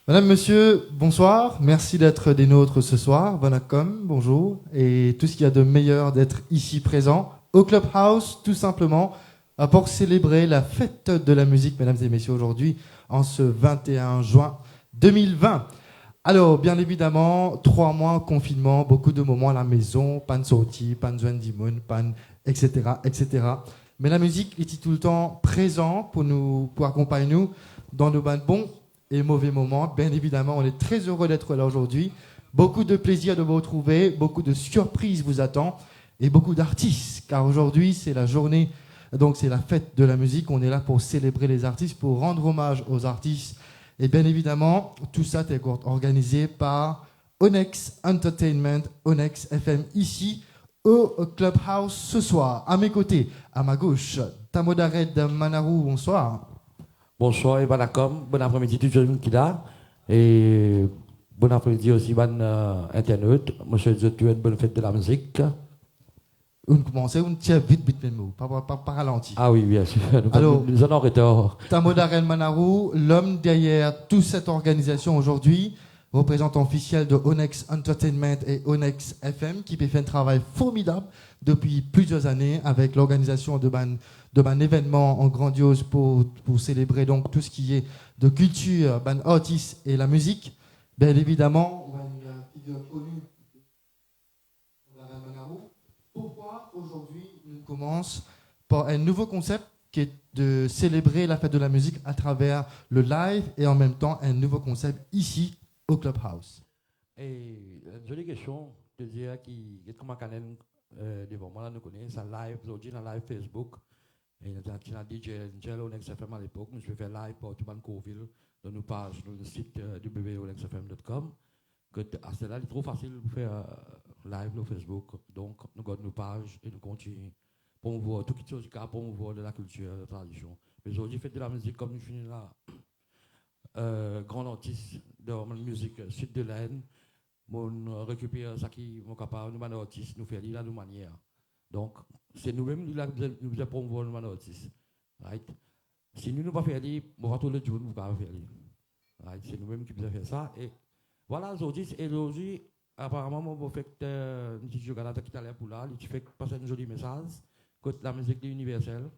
Madame, monsieur, bonsoir. Merci d'être des nôtres ce soir. Vanakom, bonjour. Et tout ce qu'il y a de meilleur d'être ici présent au Clubhouse, tout simplement, pour célébrer la fête de la musique, mesdames et messieurs, aujourd'hui, en ce 21 juin 2020. Alors, bien évidemment, 3 mois en confinement, beaucoup de moments à la maison, pas de sortie, pas de dimon, pas etc., etc. Mais la musique est tout le temps présent pour accompagner nous dans nos bons et mauvais moments. Bien évidemment, on est très heureux d'être là aujourd'hui. Beaucoup de plaisir de vous retrouver, beaucoup de surprises vous attendent et beaucoup d'artistes, car aujourd'hui, c'est la journée, donc c'est la fête de la musique. On est là pour célébrer les artistes, pour rendre hommage aux artistes. Et bien évidemment, tout ça est organisé par Onyx Entertainment, Onyx FM, ici au Clubhouse ce soir. À mes côtés, à ma gauche, Tamodared Manarou, bonsoir. Bonsoir et bon après-midi tout le monde qui est là. Et bon après-midi aussi, bon internet. Monsieur tu es bonne fête de la musique. On commence, on tient vite, même, pas ralenti. Ah oui, bien sûr. Alors, nous en retard. Tamodared Manarou, l'homme derrière toute cette organisation aujourd'hui, représentant officiel de Onyx Entertainment et Onyx FM, qui fait un travail formidable depuis plusieurs années avec l'organisation de ban événements en grandiose pour célébrer donc tout ce qui est de culture, ban artistes et la musique. Bien évidemment, une figure connue. Pourquoi aujourd'hui on commence par un nouveau concept qui est de célébrer la fête de la musique à travers le live et en même temps un nouveau concept ici au Clubhouse. Et une jolie question, de dire qui est comme un canal devant moi, là, nous connaissons ça live, aujourd'hui dans live Facebook. Et nous avons DJ Angel Onyx FM à l'époque, nous faisons live pour tout le monde Coville, dans nos pages, dans le site www.onyxfm.com. À cela, il est trop facile de faire live sur Facebook. Donc, nous gardons nos pages et nous continuons pour voir tout ce qui est pour voir de la culture, de la tradition. Mais aujourd'hui, faites de la musique comme nous finissons là. Grand artiste de la musique sud de l'Aisne. On récupère ce qui est capable, nous, artistes, nous faisons de la manière. Donc, c'est nous-mêmes qui nous promouvoir nos artistes. Right? Si nous ne pas faire ça, on va tout le jour, nous ne pouvons pas faire ça. Right? C'est nous-mêmes qui devons faire ça. Et voilà, aujourd'hui, apparemment, mon fait un petit jeu qui est pour là, il fait passer un joli message, que la musique est universelle.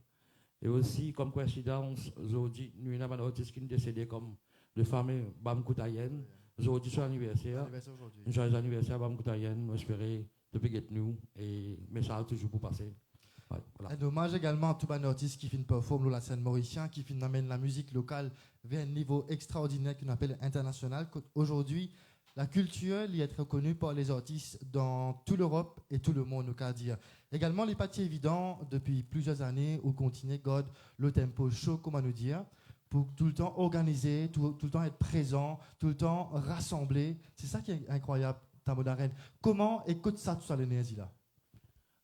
Et aussi, comme coïncidence, aujourd'hui, nous avons un artiste qui est décédé comme le fameux Bam Koutayen. Aujourd'hui, c'est l'anniversaire. Joyeux anniversaire, Bam Koutayen. Nous espérons de nous et le message toujours pour passer. Ouais, voilà. Un hommage également à tout un artiste qui finit performer la scène mauricienne, qui finit amène la musique locale vers un niveau extraordinaire qu'on appelle international. Aujourd'hui, la culture est reconnue par les artistes dans toute l'Europe et tout le monde, au cas dire. Également, les parties évidents depuis plusieurs années au continent God le tempo chaud, comment nous dire, pour tout le temps organiser, tout le temps être présent, tout le temps rassembler. C'est ça qui est incroyable, Tamodared. Comment écoute ça tout ça, le là?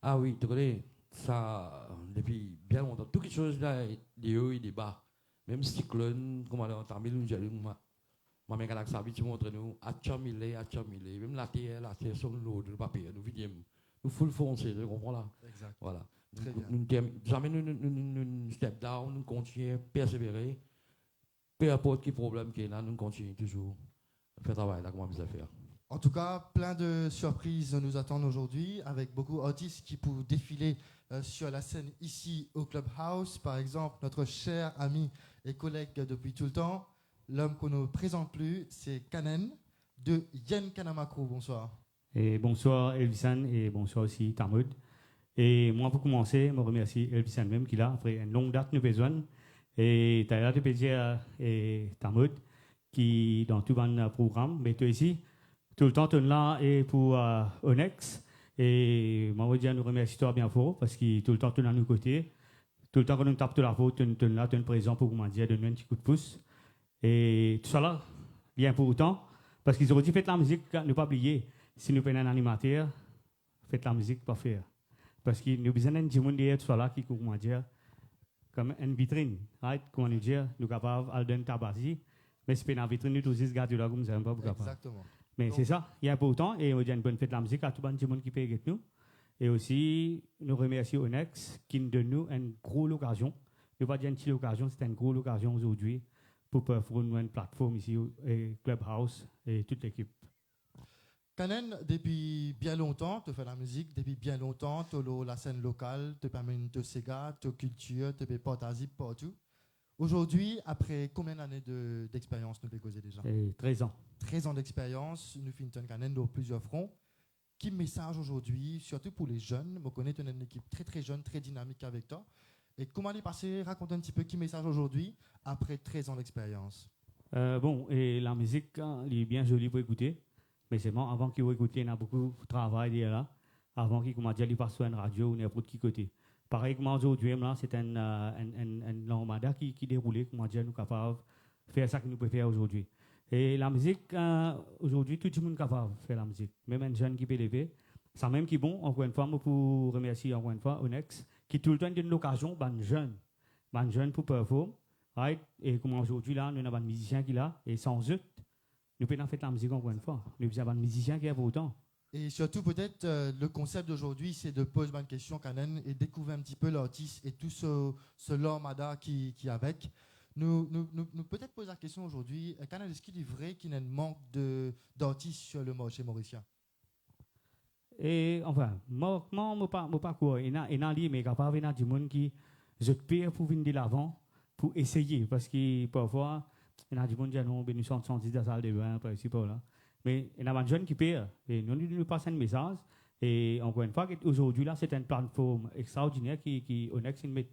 Ah oui, tu connais, ça, depuis bien longtemps, toutes les choses là, des hauts et des bas. Même cyclone, comme on a entendu, nous allons. Ma mère a sabit montre nous à chamilé même la terre sur l'eau de papier nous vidéo nous full foncé tu comprends là exact voilà très bien nous jamais nous step down nous continuer persévérer peu importe quel problème qu'il y a nous continuons toujours faire travail là comment vous faire. En tout cas, plein de surprises nous attendent aujourd'hui avec beaucoup d'artistes qui peuvent défiler sur la scène ici au Clubhouse. Par exemple, notre cher ami et collègue depuis tout le temps, l'homme qu'on ne présente plus, c'est Kanen de Yen Kanamakro. Bonsoir. Et bonsoir Elvisan et bonsoir aussi Tamoud. Et moi pour commencer, je remercie Elvisan même qui là après une longue date nous besoin. Et tu as là de dire et Tamoud qui dans tout le programme, mais toi ici tout le temps tu es là et pour Onyx. Et moi je dire nous remercie toi bien fort parce que tout le temps tu es à nos côtés. Tout le temps quand nous tape de la faute, tu es là, tu es présent pour comment dire donner un petit coup de pouce. Et tout ça là, bien pour autant, parce qu'ils ont dit faites la musique, ne pas oublier, si nous prenons un animateur, faites la musique, pas faire. Parce que nous besoin d'un monde derrière tout ça là qui, comment dire, comme une vitrine, right? Comment nous dire, nous sommes capables de donner tabasi, mais c'est pas une vitrine, nous tous garder là comme nous sommes pas capables. Exactement. Mais c'est ça, il y a important, et on dit une bonne fête de la musique à tout le monde qui peut avec nous. Et aussi, nous remercions Onyx qui nous donne une grosse occasion. Ne pas dire une petite occasion, c'est une grosse occasion aujourd'hui. pour performer une plateforme ici, et Clubhouse et toute l'équipe. Canen, depuis bien longtemps, tu fais la musique, depuis bien longtemps, tu as la scène locale, tu permets de Sega, tu culture, tu peux partager partout. Aujourd'hui, après combien d'années d'expérience nous causer déjà? 13 ans. 13 ans d'expérience, nous finissons Canen dans plusieurs fronts. Qui message aujourd'hui, surtout pour les jeunes? Je connais une équipe très très jeune, très dynamique avec toi. Et comment elle est passée? Raconte un petit peu qui message aujourd'hui après 13 ans d'expérience. Bon, et la musique, hein, elle est bien jolie pour écouter. Mais c'est bon, avant qu'il écoute, il y a beaucoup de travail derrière là. Avant qu'il commence à dire, il passe sur une radio ou n'importe qui côté. Pareil comme aujourd'hui, là, c'est un long mandat qui déroulait, comment dire, nous capables de faire ça que nous pouvons faire aujourd'hui. Et la musique, aujourd'hui, tout le monde est capable de faire la musique. Même un jeune qui peut lever. Ça même qui est bon, encore une fois, moi pour remercier encore une fois Onex, qui tout le temps donne l'occasion à un jeune pour performer. Right? Et comme aujourd'hui, là, nous avons un musicien qui est là, et sans eux, nous pouvons faire la musique encore une fois. Nous avons un musicien qui est pour autant. Et surtout, peut-être, le concept d'aujourd'hui, c'est de poser une question, Canen, et découvrir un petit peu l'artiste et tout ce lambada qui avec. Nous peut-être poser la question aujourd'hui, Canen, est-ce qu'il est vrai qu'il y a un manque d'artistes sur le marché mauricien? Et enfin, moi, pas quoi. Il y a mais capable, il y a du monde qui je paye pour venir de l'avant, pour essayer, parce que parfois, il y a du monde qui a non, nous sommes sortis de la salle de bain, par ici, par là. Mais il y a des jeunes qui paient. Et nous passons un message. Et encore une fois, aujourd'hui, là, c'est une plateforme extraordinaire qui Onex met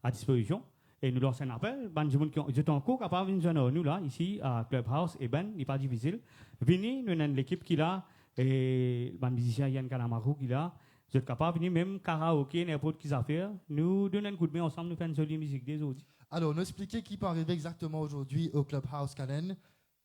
à disposition. Et nous lançons un appel. Les gens qui sont encore capables de venir nous, là, ici, à Clubhouse, et ben, il n'est pas difficile. Venez, nous avons l'équipe qui est là, et les musiciens Yann Kanamaru qui est là. Vous êtes capables de venir, même karaoké, n'importe qui affaire. Nous donnons un coup de main ensemble, nous faisons une jolie musique des autres. Alors, nous expliquer qui peut arriver exactement aujourd'hui au Clubhouse Canen.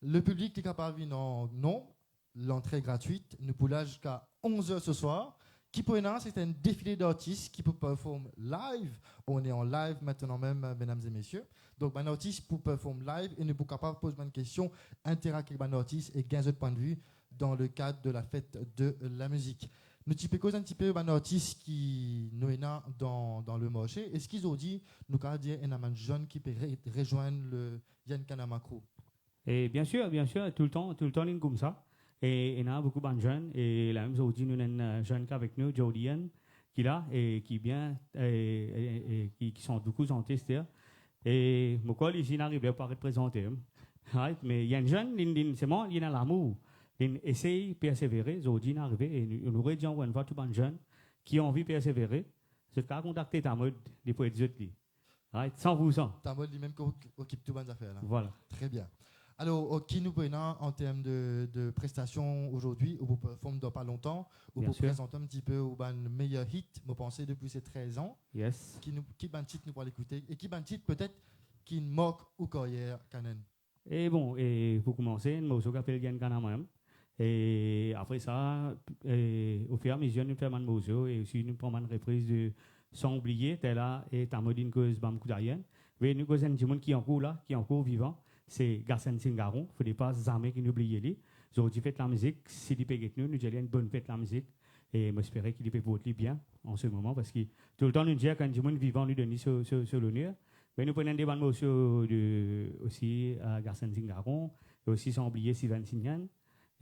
Le public est capable de venir, non. L'entrée est gratuite. Nous pouvons jusqu'à 11h ce soir. Qui peut venir, c'est un défilé d'artistes qui peut performer live. On est en live maintenant même, mesdames et messieurs. Donc, un artiste pour performer live et nous pouvons capable de poser une question, interagir avec un artiste et gagner votre point de vue dans le cadre de la fête de la musique. Nous typons un petit peu un artiste qui nous est dans le marché. Est-ce qu'ils ont dit, nous avons dit, un amant jeune qui peut rejoindre le Yann Kanamaru? Et bien sûr, tout le temps, il est comme ça. Et il y a beaucoup de jeunes. Et la même chose, nous avons un jeune avec nous, Jodian, qui est là, et qui vient, et qui sont beaucoup en testeur. Et moi, ici, n'arrive pas à représenter. Right? Mais il y a un jeune, c'est moi, il a l'amour. Il essaye de persévérer. Jodian est arrivé, et nous aurait dit, on voit tout les jeunes qui ont envie de persévérer. Je vais contacter ta mode, des poètes de right? 100%. Ta mode lui-même qui occupe tout les affaires là. Voilà. Très bien. Alors, qui nous prenons en termes de prestations aujourd'hui, ou vous performez dans pas longtemps, ou vous présentez un petit peu le meilleur hit, vous pensez depuis ces 13 ans. Yes. Qui ban titre nous pour l'écouter, et qui ban titre peut-être qui moque ou carrière Canen. Et bon, et pour commencer, nous avons appelé Yann Kanamaru. Et après ça, au fur et à mesure, nous faisons un morceau, et aussi nous prenons une reprise de Sans oublier, t'es là, et t'as modé une cause Bam Koudayen. Mais nous avons un monde qui est encore là, qui est encore vivant. C'est Garcen Singaron, il ne faut pas jamais qu'il oublie lui. Aujourd'hui, fait la musique, s'il peut nous allons une bonne fête la musique. Et j'espère qu'il peut voter bien en ce moment, parce que tout le temps, nous disons quand du monde vivant nous donne sur l'honneur. Mais nous prenons des bonnes morceaux aussi à Garcen Singaron, et aussi sans oublier Sylvain Signan.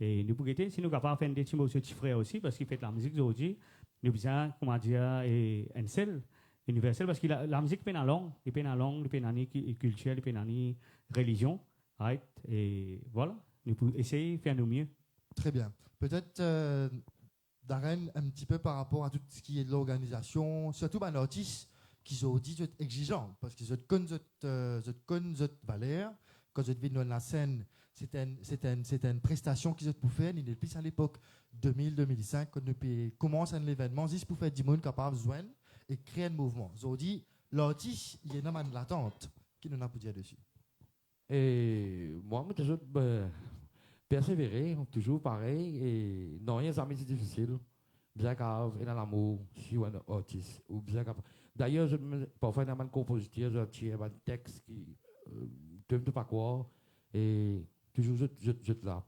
Et nous pouvons, si nous sommes capables de faire des petits morceaux de frères aussi, parce qu'il fait la musique aujourd'hui, nous besoin, comment dire, un seul. Universel parce que la musique peut dans la langue, il peut dans la langue, il peut dans la culture, il peut dans la religion, right? Et voilà, nous pouvons essayer de faire nos mieux. Très bien. Peut-être, Darren, un petit peu par rapport à tout ce qui est de l'organisation, surtout un artiste qui sont dit exigeant, parce que je connais votre valeur, quand je vis dans la scène, c'était une prestation qu'ils ont pour faire, il est plus à l'époque 2000-2005, quand nous commençons un événement, juste pour faire du monde capable de joindre et créer un mouvement. Ils ont dit, l'artiste, il y a une l'attente qui nous a pour dire dessus. Et moi, je toujours persévérer, toujours pareil, et non, il y a jamais difficile. Bien grave, et dans l'amour, si on est artiste, ou bien grave. D'ailleurs, parfois, il y a un compositeur, je tiens un texte qui ne me pas quoi, et toujours je là.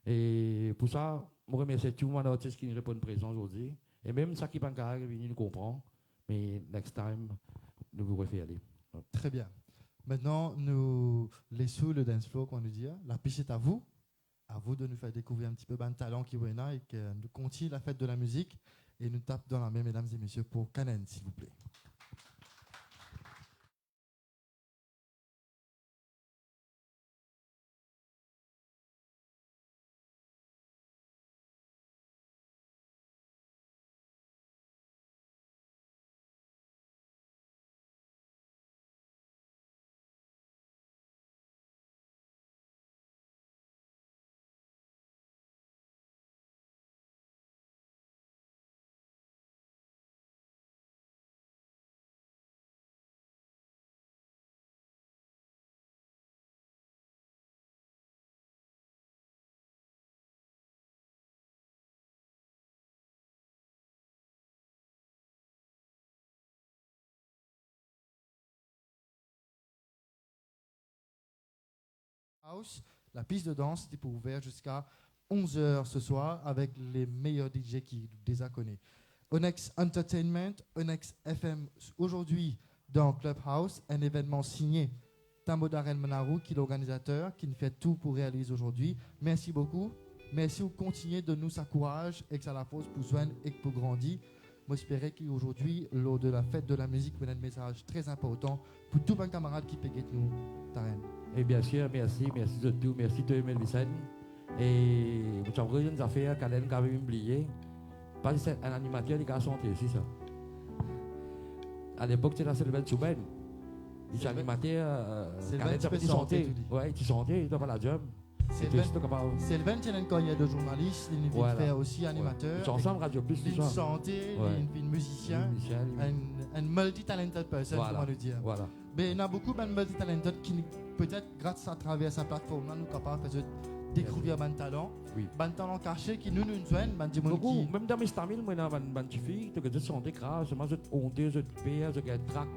Et pour ça, je remercie tout le monde artiste qui nous répond présent aujourd'hui, et même ça qui n'est pas grave, il nous comprend. Mais next time, nous vous refaire aller. Très bien. Maintenant, les les sous, le dance floor, qu'on nous dit. La piste est à vous. À vous de nous faire découvrir un petit peu de talent qui est là et que nous continue la fête de la musique. Et nous tape dans la main, mesdames et messieurs, pour Canen, s'il vous plaît. House, la piste de danse est pour ouvert jusqu'à 11h ce soir avec les meilleurs DJ qui déjà connaissent. Onyx Entertainment, Onyx FM aujourd'hui dans Clubhouse, un événement signé Tambo Darren Manarou qui est l'organisateur, qui nous fait tout pour réaliser aujourd'hui. Merci beaucoup. Merci de continuer de nous encourager et que ça la pose pour soigner et pour grandir. Moi, j'espère qu'aujourd'hui, lors de la fête de la musique, vous avez un message très important pour tous les camarades qui payent nous, Darren. Et bien sûr, merci de tout, merci de Melvisen. Et vous avez une affaire qu'elle a oublié. Parce que c'est un animateur qui a chanté, c'est ça. À l'époque, c'était la Sylvain Souben. Il est animateur. Sylvain, tu peux chanter. Oui, tu chantais, il doit pas la job. Sylvain, il y a une carrière de journaliste, il vient faire aussi animateur. Ils sont ensemble, Radio Plus, il chantait, il est musicien, un multi-talented person, comment le dire. Voilà. Mais il y a beaucoup de multi-talented qui, peut-être, grâce à travers sa plateforme, nous sommes capables de découvrir un talent. Oui. Un talent caché qui nous joignent, beaucoup. Même dans mes stamines, moi, dans une fille, tu as chanté grâce, moi, je honte, je paie, je gagne track.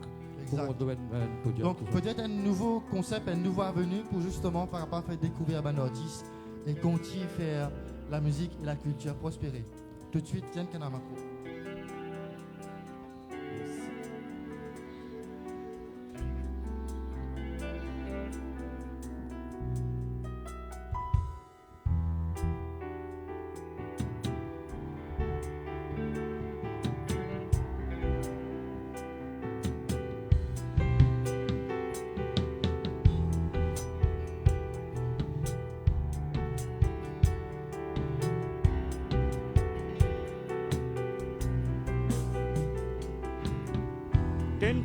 Donc peut-être un nouveau concept, une nouvelle avenue pour justement par rapport à faire découvrir un artiste et continuer à faire la musique et la culture prospérer. Tout de suite, Yann Kanamako.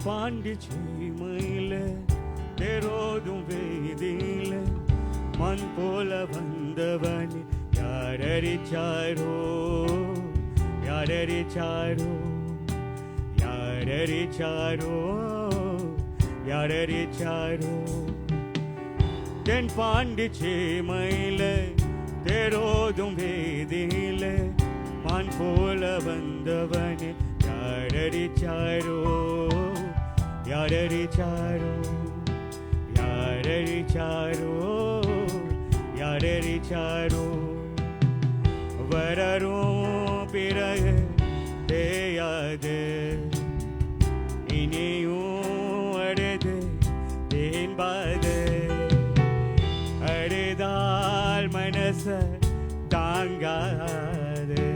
பாண்டிச்சேமையில தெரோதும் வேதியில மண் போல வந்தவன் யாரறிச்சாரோ யாரறிச்சாரோ யாரறிச்சாரோ யாரறிச்சாரோ தென் பாண்டிச்சேமையில தெரோதும் வேதியில மண் போல வந்தவன் யாரறிச்சாரோ யாரறிச்சாரோ யாரறிச்சாரோ யாரறிச்சாரோ வரரும் பிறகு தேயாது இனியும் அழுது தேன்பாது அழுதால் மனச தாங்காது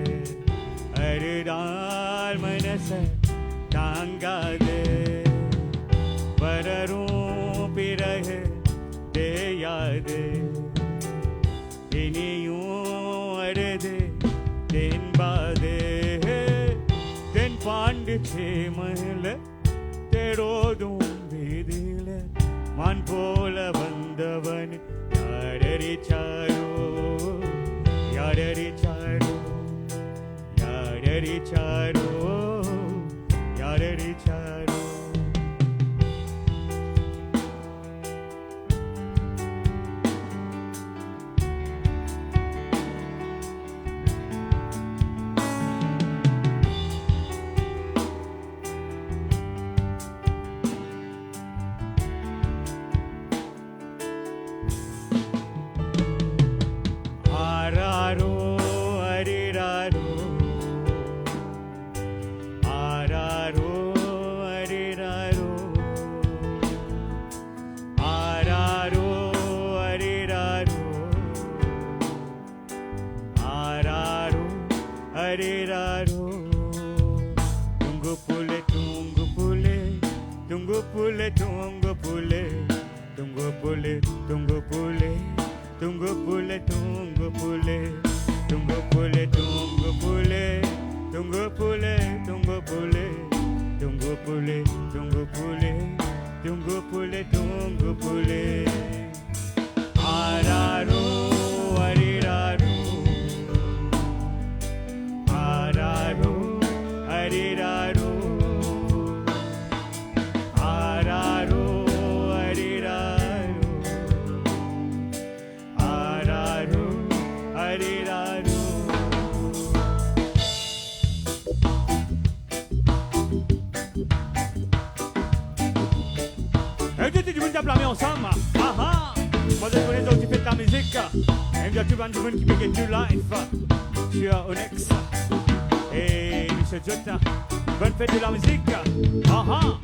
அழுதால் மனச தாங்காது வரரும் பிறகு தேயாது இனியும் அழுது தென்பாது தென் பாண்டிச்சேமையில தெரோதும் வீதியில மான் போல வந்தவன் யாரறிச்சாரோ யாரறிச்சாரோ யாரறிச்சாரோ யாரறிச்சாரோ tunggu pule, tunggu pule, tunggu pule, tunggu pule, tunggu pule, tunggu pule, tunggu pule, tunggu pule, tunggu pule, tunggu pule, tunggu pule. Araro, ariraru, araro, ariraru, araro, ariraru, araro, ariraru. Et tout le monde a blâmé ensemble. Ah ah. Moi je connais donc tu fais de la musique. Et bien tu vas du monde qui peut gagner live sur Onyx. Et Michel Jota, bonne fête de la musique. Ah ah.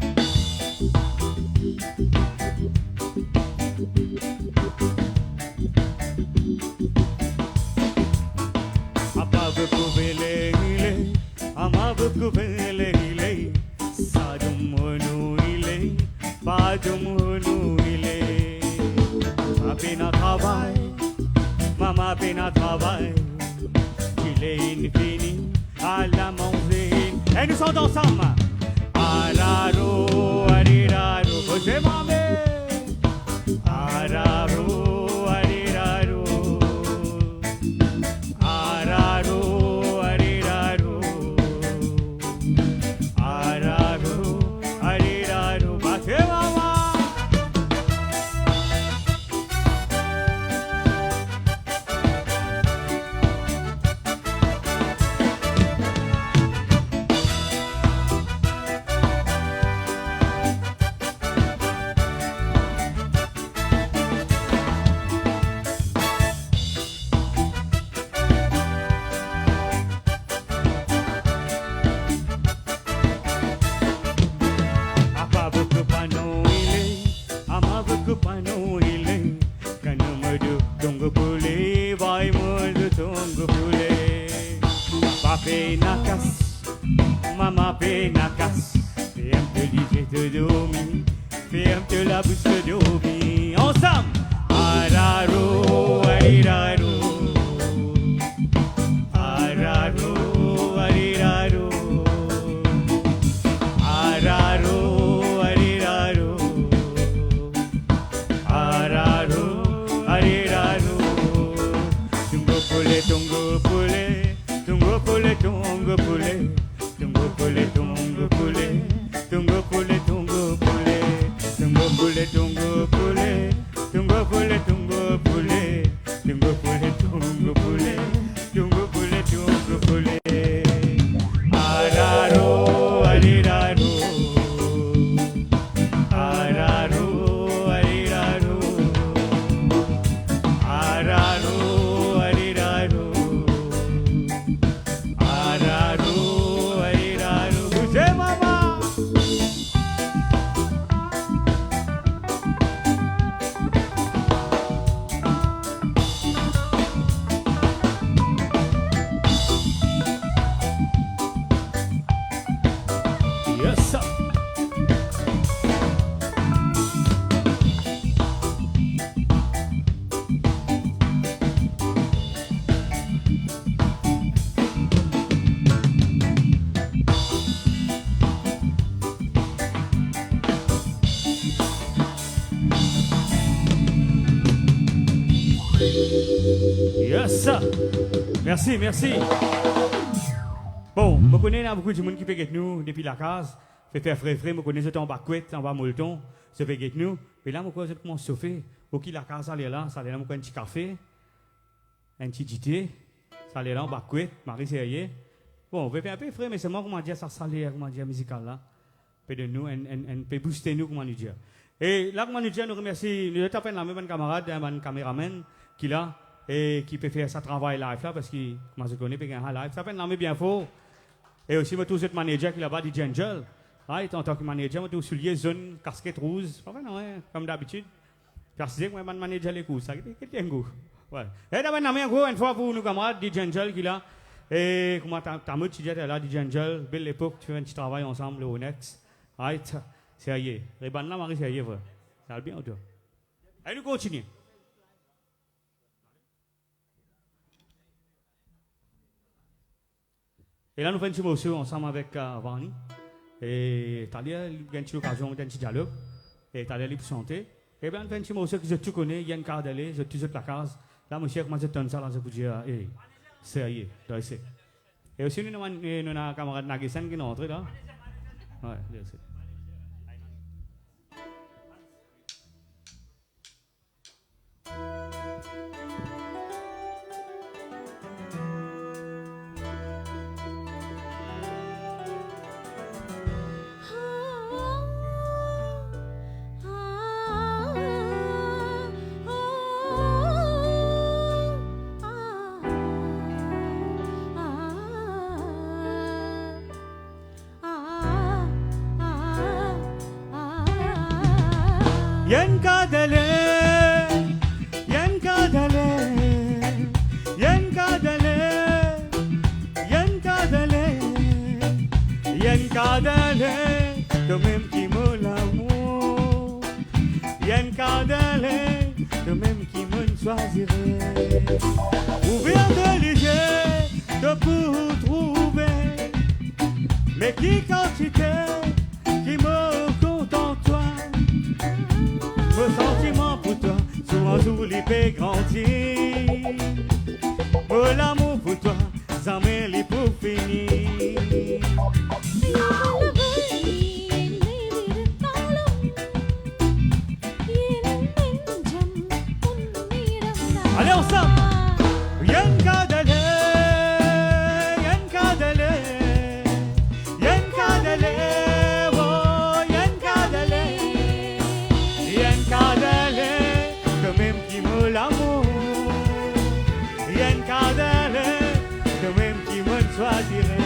Apa beaucoup belé, ama beaucoup belé, sa dumonu ile, pas dumonu ile. Pena travail, maman pena travail, il est infini à la manger. Et nous sommes ensemble. Araro, ariraro, côté mamé. Araro, ariraro, araro, ariraro, araro, ariraro, côté maman. Mama penakas, fais un peu l'idée de dormir, fais un peu la bouche de dormir. Ensemble, araro, ariraro, araro, ariraro, araro, ariraro, araro, ariraro. Tungo pule, tungo pule, tungo pule, tungo pule. Tungo pule, tungo pule, tungo pule, tungo pule, tungo pule, tungo pule, tungo pule, tungo pule, tungo pule, tungo pule, tungo pule, tungo pule. Araro, ariraro, araro, ariraro, araro, ariraro, araro. Yes. Merci, merci. Bon, je connais beaucoup de monde qui fait avec nous depuis la case. Fait faire frais, je connais ce temps baquette, en bas molleton, se fait avec nous. Mais là, je commence à chauffer. Ok, la case, ça allait là, un petit café, un petit thé, ça allait là, en baquette, Marie Serrier. Bon, on peut faire un peu frais, mais c'est moi, comment dire, ça salaire, comment dire, musical là. Peut de nous, on peut booster nous, comment nous dire. Et là, comment nous dire, nous remercions, nous avons fait la même camarade, un caméraman qui là. Et qui peut faire sa travail live là parce que moi je connais bien un live ça fait l'armée bien fort et aussi moi tout ce manager qui là-bas dit Angel right en tant que manager moi tout soulier zone casquette rouge pas non comme d'habitude parce que moi manager les coups ça qui un goût ouais et d'abord l'armée gros une fois pour nous camarades dit Angel qui là et comment t'as moi tu dis là dit Angel belle époque tu fais un petit travail ensemble au Next right sérieux les bandes là Marie sérieux ça va bien autour allez nous continuer Et là, nous faisons un petit morceau ensemble avec Varny. Et t'as l'air, il y a une petite occasion d'un petit dialogue. Et t'as l'air de chanter. Et bien, nous faisons un petit morceau que je tout connais. Il y a une carte d'aller, je tout la case. Là, monsieur, comment je donne ça, là, je vous dis, sérieux, c'est. Et aussi, nous avons un camarade Nagissan qui est entré là. Ouais, c'est. Yankadale, Yankadale, Yankadale, Yankadale, Yankadale, de même qui me l'amour. Yankadale, de même qui me choisirait. Ouvert de l'idée de pour trouver, mais qui quantité qui me contente toi. Vos sentiments pour toi, sur un jour les peut grandir. Oh l'amour pour toi, ça met les pour finir. Allez ensemble! Yankadale, Yankadale, Yankadale, oh Yankadale, Yankadale, de même qui me l'amour. Yankadale, de même qui me choisirait.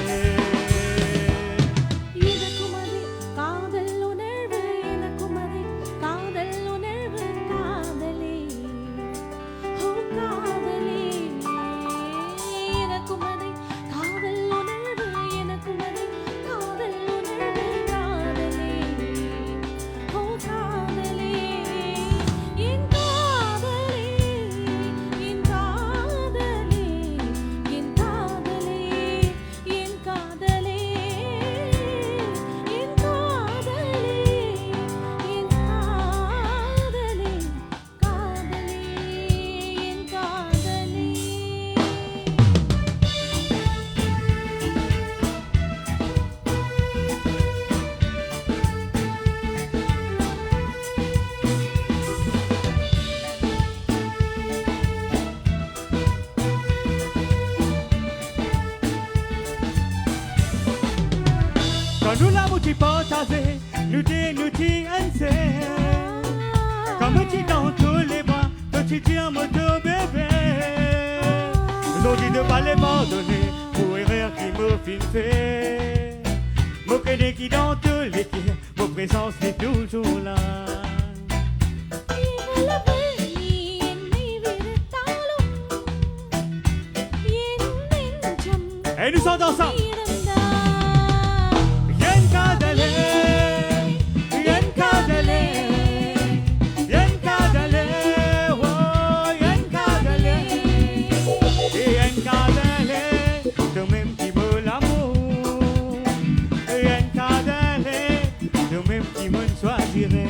Quand nous l'avons partagé, nous t'y comme tu dans tous les bras, tu tiens mon bébé. Nous dit de pas l'abandonner pour erreur qui me fait. Mon crédit qui dans tous les pieds, mon présence est toujours là. Et nous sommes ensemble. Yankadale, Yankadale, Yankadale, oh Yankadale, Yankadale, de même qui me l'amour. Yankadale, de même qui me choisirait.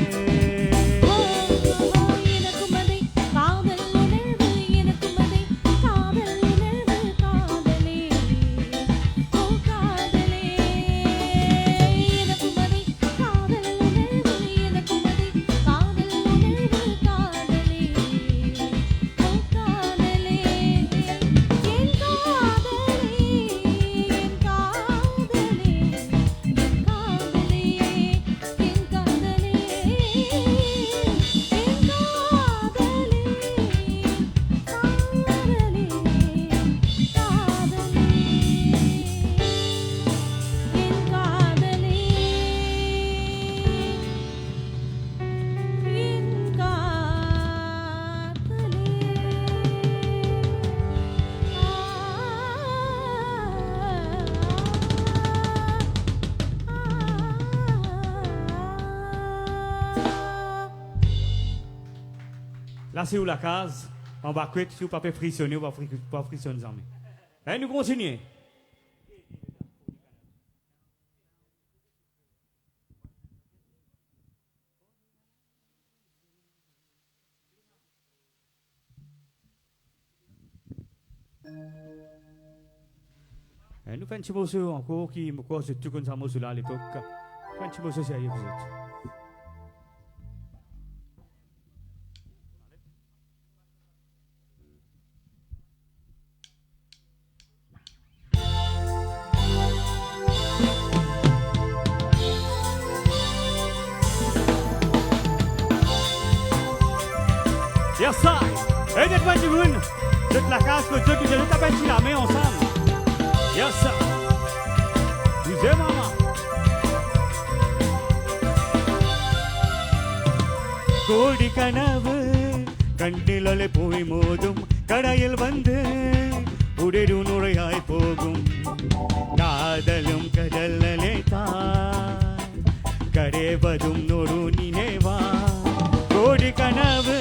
Là, c'est où la case? On va quitter, si vous ne pouvez pas frissonner, on va frissonner. Et nous continuons. Nous faisons un petit morceau encore qui me cause tout comme ça morceau là à l'époque. Un petit morceau sérieux pour vous. Yes, sir. Et d'être pas du monde. Toute la casse que Dieu que je t'appelle si la main ensemble. Yes, sir. Disais maman. கோடி கனவு கண்ணிலே போய் மோதும் கடையில் வந்து உடடு நுரையாய் போகும் காதலும் கடலே தான் கரைவதும் நொறு நினைவா கோடி கனவு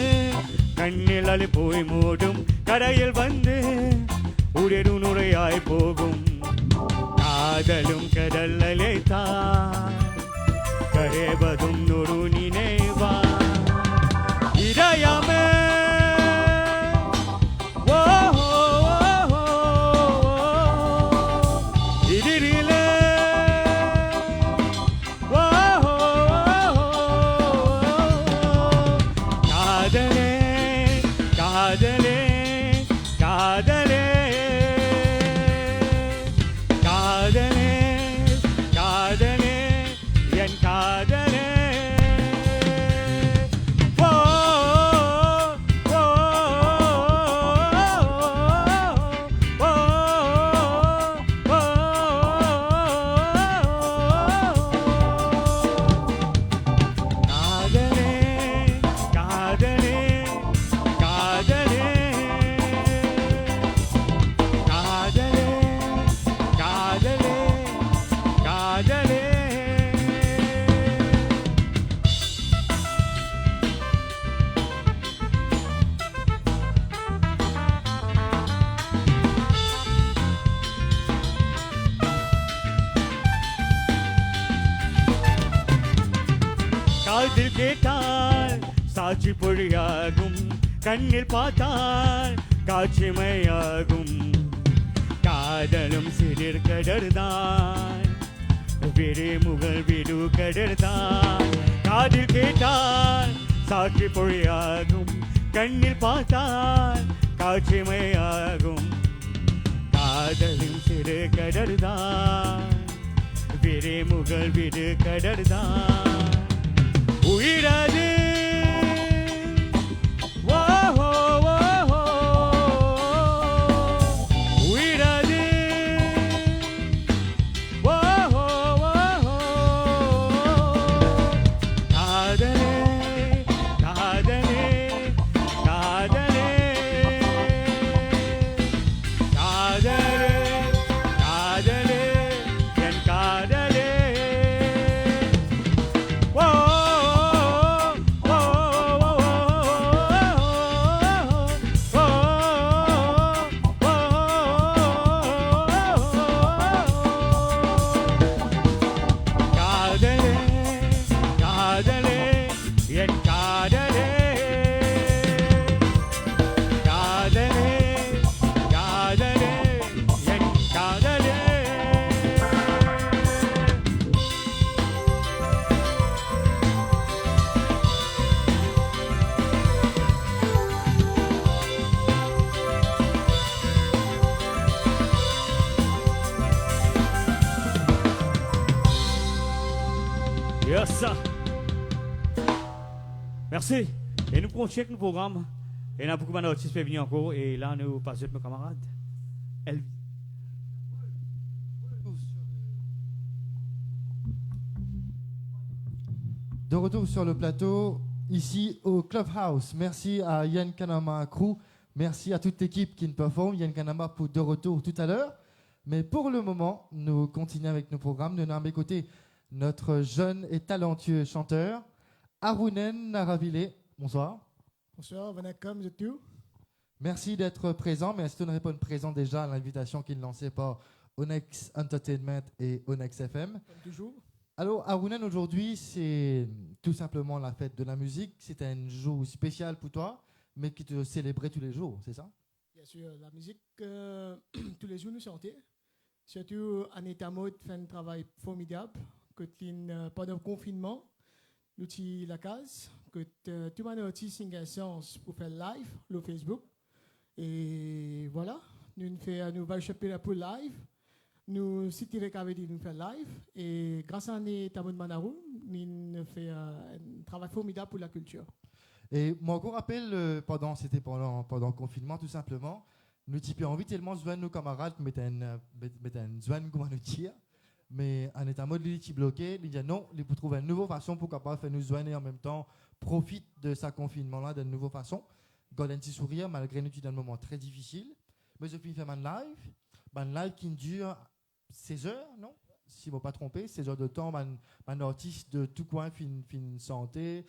கண்ணிலே போய் மோதும் கடையில் வந்து உடடு நுரையாய் போகும் காதலும் கடலே தான் கரைவதும் நொறு நினைவா இதயமே இதிரிலே காதலே காதலே காதலே காதலே காதலே என் காதலே காதில் கேட்டால் சாட்சி பொழியாகும் கண்ணில் பார்த்தால் காட்சிமையாகும் காதலும் சிறிர் கடற்தான் விரிமுகல் விடு கடற்தான் காதில் கேட்டால் சாட்சி பொழியாகும் கண்ணில் பார்த்தால் காட்சிமையாகும் காதலும் சிறு கடற்தான் விரிமுகல் விடு கடற்தான் உயிரது உயிரது காதலே காதலே காதலே காதலே காதலே என் காதலே Yes. Merci. Et nous continuons le programme. Et il y a beaucoup d'artistes qui sont venus encore. Et là, nous passons avec nos camarades. Elvis. De retour sur le plateau, ici au Clubhouse. Merci à Yann Kanama Crew. Merci à toute l'équipe qui nous performe. Yann Kanama pour de retour tout à l'heure. Mais pour le moment, nous continuons avec nos programmes. Nous avons à mes côtés notre jeune et talentueux chanteur, Arunen Naravile. Bonsoir. Bonsoir, vanakkam, vous êtes où? Merci d'être présent. Mais est-ce que tu ne réponds présent déjà à l'invitation qu'il lançait par Onyx Entertainment et Onyx FM? Comme toujours. Alors, Arunen, aujourd'hui, c'est tout simplement la fête de la musique. C'est un jour spécial pour toi, mais qui te célébrait tous les jours, c'est ça? Bien sûr, la musique, tous les jours nous chantons. Surtout, Aneta Mode fait un travail formidable. Pendant le confinement, nous avons la case. Tout le monde a une chance pour faire live sur Facebook. Et voilà, nous allons choper pour live. Nous, si tu veux nous faire live. Et grâce à Aneta Mode Manarou, nous fait un travail formidable pour la culture. Et moi, je rappelle, pendant le confinement, tout simplement, nous avons envie tellement de joindre nos camarades, mettre un joindre comment nous tire. Mais en état mode, il est bloqué. Il dit non, il faut trouver une nouvelle façon pour capable faire nous joindre et en même temps profite de ce confinement-là d'une nouvelle façon. Garde un petit sourire malgré nous un moment très difficile. Mais je finis faire un live qui dure 16 heures, non? Si je ne me pas trompé, 16 heures de temps, un artiste de tout coin fin santé,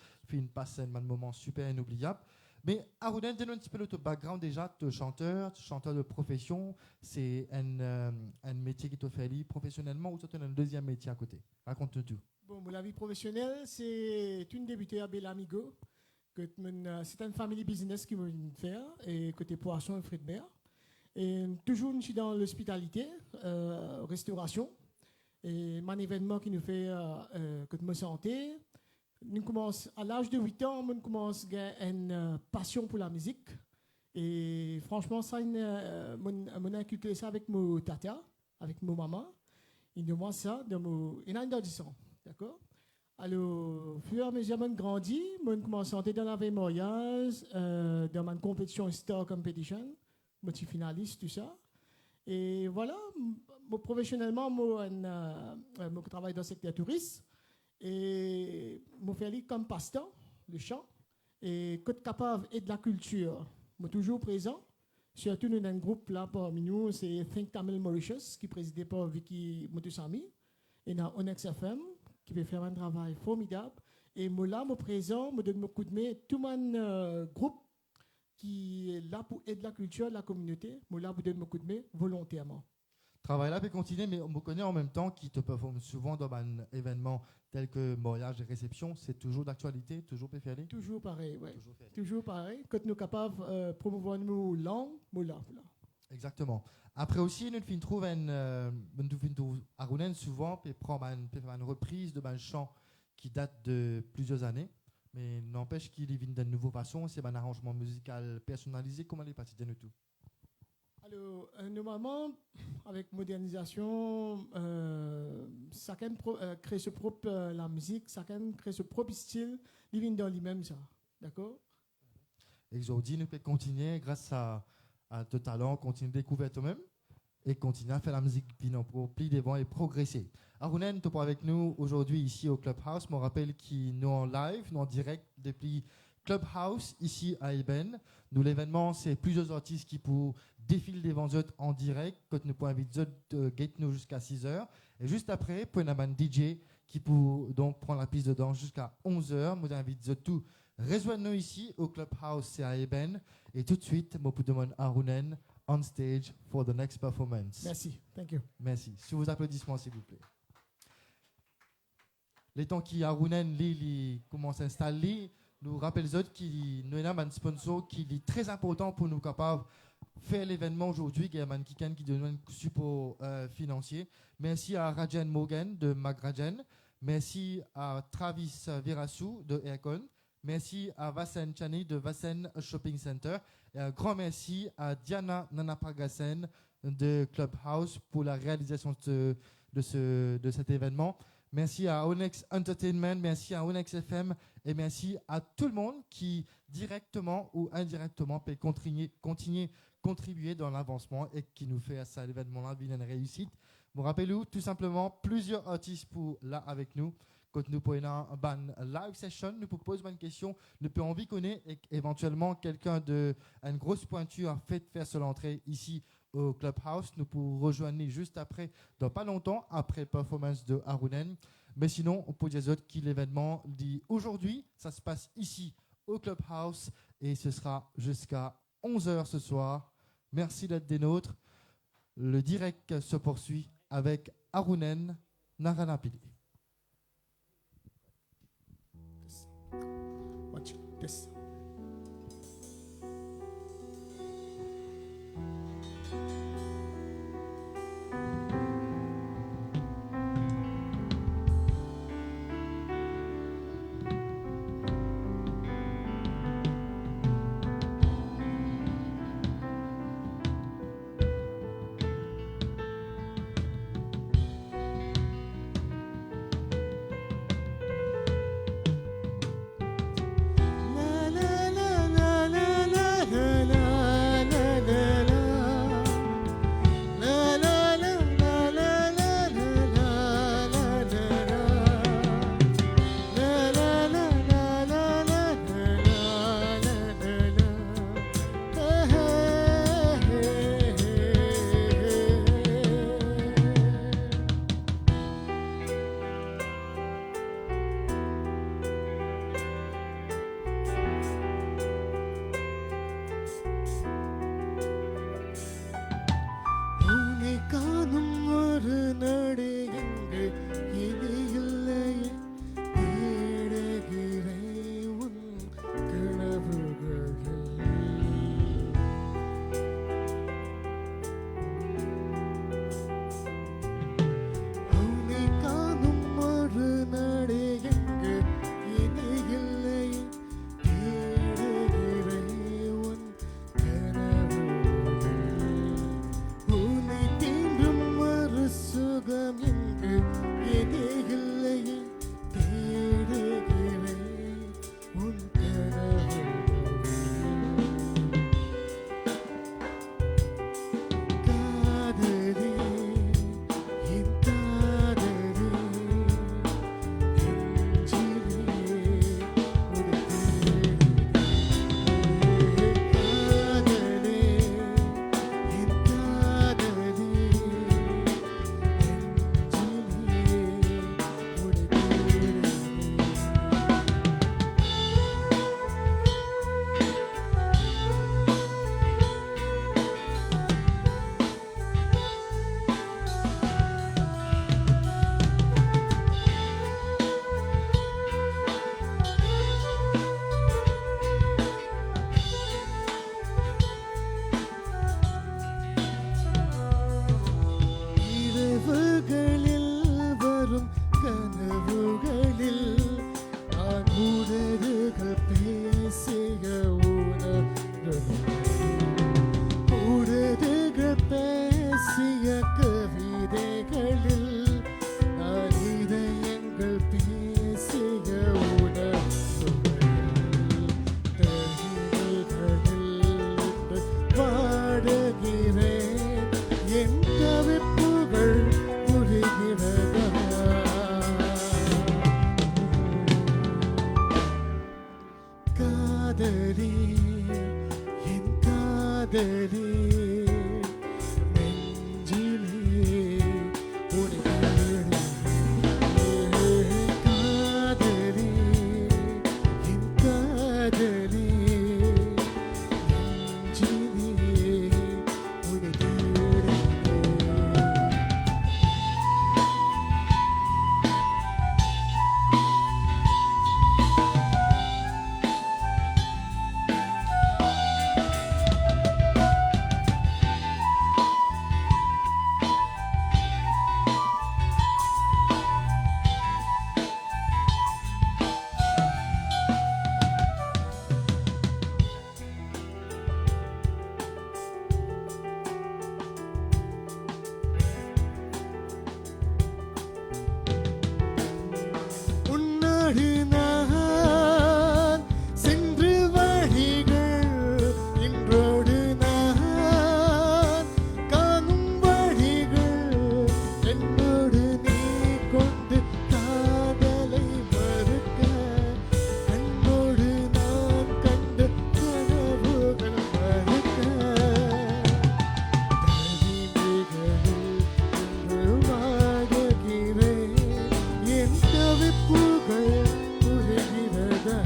passe un moment super inoubliable. Mais Aruna, donne un petit peu le background déjà de chanteur de profession. C'est un métier qui te fait aller professionnellement ou tu as un deuxième métier à côté? Raconte-nous tout. Bon, la vie professionnelle, c'est une débutée à Belamigo. C'est une family business qui m'a fait et côté poisson et fruits de mer. Et toujours, je suis dans l'hospitalité, restauration. Et mon événement qui nous fait que me santé. Nous commence à l'âge de 8 ans, on commence à avoir une passion pour la musique. Et franchement, ça, on a inculqué ça avec mon tata, avec mon maman. Il nous montre ça dans mon sang. D'accord? Alors, au fur et à mesure que je grandis, on commence à entrer dans la mémoriage, dans ma compétition Star Competition. Je suis finaliste, tout ça. Et voilà, professionnellement, je travaille dans le secteur touriste. Et je fais comme pasteur, le chant. Et quand capable et de la culture, je suis toujours présent. Surtout, nous avons un groupe là parmi nous, c'est Think Tamil Mauritius, qui est présidé par Vicky Motusami. Et nous avons Onyx FM, qui peut faire un travail formidable. Et moi là, je suis présent, je donne beaucoup de main. Tout mon groupe qui est là pour aider la culture, la communauté, moi là, je donne beaucoup de main volontairement. Travail là peut continuer, mais on me connaît en même temps qui te performe souvent dans un événement tel que mariage et réception. C'est toujours d'actualité, toujours préféré? Toujours pareil, oui. Toujours pareil. Quand nous sommes capables de promouvoir nos langues, nous là. Exactement. Après aussi, nous trouvons Arunen souvent peut prendre une reprise de un chant qui date de plusieurs années, mais n'empêche qu'il vient d'une nouvelle façon. C'est un arrangement musical personnalisé. Comment les parties de tout? Alors, normalement, avec modernisation, chacun crée ce propre la musique, chacun crée ce propre style, il vient dans lui-même ça, d'accord? Et aujourd'hui, nous pouvons continuer grâce à ton talent, continuer de découvrir toi-même et continuer à faire la musique pour plier devant et progresser. Arunen, tu es avec nous aujourd'hui ici au Clubhouse. Je me rappelle qu'il nous en live, nous en direct depuis Clubhouse ici à Eben. Nous l'événement, c'est plusieurs artistes qui pour défiler devant eux en direct, quand nous pouvons inviter eux gate nous jusqu'à 6h. Et juste après, pour une un DJ qui pour donc prendre la piste de danse jusqu'à 11h. Nous invitons tous rejoindre-nous ici au Clubhouse, c'est à Eben. Et tout de suite, je vous demande Arunen on stage for the next performance. Merci, thank you. Merci. Sous vos applaudissements, s'il vous plaît. Les temps qui Arunen commence à s'installer, nous rappelons les autres qu'il nous avons un sponsor qui est très important pour nous capables de faire l'événement aujourd'hui, qui est un qui donne un support financier. Merci à Rajan Morgan de McRajan. Merci à Travis Virassou de Aircon. Merci à Vasen Chani de Vasen Shopping Center. Et un grand merci à Diana Nanapagasen de Clubhouse pour la réalisation de cet événement. Merci à Onyx Entertainment, merci à Onyx FM et merci à tout le monde qui, directement ou indirectement, peut contribuer dans l'avancement et qui nous fait à cet événement-là une réussite. Vous rappelez-vous, tout simplement, plusieurs artistes pour là avec nous. Quand nous prenons une live session, nous proposons une question, nous pouvons envie connaître et éventuellement quelqu'un de une grosse pointure a fait faire son entrée ici au Clubhouse. Nous pourrons rejoindre juste après, dans pas longtemps, après performance de Arunen. Mais sinon, on peut dire que l'événement dit aujourd'hui, ça se passe ici au Clubhouse et ce sera jusqu'à 11h ce soir. Merci d'être des nôtres. Le direct se poursuit avec Arunen Naranapili. Watch this. காதலி நெஞ்சிலே உன்னை தேடுகிறேன். காதலி என் காதலி நெஞ்சிலே உன்னை தேடுகிறேன். உன்னோடு நான் சென்று வழிகள் இன்றோடு நான் காணும் வழிகள் என்னோடு நீ கொண்டு காதலை மறுக்க கண்ணோடு நான் கண்ட கனவுகள் மறுக்க தனிமைகளில் என்று வாடுகிறேன் என் தவிப்புகள் புரிகிறதா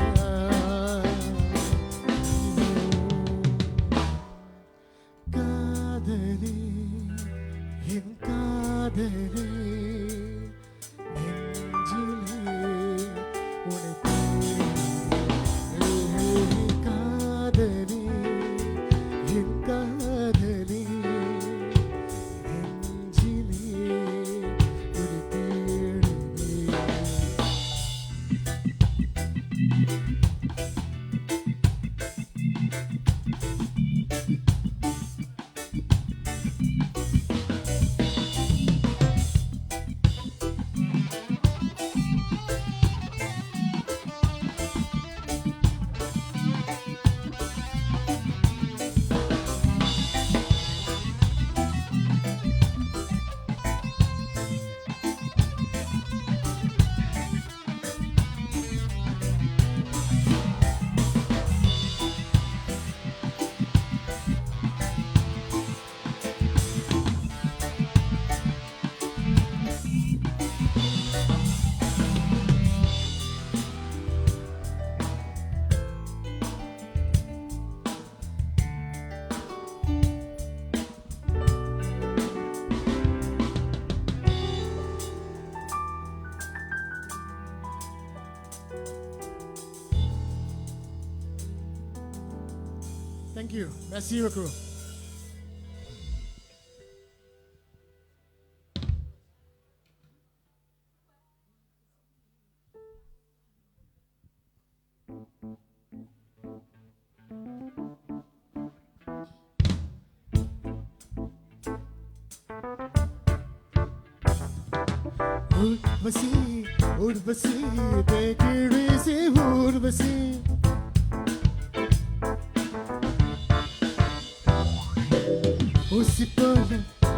காதலி என் காதலி நெஞ்சிலே உன்னை தேடுகிறேன். காதலி என் காதலி நெஞ்சிலே உன்னை தேடுகிறேன். Thank you. Merci beaucoup. Urvasi, Urvasi, take it easy, Urvasi. ஊசி போல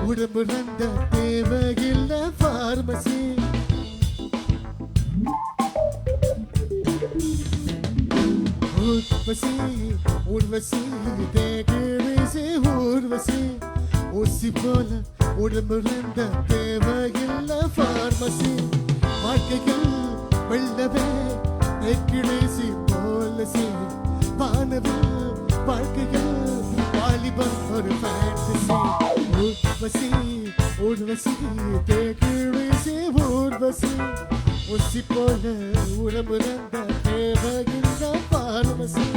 உடம்பு ரந்த தேவையில்லை பார்மசி. ஊர்வசி ஊர்வசி தேகிரிசி ஊர்வசி ஊசி போல உடம்பு ரந்த தேவையில்லை பார்மசி. வாழ்க்கையில் வெள்ளவே தேக்கிடிசி போலசி வானவில் வாழ்க்கையில் வாலிபம் ஒரு ஃபேண்டசி. ஊர்வசி ஊர்வசி தேகிரிசி ஊர்வசி ஊசி போல உடம்பு ரந்த தேவையில்லை பார்மசி.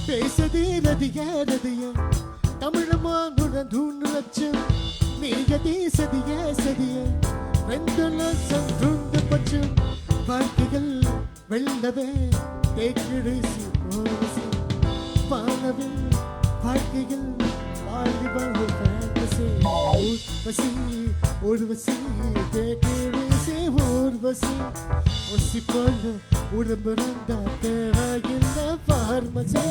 பேசதே ரதிய ரதிய தமிழமாங்குடன் 3 லட்சம் நீகதி சதிய சதிய 2 லட்சம் 2 பட்சம் வாழ்க்கைகள் வெள்ளவே தேக்கிடிசி போலசி வானவில் வாழ்க்கையில் வாலிபம் ஒரு ஃபேண்டசி. ஊர்வசி ஊர்வசி தேக்கிடிசி ஊர்வசி ஊசி போல உடம்பு ரந்த தேவையில்லை pharmacy.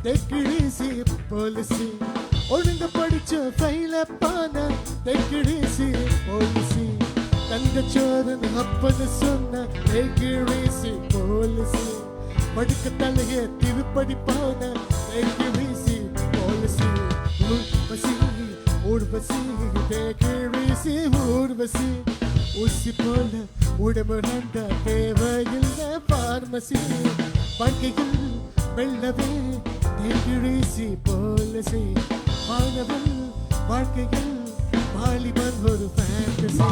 take it easy policy ஒழுங்க படிச்ச ஃபைல பான take it easy policy தங்கச்சோரன் அப்பன்னு சொன்ன take it easy policy படுக்க தலைய திருப்பதி போன take it easy policy Urvashi take it easy Urvashi ஊசி போல உடம்புறந்த தேவையில்லை பார்மசி வாழ்க்கையில் வெள்ளவே take it easy policy மாணவன் வாழ்க்கையில் வாலிபன் ஒரு fantasy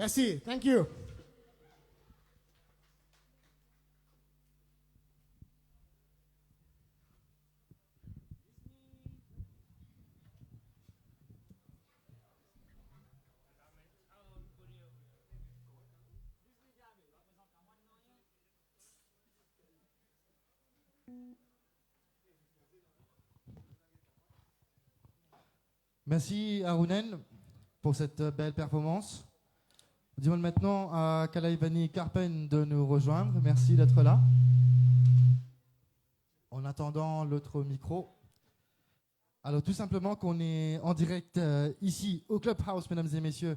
Merci, thank you. Merci Arunen pour cette belle performance. On demande maintenant à Kalaivani Karpen de nous rejoindre. Merci d'être là. En attendant l'autre micro. Alors tout simplement qu'on est en direct ici au Clubhouse, mesdames et messieurs,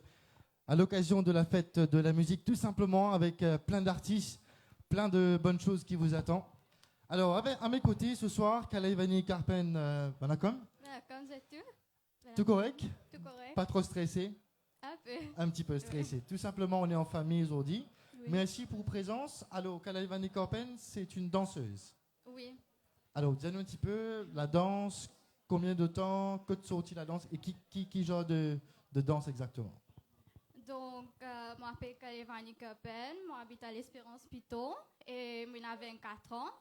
à l'occasion de la fête de la musique, tout simplement avec plein d'artistes, plein de bonnes choses qui vous attendent. Alors à mes côtés ce soir, Kalaivani Karpen, Banakom. Comme c'est tout. Tout correct? Tout correct. Pas trop stressé? Un peu. Un petit peu stressé. Tout simplement, on est en famille aujourd'hui. Oui. Merci pour présence. Alors, Kalaivani Karpen, c'est une danseuse. Oui. Alors, dis-nous un petit peu, la danse, combien de temps, que te sortit la danse et qui genre de danse exactement? Donc, moi, je m'appelle Kalaivani Karpen, moi, j'habite à l'Espérance Piton et j'ai 24 ans.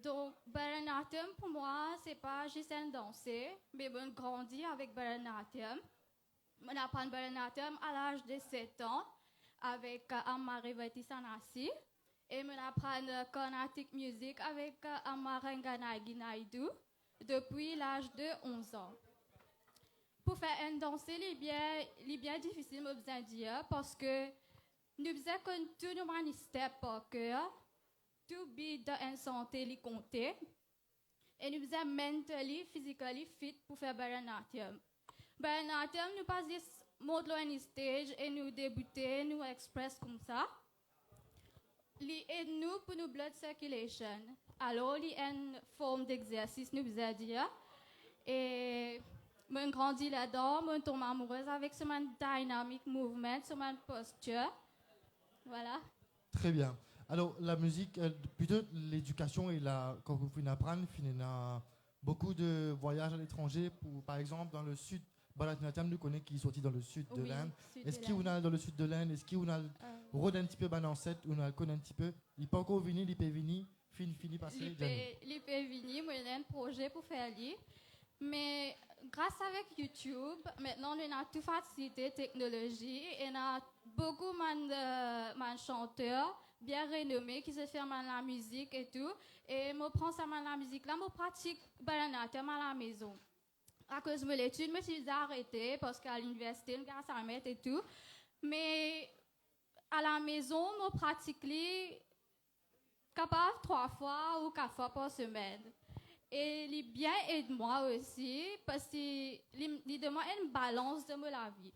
Donc, Bharatanatyam, pour moi, c'est pas juste une danse, mais je grandis avec Bharatanatyam. Je apprends Bharatanatyam à l'âge de 7 ans avec Amma Revati Sanasi et je apprends Carnatic Music avec Amma Ranganagi Naidu depuis l'âge de 11 ans. Pour faire une danse, c'est bien difficile, je besoin dire, parce que nous faisons comme tout le monde step par cœur. To be dans une santé li compter et nous sommes mentally, physically fit pour faire Bharatanatyam. Bharatanatyam nous pas juste monter une stage et nous débuter, nous express comme ça. Li aide nous pour nous blood circulation. Alors li une forme d'exercice nous besoin dire et moi grandis là-dedans, moi tombe amoureuse avec ce dynamic movement, ce posture. Voilà. Très bien. Alors, la musique, plutôt l'éducation et quand vous pouvez apprendre, il y a beaucoup de voyages à l'étranger. Par exemple, dans le sud, Bharatanatyam, nous connaissons qui est sorti dans le sud de l'Inde. Est-ce qu'il y a dans le sud de l'Inde? Est-ce qu'il y a rôde un petit peu balancette ou on connaît un petit peu? Il n'est pas encore venu, il peut venir, fini passer. Il peut venir, moi j'ai un projet pour faire lui. Mais grâce avec YouTube, maintenant on a tout facilité technologie et on a beaucoup de chanteurs bien renommés qui se ferment la musique et tout. Et je prends ça dans la musique là, je pratique Bharatanatyam à la maison. À cause de l'étude, je me suis arrêtée parce qu'à l'université, je gagne à mettre et tout. Mais à la maison, je pratique capable 3 fois ou 4 fois par semaine. Et il bien aide moi aussi parce qu'il demande une balance de la vie.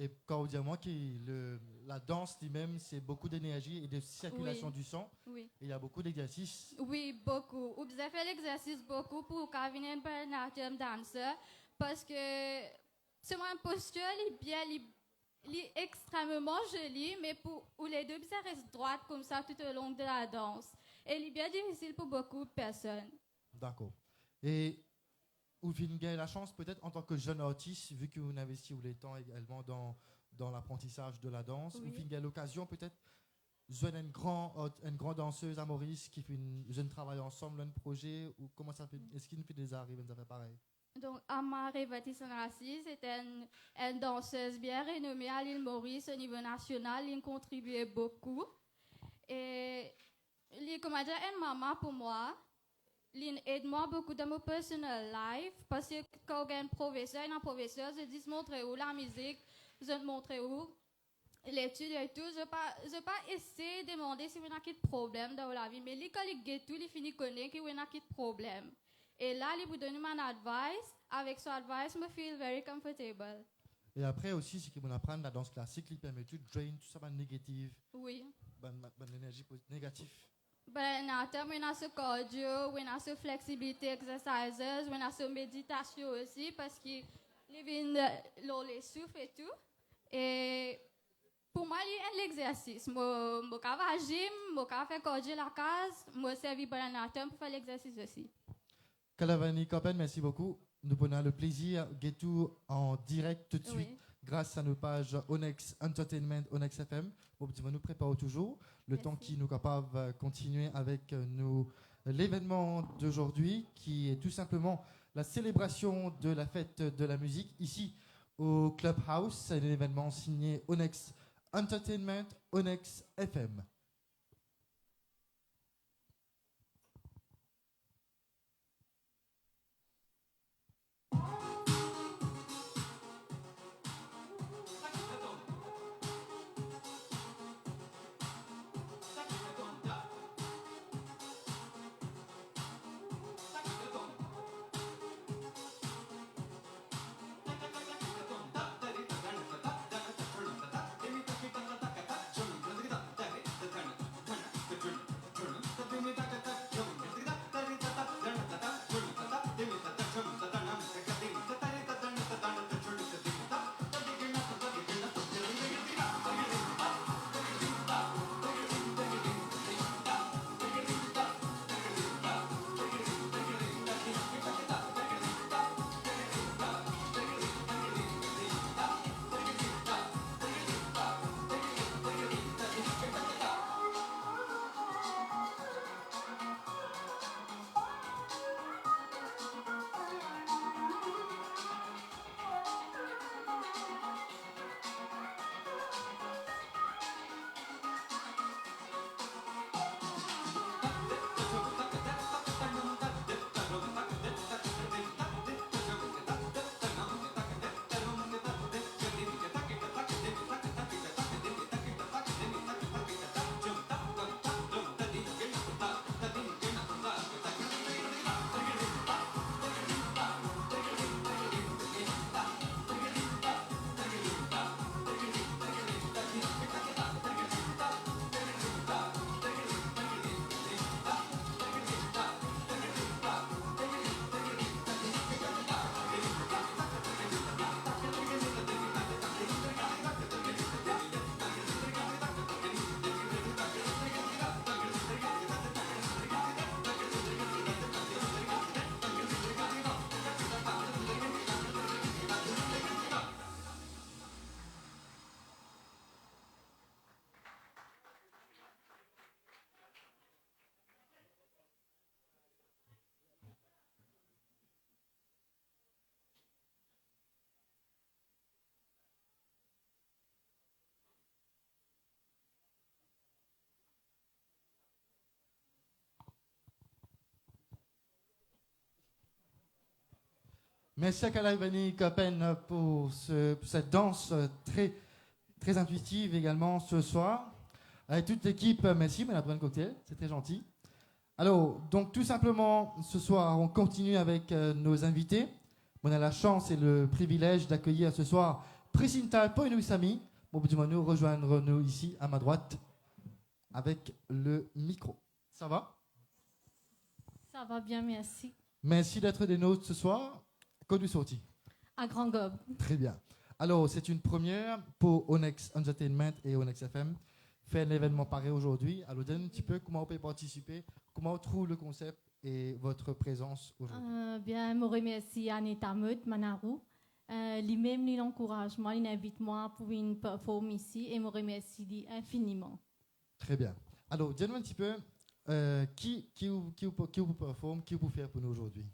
Et quand vous dites moi que la danse lui-même, c'est beaucoup d'énergie et de circulation du sang. Oui. Et il y a beaucoup d'exercices. Oui, beaucoup. Vous avez fait l'exercice beaucoup pour devenir un Bharatanatyam danseur parce que c'est mon posture, il est extrêmement joli, mais pour les deux, ça reste droite comme ça tout au long de la danse. Et il est bien difficile pour beaucoup de personnes. D'accord. Et vous avez la chance peut-être en tant que jeune artiste, vu que vous investissez le temps également dans l'apprentissage de la danse, Oui. vous avez l'occasion peut-être de une grande danseuse à Maurice qui fait jeune travail ensemble, un projet, ou comment ça fait? Est-ce qu'il nous fait des arrives, ça fait pareil? Donc, Amma Revati Sanasi, c'est une danseuse bien renommée à l'île Maurice au niveau national. Elle contribuait beaucoup. Et il est, comment dire, une maman pour moi. Il aide moi beaucoup dans mon personal life parce que quand j'ai un professeur, je dis montrer où la musique, je te montrer où l'étude et tout. Je pas essayer de demander si vous avez des problèmes dans la vie, mais quand il get tout, il finit connaître que vous avez des problèmes. Et là, il vous donne mon advice. Avec son advice, je me feel very comfortable. Et après aussi, c'est qu'on apprend la danse classique, qui permet de drain tout ça, négative, Oui. bonne énergie négative. Ben, on a ce cardio, on a ce flexibility exercises, on a ce méditation aussi parce que les souffle et tout. Et pour moi, il y a l'exercice. Moi, je vais gym, je vais faire cardio la case, je vais servir par un pour faire l'exercice aussi. Kalavani Kopen, merci beaucoup. Nous prenons le plaisir de tout en direct tout de suite. Oui. Grâce à nos pages Onyx Entertainment, Onyx FM. Bon, nous préparons toujours le Merci. temps qui nous capable de continuer avec l'événement d'aujourd'hui qui est tout simplement la célébration de la fête de la musique ici au Clubhouse. C'est un événement signé Onyx Entertainment, Onyx FM. Merci à Kalavani Kopen pour cette danse très intuitive également ce soir. Avec toute l'équipe, merci, on a pris un cocktail, c'est très gentil. Alors, donc tout simplement, ce soir, on continue avec nos invités. On a la chance et le privilège d'accueillir ce soir Presinta Poinouissami. Bon, du nous rejoindre nous ici à ma droite avec le micro. Ça va? Ça va bien, merci. Merci d'être des nôtres ce soir. Code du sorti. À Grand Gob. Très bien. Alors, c'est une première pour Onyx Entertainment et Onyx FM. Faire un événement pareil aujourd'hui. Alors, donne un petit peu comment on peut participer, comment on trouve le concept et votre présence aujourd'hui. Bien, je remercie Anita Meut, Manarou. Lui-même, il encourage moi, il invite moi pour une performance ici et je remercie infiniment. Très bien. Alors, dis-nous un petit peu qui vous performe, qui vous fait pour nous aujourd'hui?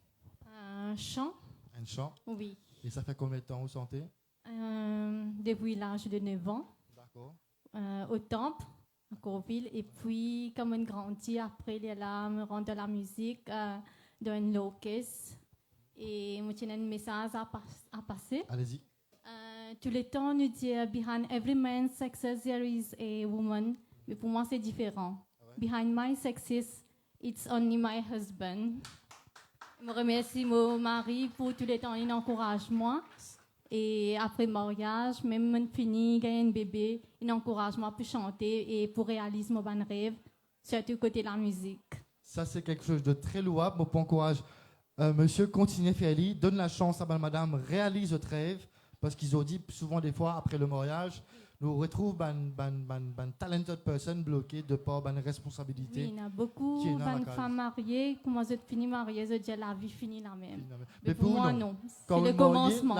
Un chant. Un chant. Oui. Et ça fait combien de temps vous sentez? Depuis l'âge de 9 ans. D'accord. Au temple. à Corville. Et puis, comme on grandit, après, il est là, me rend de la musique dans un locus. Et moi, j'ai un message à passer. Allez-y. Tous les temps, nous disons behind every man's success there is a woman. Mais pour moi, c'est différent. Behind my success, it's only my husband. Je remercie mon mari pour tous les temps, il encourage moi. Et après le mariage, même quand je finis, j'ai un bébé, il encourage moi pour chanter et pour réaliser mon bon rêve, surtout côté de la musique. Ça, c'est quelque chose de très louable. Mon encourage, monsieur, continuez, Féali, donne la chance à madame, réalise votre rêve. Parce qu'ils ont dit souvent des fois, après le mariage, nous retrouvons une talented person bloquée de par une responsabilité. Oui, il y a beaucoup de femmes mariées. Quand je finis mariée, je dis la vie finit la même. Mais pour moi, non. C'est le commencement.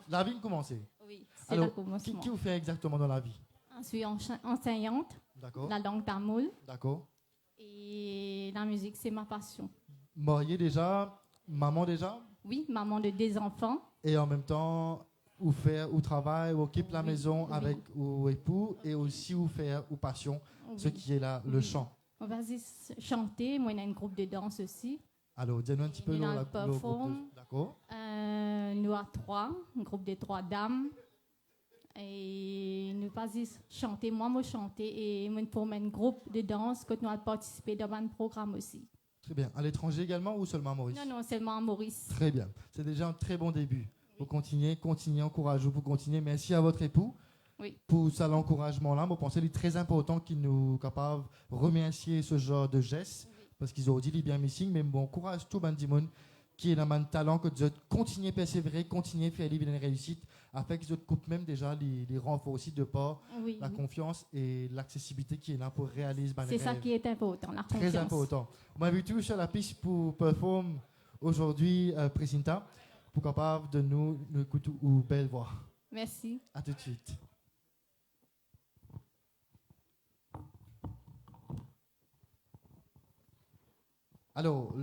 La vie commence. Oui, c'est le commencement. Qu'est-ce que vous faites exactement dans la vie? Je suis enseignante, la langue tamoul. D'accord. Et la musique, c'est ma passion. Mariée déjà? Maman déjà? Oui, maman de 2 enfants. Et en même temps, ou travail, ou occupe la maison avec ou époux, et aussi ou faire ou passion, ce qui est là, le chant. On va chanter, moi, il y a un groupe de danse aussi. Alors, dis-nous un petit peu le groupe. D'accord. Nous avons 3, un groupe de 3 dames. Et nous pas chanter, moi chanter, et nous formons un groupe de danse que nous avons participé dans un programme aussi. Très bien. À l'étranger également ou seulement à Maurice? Non, seulement à Maurice. Très bien. C'est déjà un très bon début. Vous continuez, encouragez-vous pour continuer. Merci à votre époux pour ça, l'encouragement-là. Moi, je pense qu'il est très important qu'il nous capable de remercier ce genre de gestes parce qu'ils ont dit qu'il est bien missing, mais bon, encourage tout le monde qui est dans un talent que vous continuez à persévérer, continuer à faire une réussite afin que vous coupe même déjà les renforts aussi de part la confiance et l'accessibilité qui est là pour réaliser. C'est ça qui est important, la confiance. Très important. On m'a vu tout sur la piste pour performer aujourd'hui, Presinta. Pour capable de nous écouter ou belle voix. Merci. À tout de suite. Alors,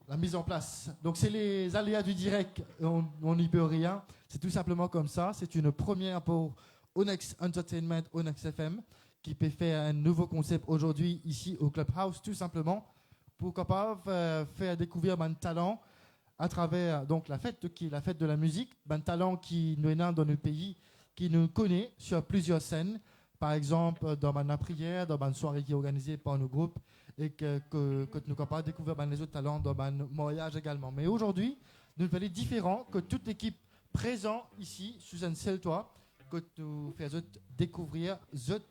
la mise en place. Donc, c'est les aléas du direct. On n'y peut rien. C'est tout simplement comme ça. C'est une première pour Onyx Entertainment, Onyx FM, qui peut faire un nouveau concept aujourd'hui ici au Clubhouse, tout simplement, pour capable faire découvrir mon talent à travers donc la fête qui est la fête de la musique, un talent qui nous est né dans notre pays, qui nous connaît sur plusieurs scènes, par exemple dans ma prière, dans une soirée qui est organisée par nos groupes et que nous sommes capables de découvrir les autres talents dans un mariage également. Mais aujourd'hui, nous sommes différents que toute l'équipe présente ici sous un seul toit, que nous faisons découvrir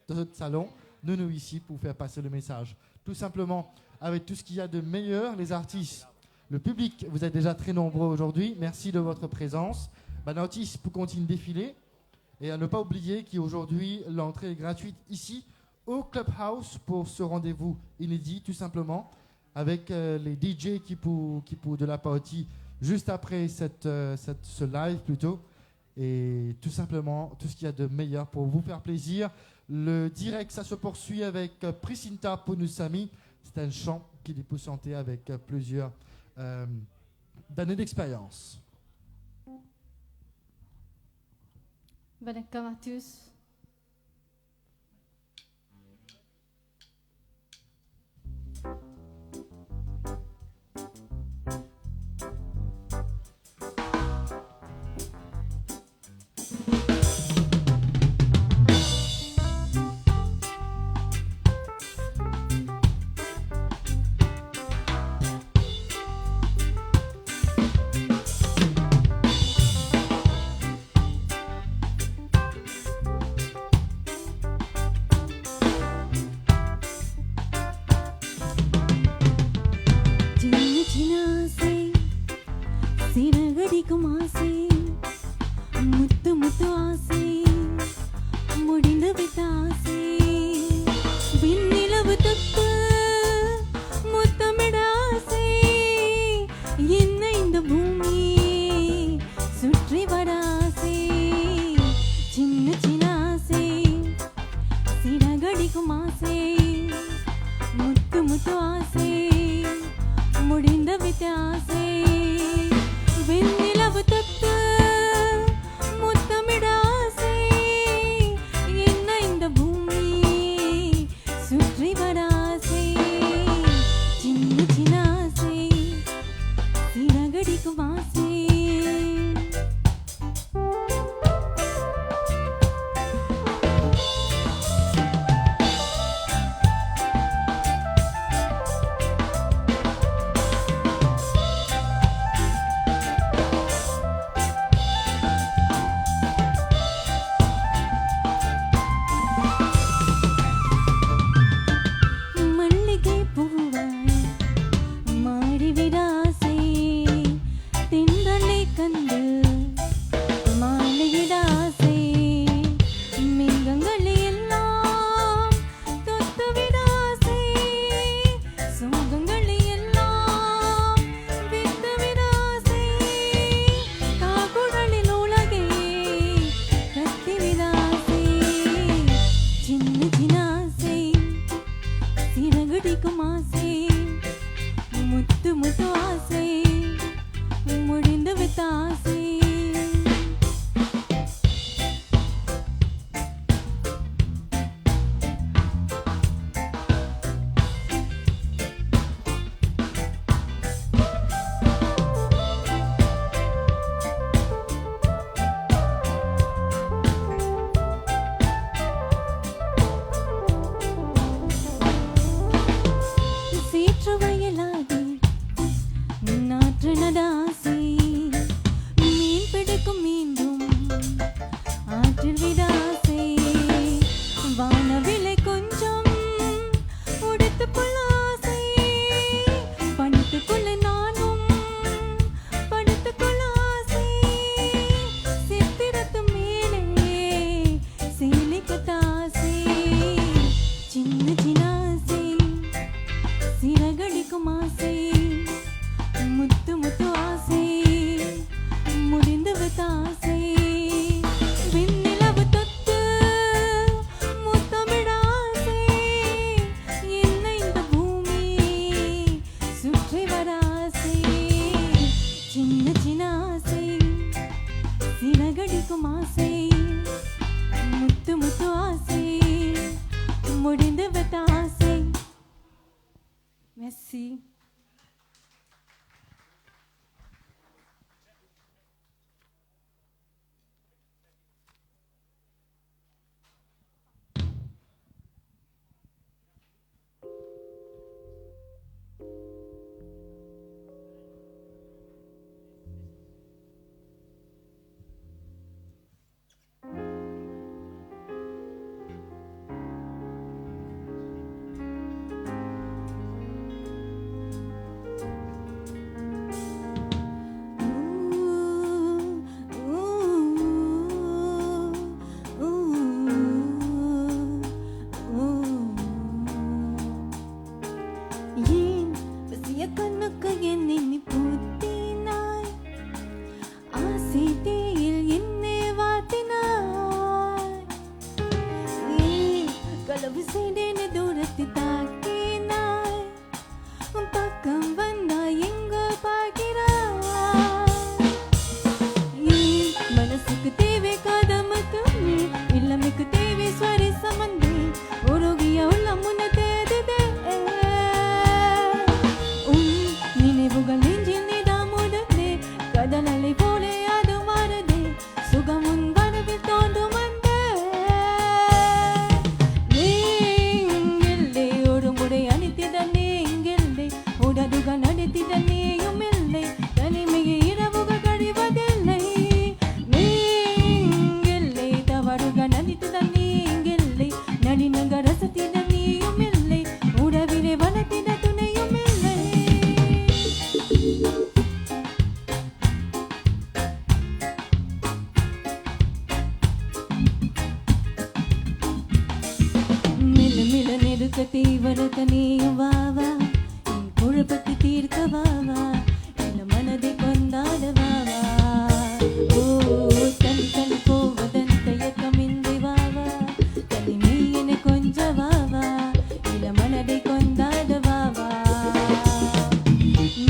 dans notre salon, nous ici pour faire passer le message. Tout simplement avec tout ce qu'il y a de meilleur, les artistes. Le public, vous êtes déjà très nombreux aujourd'hui. Merci de votre présence. Banotis pour continuer de défiler. Et à ne pas oublier qu'aujourd'hui, l'entrée est gratuite ici au Clubhouse pour ce rendez-vous inédit, tout simplement, avec les DJ qui pour de la partie juste après ce live plutôt. Et tout simplement, tout ce qu'il y a de meilleur pour vous faire plaisir. Le direct, ça se poursuit avec Presinta Ponusami. C'est un chant qu'il est pour chanter avec plusieurs d'années d'expérience. Bonjour à tous. பிடிக்கும் ஆசை முத்து முத்து ஆசை முடிந்து விட்ட ஆசை சீற்று வயலாகி நாற்று நடாசை மீன் பிடிக்கும் மீண்டும் ஆற்றில் விடாசை வானவிலை கொஞ்சம் உடைத்துக் கொள்ள ஆசை பணித்துக் கொள்ள நானும் படுத்துக் கொள்ள ஆசை சித்திரத்து மேலே சீலிக்கத்த ஆசை சின்ன சின்ன ஆசை சிறகடிக்கும் ஆசை முத்து முத்து ஆசை முடிந்து விட்ட ஆசை விண்ணிலவு தொட்டு முத்தமிட ஆசை என்னை இந்த பூமி சுற்றி வர ஆசை சின்ன சின்ன ஆசை சிறகடிக்கும் ஆசை முத்து முத்து ஆசை முடிந்து விட்ட ஆசை. Merci. ஏன் பசிய கண்ணுக்கு என்னை நீ பூத்தினாய் ஆசை தீயில் என்னை வாத்தினாய் ஏன் களவு செய்தேன்னு தூரத்தை தாக்கினாய் உன் பக்கம் வந்தாய் எங்கோ பார்க்கிறாய் ஏன் மனசுக்கு தேவை காதமத்துமே இளமைக்கு தேவை சுவாரி சமந்தே உருகிய உள்ளம் முன்ன தேடுதே நினைவுகள் நெஞ்சில் நீதாமுடனே கடல் அலை போலே அது மாறுதே சுகம் உன் கனவில் தோன்றும் அன்பே நீங்கில்லை ஒரு முறை அணித்திட நீங்கில்லை உடதுகள் நடித்திட நீயும் இல்லை தனிமையை இரவுகள் கழிவதில்லை நீங்கில்லை தவறுகள் நடித்திட நீங்கில்லை நடினங்க ரசத்திட நீயும் இல்லை உறவிலே வளர்த்திட துணையும் இல்லை மில மில நெருக்க தீவிரத்த நீயும் வாவா என் குழப்பத்தை தீர்க்க வாவா என் மனதை கொண்டாட வாவா ஓ தனி தனி போவதன் தயக்கமின்றி வாவா தனிமை என கொஞ்ச வாவா இள மனதை கொண்டாட வாவா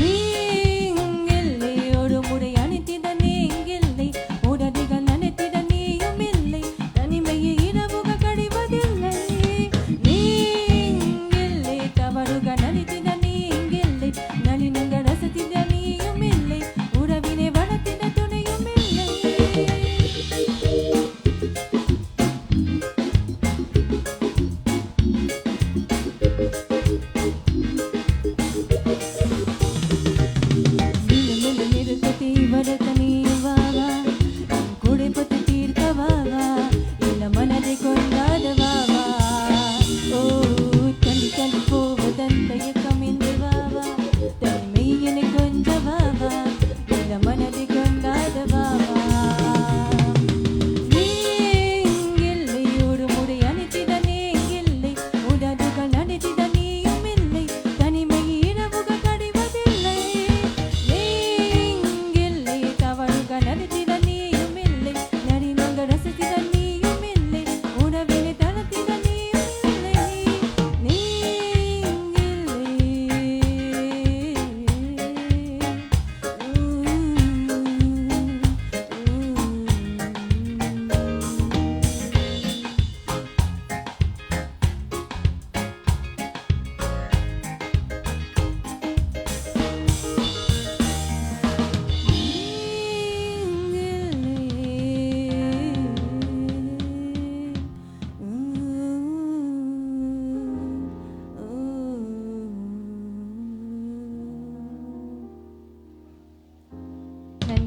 நீங்கில்லை ஒரு முறை அணைத்திட நீங்கில்லை உடதிகள் நனைத்திட நீயும் இல்லை தனிமையை இரவுகள் கழிவதில்லை நீங்கில்லை தவறுகள் நனைத்திட நீங்கில்லை நளினங்க ரசத்திட நீயும் இல்லை உறவினை வளர்த்திட துணையும் இல்லை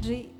நன்றி.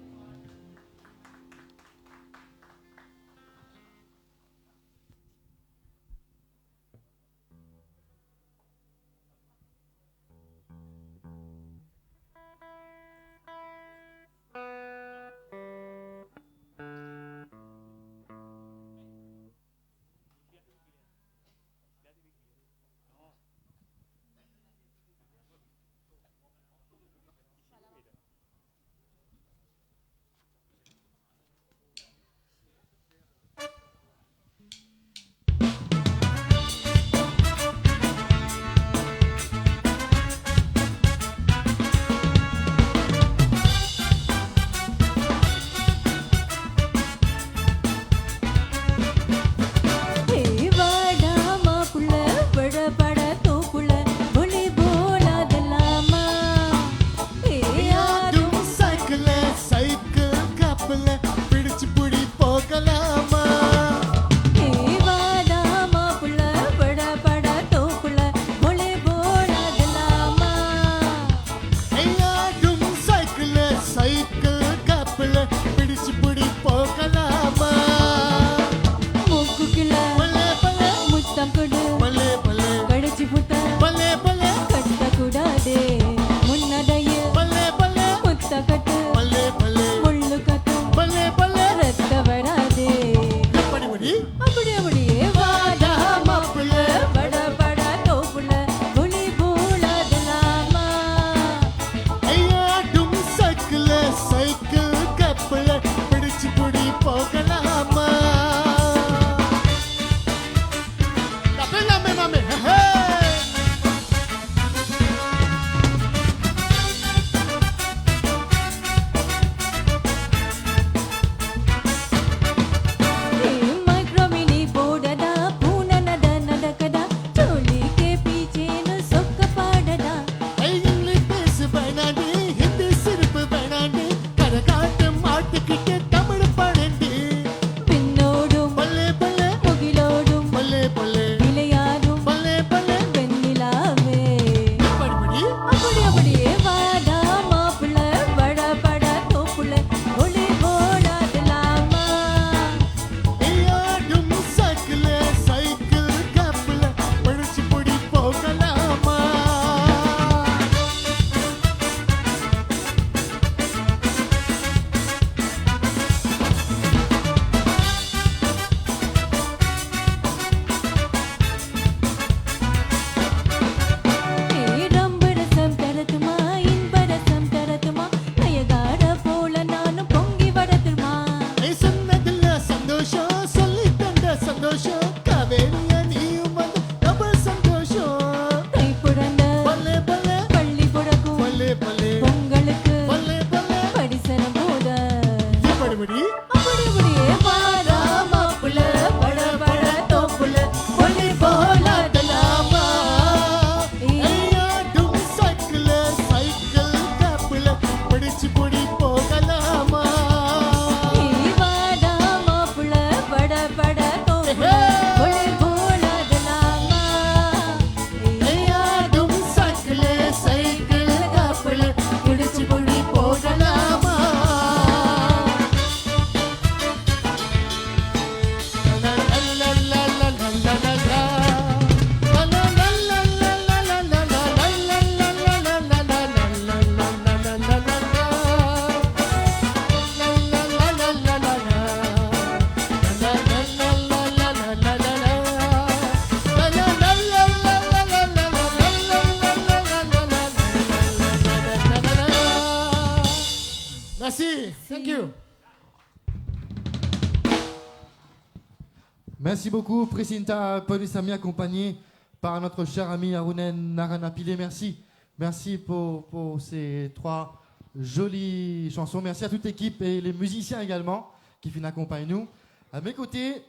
Merci beaucoup, Presinta Polisami, accompagné par notre cher ami Arunen Naranapile. Merci. Merci pour ces 3 jolies chansons. Merci à toute l'équipe et les musiciens également qui viennent accompagner nous. À mes côtés,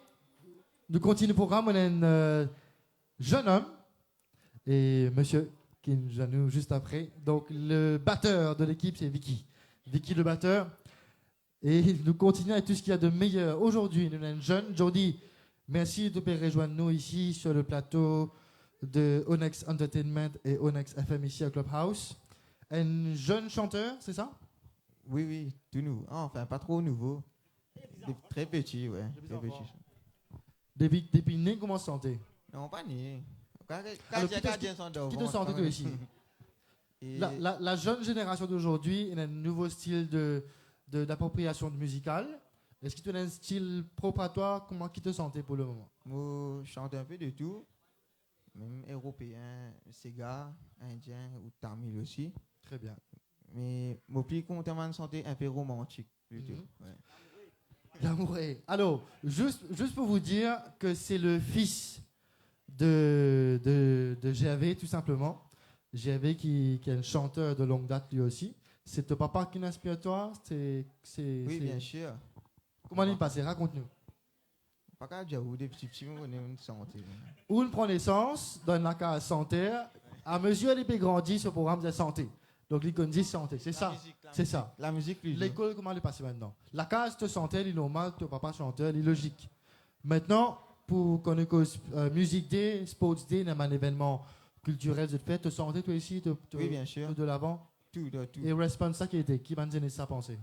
nous continuons le programme. On a un jeune homme et monsieur qui nous nous juste après. Donc, le batteur de l'équipe, c'est Vicky. Vicky, le batteur. Et nous continuons avec tout ce qu'il y a de meilleur. Aujourd'hui, nous avons un jeune, Jordi. Merci de rejoindre nous ici sur le plateau de Onyx Entertainment et Onyx FM ici à Clubhouse. Un jeune chanteur, c'est ça? Oui, tout nouveau. Ah, enfin, pas trop nouveau. Très petit, ouais. Très petit. Depuis né, comment santé? Non, pas né. Alors, qui te sentait toi ici? La jeune génération d'aujourd'hui, il a un nouveau style d'appropriation musicale. Est-ce que tu as un style propre à toi? Comment qui te sentais pour le moment? Moi, je chante un peu de tout. Même européen, Sega, indien ou tamil aussi. Très bien. Mais mon plus content de chanter un peu romantique plutôt. Ouais. L'amoureux. Alors, juste pour vous dire que c'est le fils de GAV, tout simplement. GAV qui est un chanteur de longue date lui aussi. C'est ton papa qui inspire toi? Oui, bien sûr. Comment il est passé? Raconte-nous. Pas qu'à dire où des petits mots, on est une santé. Où il prend naissance dans la case santé. À mesure qu'il peut grandir, ce programme de santé. Donc, il dit santé, c'est ça. C'est ça. La musique, lui. L'école, comment elle est passée maintenant? La case de santé, elle est normale, ton papa chanteur, elle est logique. Maintenant, pour qu'on ait Music Day, Sports Day, un événement culturel de fête, te santé, toi ici, oui, bien sûr. De l'avant? Tout. Et responsable, ça qui était, qui m'a donné ça penser?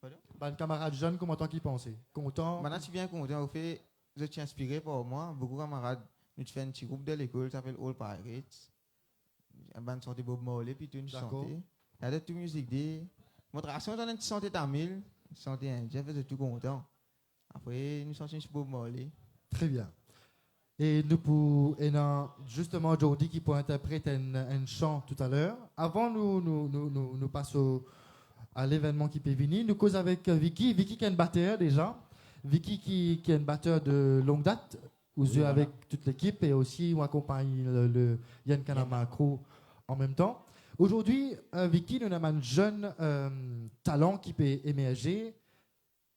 Pardon? Ben, le camarade jeune, comment toi qui pensait? Content? Maintenant, tu viens content. Au fait, je suis inspiré par moi. Beaucoup de camarades, nous font un petit groupe de l'école, ça s'appelle All Pirates. Un band chanté Bob Marley, puis tout une chanté. Il y a de tout musique des. Notre action, on a une chanté tamil, chanté indien, fait tout content. Après, nous chantons Bob Marley. Très bien. Et nous justement Jordi qui pourrait interpréter un chant tout à l'heure. Avant nous passons à l'événement qui peut venir, nous causons avec Vicky. Vicky qui est une batteur déjà. Vicky qui est une batteur de longue date, aux yeux avec toute l'équipe et aussi on accompagne le Yann Kanama Crew en même temps. Aujourd'hui, Vicky, nous avons un jeune talent qui peut émerger.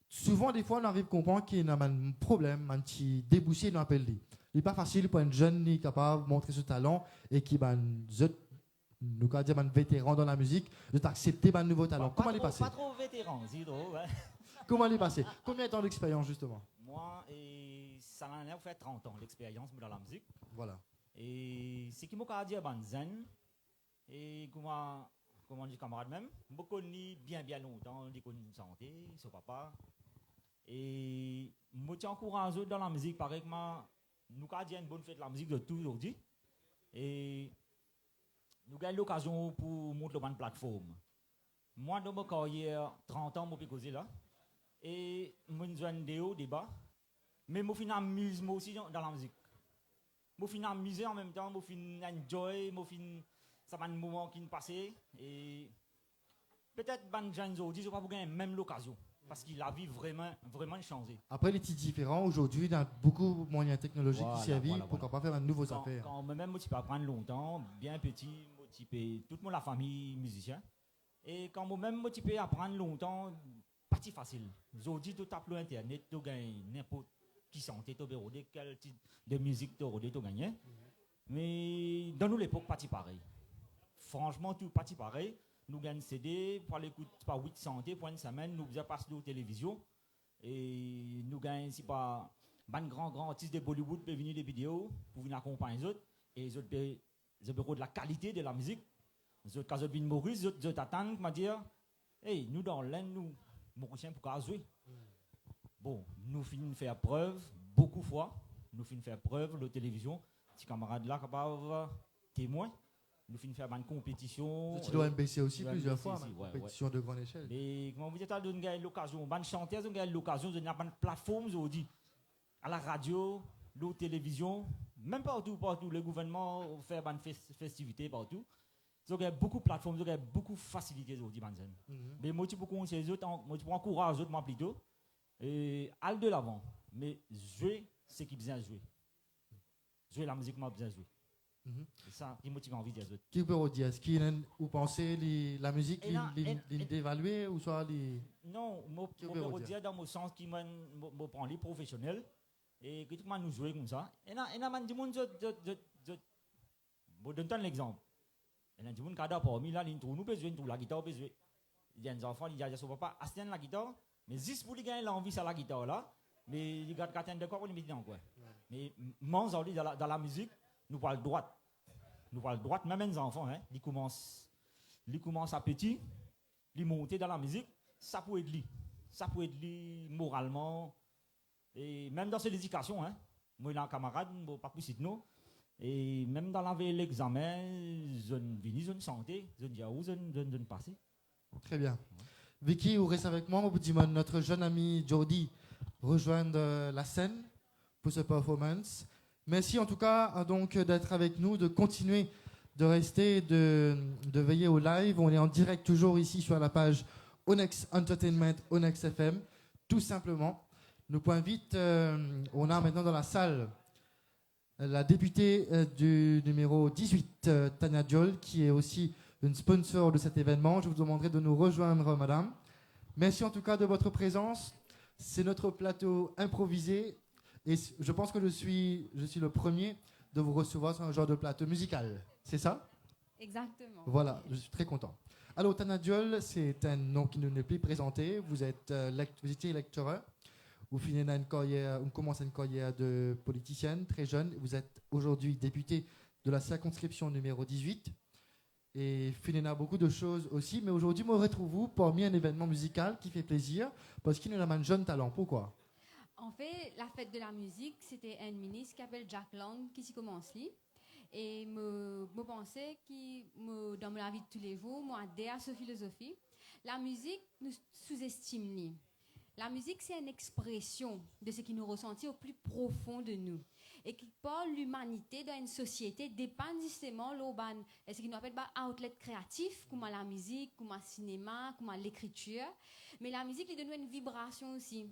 Souvent, des fois, on arrive à comprendre qu'il y a un problème, un petit débouché dans l'appel. Il n'est pas facile pour un jeune qui est capable de montrer ce talent et qui nous dire un vétéran dans la musique de t'accepter un nouveau talent. Comment il est passé? Pas trop vétéran, Zidro. Ouais. Comment il est passé? Combien de temps d'expérience justement? Moi, ça m'a fait 30 ans d'expérience dans la musique. Voilà. Et ce qui m'a dit à zen et comment dit camarade même, je connais bien longtemps, je connais une santé, son papa. Et je tiens encouragé dans la musique, pareil que nous avons dit une bonne fête de la musique de tout aujourd'hui. Et nous avons l'occasion pour monter une plateforme. Moi, dans ma carrière, 30 ans, je suis là. Et je suis un débat. Mais je suis amusé aussi dans la musique. Je suis amusé en même temps, je suis enjoy, ça va un moment qui me passe. Et peut-être que les gens aujourd'hui, je ne vais pas gagner même l'occasion. Parce que la vie vraiment changé. Après, les petits différents, aujourd'hui, il y a beaucoup de moyens technologiques qui servent pour pas faire de nouveaux affaires. Quand même, je peux apprendre longtemps, bien petit, toute la famille musicien. Et quand moi-même, je peux apprendre longtemps, pas si facile. Aujourd'hui, tu tapes l'internet, tu gagnes n'importe qui santé, tu regardes quel type de musique tu gagnes. Mais dans nous, l'époque, pas si pareil. Franchement, tout pas si pareil. Nous gagnons CD, pour l'écoute par 8 santé pour une semaine, nous faisons passer aux télévisions. Et nous gagnons, si pas un grand artiste de Bollywood peut venir des vidéos pour venir accompagner les autres. Et les autres peuvent de la qualité de la musique. Les autres, quand ils viennent Maurice, les autres attendent pour dire hey, nous dans l'Inde, nous, Mauriciens, pour jouer. Bon, nous finissons faire preuve, beaucoup de fois. Nous finissons faire preuve, la télévision, ces camarades là, capables témoins. Nous finissons faire une compétition. Tu dois MBC aussi plusieurs fois, une compétition de grande échelle. Mais comment vous dites, on a l'occasion, une chanteuse, on a l'occasion de faire une plateforme aujourd'hui, à la radio, la télévision, même partout, le gouvernement fait une festivité partout. Donc il y a beaucoup de plateformes, il y a beaucoup de facilités aujourd'hui, mais moi, je peux conseiller les autres, moi, je peux encourager les autres, moi, plutôt, et aller de l'avant. Mais jouer, c'est qui besoin de jouer. Jouer la musique, moi, besoin de jouer. C'est ça qui motive envie des autres. Qui peut dire? Est-ce qu'il vous pensez la musique d'évaluer ou soit les... Non, je peux dire dans mon sens qui me prend les professionnels et que tout le monde nous joue comme ça. Et là, du monde, je donne un exemple. Et là, du monde, quand parmi là, nous peut jouer la guitare, peut jouer. Il y a des enfants, ils disent à son papa, assistez la guitare, mais juste pour lui gagner l'envie sur la guitare là, mais ils gardent de quoi pour les mettre dans quoi. Mais moi, dans la musique, nous parlons droite. Nous parlons droite, même les enfants, hein, ils commencent à petit. lui monter dans la musique, ça peut aider lui. Ça peut aider lui moralement. Et même dans ses éducations, hein. Moi, j'ai un camarade, pas plus de nous. Et même dans l'examen, je viens, je santé, je dis où je passer. Très bien. Vicky, vous restez avec moi. Vous dites notre jeune ami Jordi rejoindre la scène pour ce performance. Merci en tout cas donc d'être avec nous, de continuer de rester, de veiller au live. On est en direct toujours ici sur la page Onyx Entertainment, Onyx FM, tout simplement. Nous point vite, on a maintenant dans la salle la députée du numéro 18, Tania Diol, qui est aussi une sponsor de cet événement. Je vous demanderai de nous rejoindre, madame. Merci en tout cas de votre présence. C'est notre plateau improvisé et je pense que je suis le premier de vous recevoir sur un genre de plateau musical. C'est ça? Exactement. Voilà, je suis très content. Alors, Tania Diol, c'est un nom qui ne nous est plus présenté. Vous étiez lecteur. Vous finissez vous commencez une carrière de politicienne très jeune. Vous êtes aujourd'hui députée de la circonscription numéro 18. Et finissez beaucoup de choses aussi. Mais aujourd'hui, je me retrouve parmi un événement musical qui fait plaisir parce qu'il nous a un jeune talent. Pourquoi? En fait, la fête de la musique, c'était un ministre qui s'appelle Jack Lang qui s'y commence là. Et je pensais que dans la vie de tous les jours, moi, adhère à cette philosophie. La musique nous sous-estime. La musique, c'est une expression de ce qui nous ressentit au plus profond de nous. Et qui parle l'humanité dans une société dépend justement de ce qui nous appelle outlet créatif, comme la musique, comme le cinéma, comme l'écriture. Mais la musique, il donne une vibration aussi.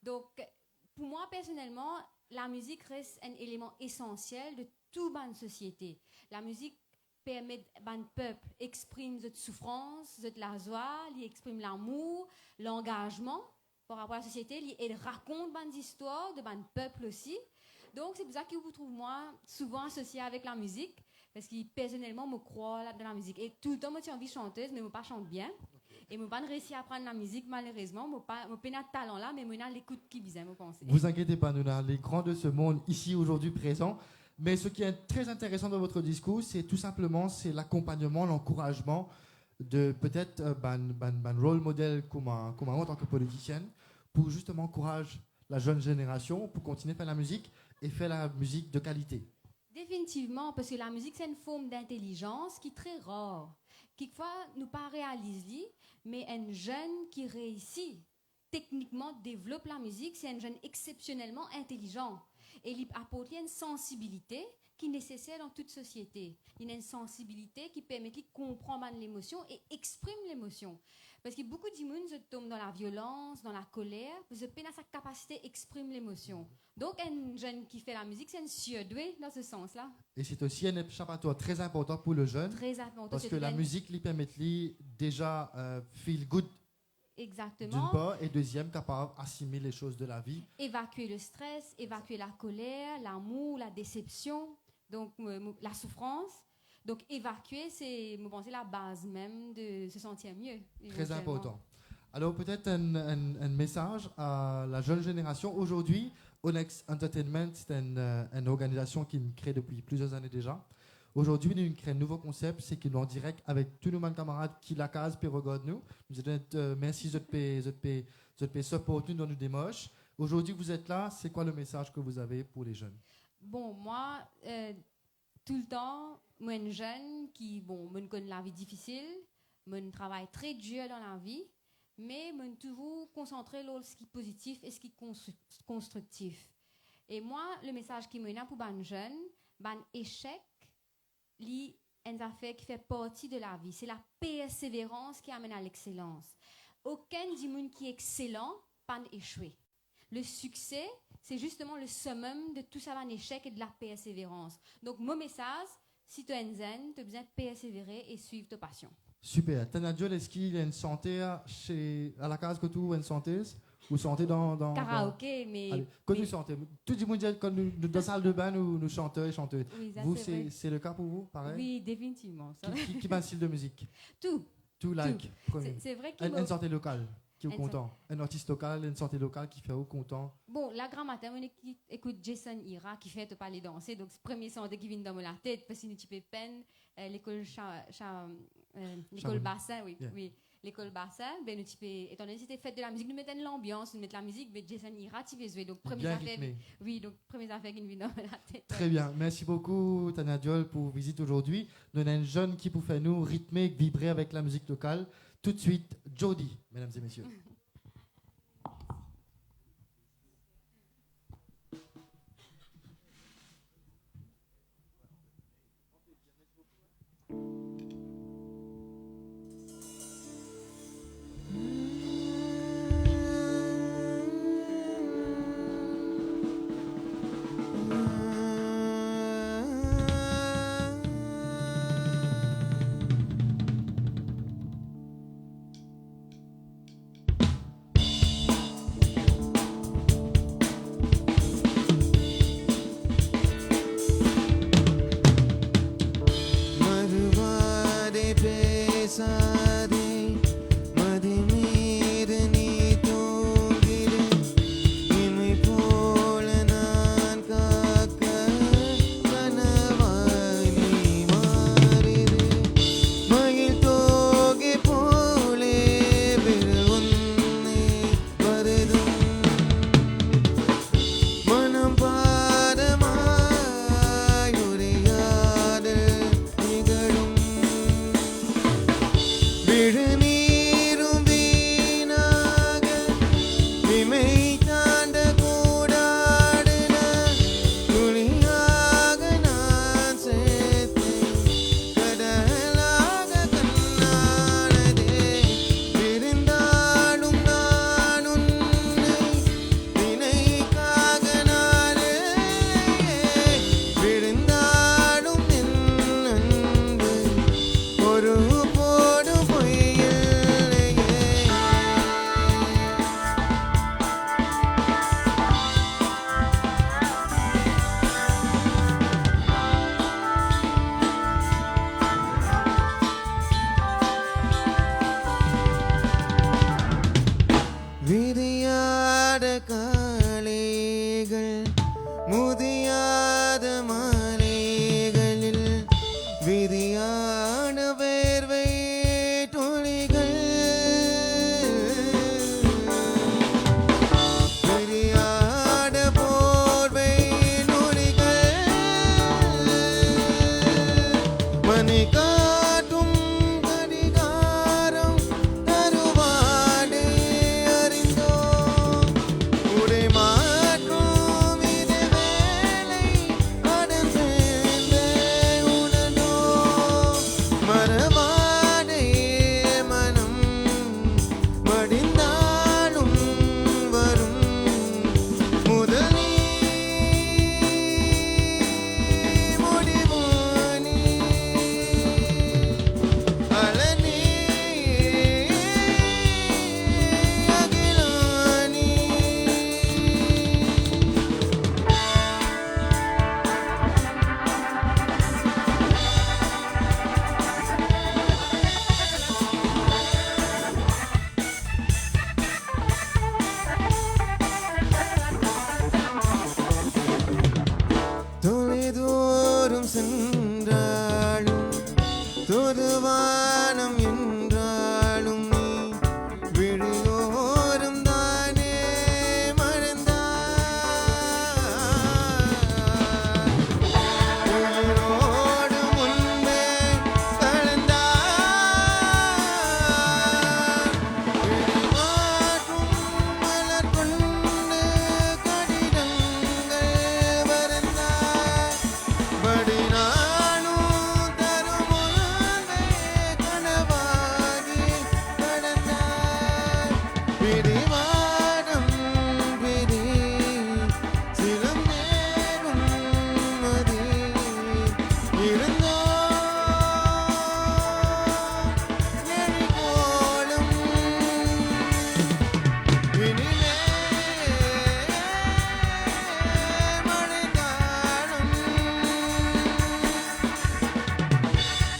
Donc, pour moi, personnellement, la musique reste un élément essentiel de toute bonne société. La musique permet au peuple d'exprimer cette souffrance, cette la joie, il exprime l'amour, l'engagement par rapport à la société, il raconte des histoires de bon peuple aussi. Donc, c'est pour ça que je vous trouve, moi, souvent associé avec la musique, parce que personnellement, je crois dans la musique. Et tout le temps, je suis envie de chanteuse, mais je ne pas chante bien. Et je n'ai pas réussi à apprendre la musique, malheureusement. Je n'ai pas de talent là, mais je n'ai l'écoute qui vise, je pense. Vous inquiétez pas, nous avons les grands de ce monde ici, aujourd'hui, présents. Mais ce qui est très intéressant dans votre discours, c'est tout simplement l'accompagnement, l'encouragement de peut-être un rôle modèle comme moi en tant que politicienne, pour justement encourager la jeune génération pour continuer à faire la musique et faire la musique de qualité. Définitivement, parce que la musique, c'est une forme d'intelligence qui est très rare. Quelquefois, nous pas réaliser, mais un jeune qui réussit techniquement développe la musique, c'est un jeune exceptionnellement intelligent. Et il apporte une sensibilité qui est nécessaire dans toute société. Il y a une sensibilité qui permet de comprendre l'émotion et exprime l'émotion. Parce que beaucoup de monde se tombe dans la violence, dans la colère, parce que peine à sa capacité d'exprimer l'émotion. Donc, un jeune qui fait la musique, c'est un surdoué dans ce sens-là. Et c'est aussi un échappatoire très important pour le jeune. Très important. Parce que la musique lui permet déjà feel good. Exactement. D'une part, et deuxième, capable d'assimiler les choses de la vie. Évacuer le stress, évacuer la colère, l'amour, la déception, donc la souffrance. Donc évacuer, c'est, je pense, la base même de se sentir mieux. Très important. Alors peut-être un message à la jeune génération. Aujourd'hui, Onyx Entertainment, c'est une organisation qui nous crée depuis plusieurs années déjà. Aujourd'hui, nous créons un nouveau concept, c'est qu'il est en direct avec tous nos camarades qui la case puis regardent nous. Nous disons merci de support nous dans nos démarches. Aujourd'hui, vous êtes là. C'est quoi le message que vous avez pour les jeunes? Bon, moi, tout le temps, moi, une jeune qui, me connaît la vie difficile, me travaille très dur dans la vie, mais me toujours concentré sur ce qui est positif et ce qui est constructif. Et moi, le message qui me donne pour une jeune, échec, une affaire qui fait partie de la vie. C'est la persévérance qui amène à l'excellence. Aucun du monde qui est excellent pas échoué. Le succès, c'est justement le summum de tout ça, un échec et de la persévérance. Donc, mon message, si tu es un zen, tu as besoin de persévérer et suivre ta passion. Super. Tania Diol, est-ce qu'il y a une santé à la case que tu une santé? Ou santé dans karaoké, mais... Allez, quand nous chantons, tout le monde dit quand nous dans la salle de bain, nous chantons et chantons. Oui, ça, vous, c'est le cas pour vous, pareil? Oui, définitivement. Qui a un style de musique? Tout. Tout, like. C'est vrai une santé locale. Qui est content. Un artiste local, une sortie locale qui fait au content. Bon, là, grand matin, on écoute Jason Ira qui fait te parler danser. Donc, c'est le premier son qui vient dans la tête. Parce qu'il nous type peine. L'école Bassin, oui. Yeah. Oui. L'école Bassin, ben, nous type, étant donné que c'était fête de la musique, nous mettons l'ambiance, nous mettons la musique, mais Jason Ira, tu veux jouer. Donc, première affaire. Oui, donc, première affaire qui nous vient dans la tête. Très bien. Merci beaucoup, Tania Diol, pour visite aujourd'hui. Nous avons une jeune qui peut faire nous rythmer, vibrer avec la musique locale. Tout de suite, Jody, mesdames et messieurs.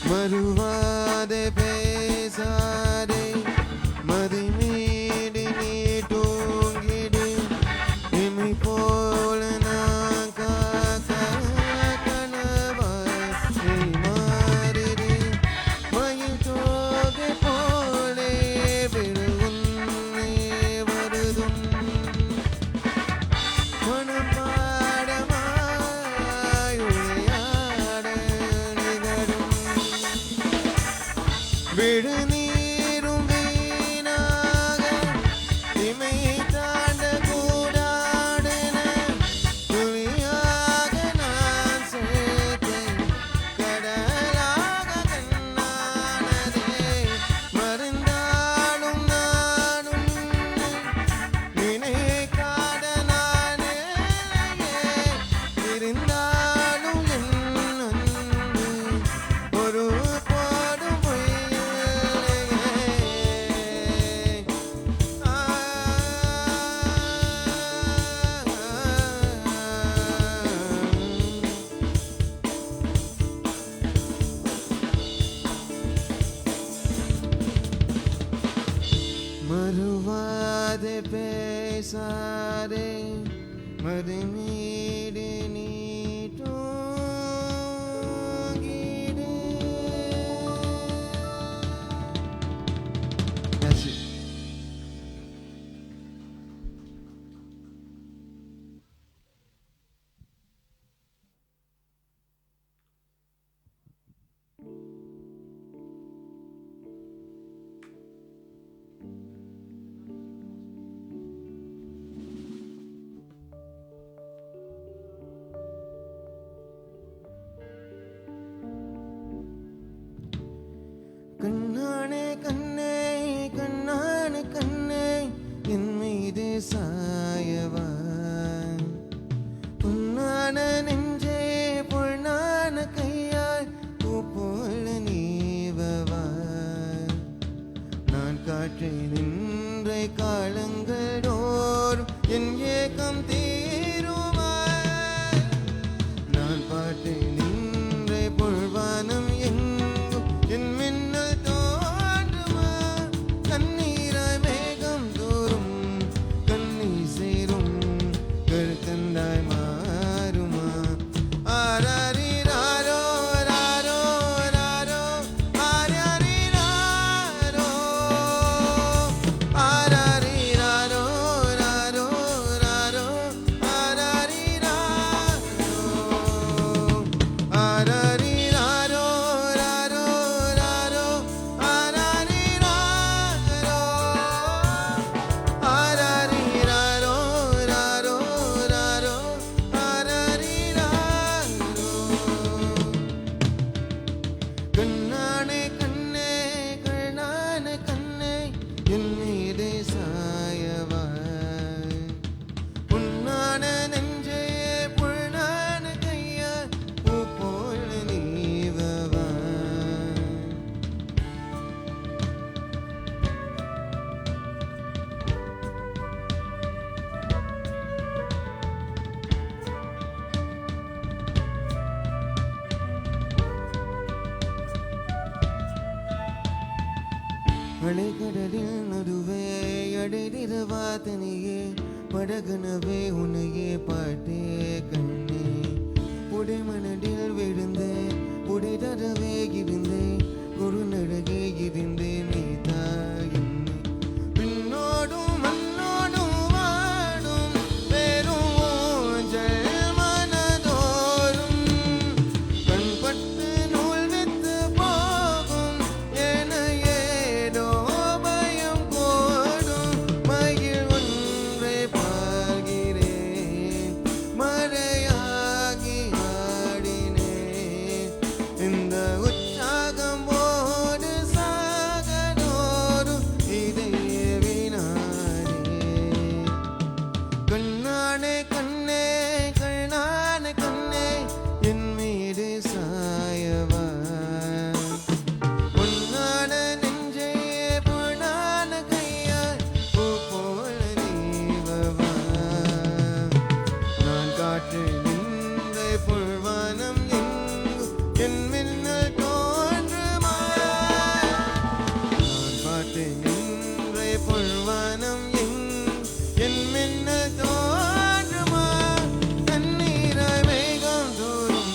மறுவாத பேசாதே மதிமீட விழுநீரும் வீணாக இமை தாண்ட கூடாடென துளியாக நான் சேர்த்தேன் கடலாக கண்ணானதே மறந்தாலும் நானும் நினைக்காத நானே இருந்தாலும் என் அன்பு ஒரு பாடும் பொய்யில்லையே. மறுவாதே பேசாதே மறுமீடு நீ தூங்கிடு. That's it. கண்ணானே கண்ணே கண்ணான கண்ணே என் மீது சாயவா பொன்னான நெஞ்சே பொன்னான கையால் பூ போல நீவவா நான் காற்றில் நின்ற காலங்களோறும் என் ஏக்கம் தீருமா நான் பாட்டை நின்ற பொழ்வானம் எங்கும் என் மின்னல் தோன்றுமா கண்ணீராய் மேகம் தோறும் கண்ணீர் சேரும் கருத்தந்தாய் மாறுமா ஆராரிராரோ ராரோ ராரோ ஆராரிராரோ ஆராரிராரோ ராரோ ராரோ ஆராரிராரோ ஆராரிராரோ ராரோ ராரோ ஆராரிராரோ ஆராரிராரோ ராரோ ராரோ ஆராரிராரோ. கண்ணானே கண்ணே கண்ணான கண்ணே என் மீது சாயவா பொன்னான நெஞ்சே பொன்னான கையால் பூ போல நீவவா அலைக்கடலில் நடுவே அடைதிரவா தனியே படகனவே உன்னையே பாட்டே கண்ணே புடை மனதில் விழுந்தே புடை தரவே இருந்தே ஒரு நடுகே இருந்தே நீதா என்னை பின்னோடும் மண்ணோடும் வாடும் பெரும் ஊஞ்சல் மனதோறும் கண்பட்டு நூல் வித்து போகும் என ஏதோ பயம் போடும் மயில் ஒன்றை பார்க்கிறேன் மறையாகி ஆடினேன் இந்த உற்சாகம் போது சாகனோரும் இதை வினாடே கண்ணானே கண்ணே கண்ணான கண்ணே என் மீது சாயவா பொன்னான நெஞ்சே பொன்னான கையால் பூ போல நீவவா நான் காற்று நின்ற பொழ்வானம் எங்கும் என் மின்னல் தோன்றுமா நான் பாட்டு நின்ற பொழ்வானம் எங்கும் என் மின்னல் தோன்றுமா கண்ணீராய் மேகம் தோறும்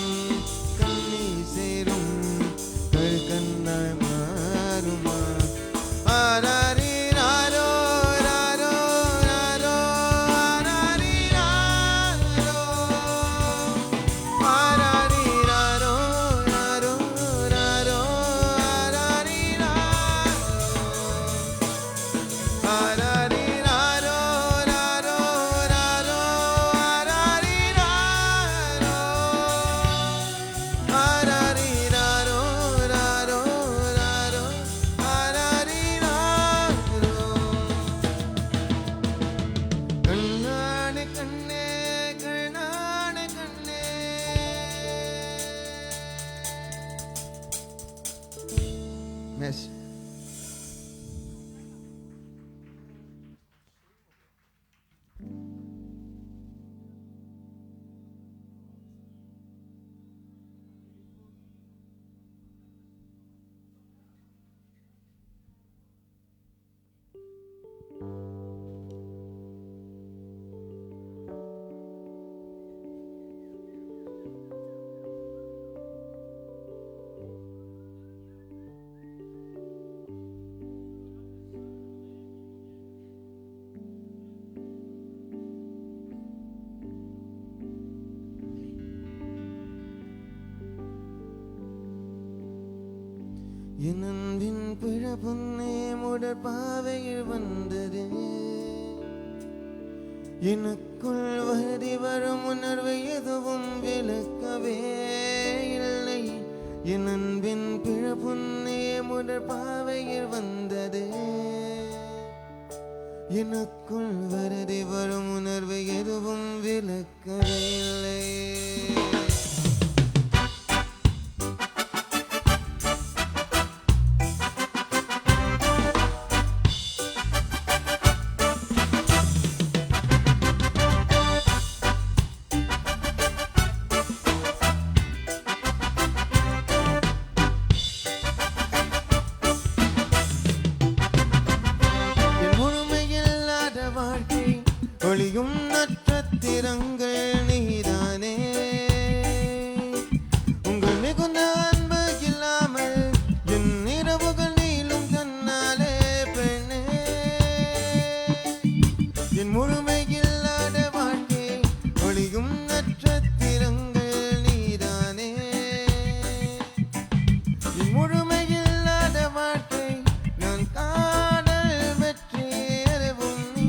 கண்ணீர் சேரும் கருக்கண்ணாய் மாறுமா ஆராரிராரோ ராரோ ராரோ ஆராரிராரோ ஆராரிராரோ ராரோ ராரோ ஆராரிராரோ Merci. என் அன்பின் பிழப்புன்னே முடற்பாவையில் வந்தது எனக்குள் வருடி வரும் உணர்வு எதுவும் விளக்கவே இல்லை என் அன்பின் பிழப்புன்னே முடற்பாவையில் வந்தது எனக்குள் வருடி வரும் உணர்வு எதுவும் விளக்கவே இல்லை ஒளியும் நட்சத்திரங்கள் நீதானே உங்கள் மிகுந்த அன்பு இல்லாமல் என் இரவுகள் நீளும் தன்னாலே பெண்ணே என் முழுமையில்லாத வாழ்க்கை ஒளியும் நட்சத்திரங்கள் நீதானே என் முழுமையில்லாத வாழ்க்கை நான் காதல் வெற்றி அறிவும் நீ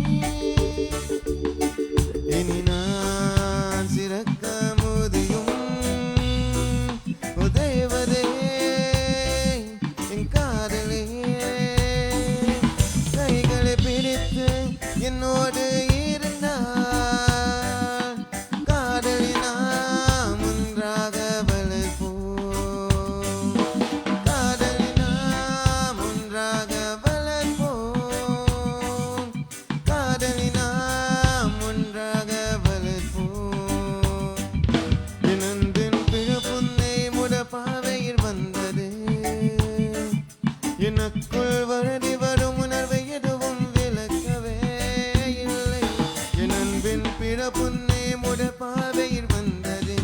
இனி நான் சிறக்க முடியும் உதயவதே என் காதலே கைகளை பிடித்து என்னோடு இருந்தால் காதலில் நாம் ஒன்றாக வளர்ப்போம் காதலில் நாம் ஒன்றாக வளர்ப்போம் காதலில் நாம் ஒன்றாக வளர்ப்போம் என் அன்பின் பிழப்புன்னை முடப்பாவையில் வந்தது எனக்குள் வருடி வரும் உணர்வை எதுவும் விளக்கவே இல்லை என் அன்பின் பிழப்புன்னை முடப்பாவையில் வந்தது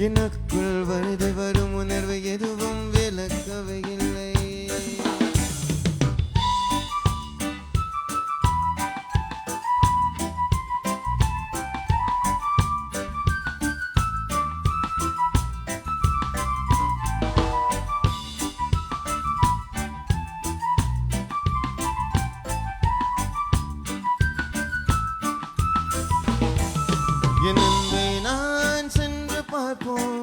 எனக்குள் வருடி வரும் உணர்வை எதுவும் விளக்கவே இல்லை என் அன்பை நான் சென்று பார்ப்போம்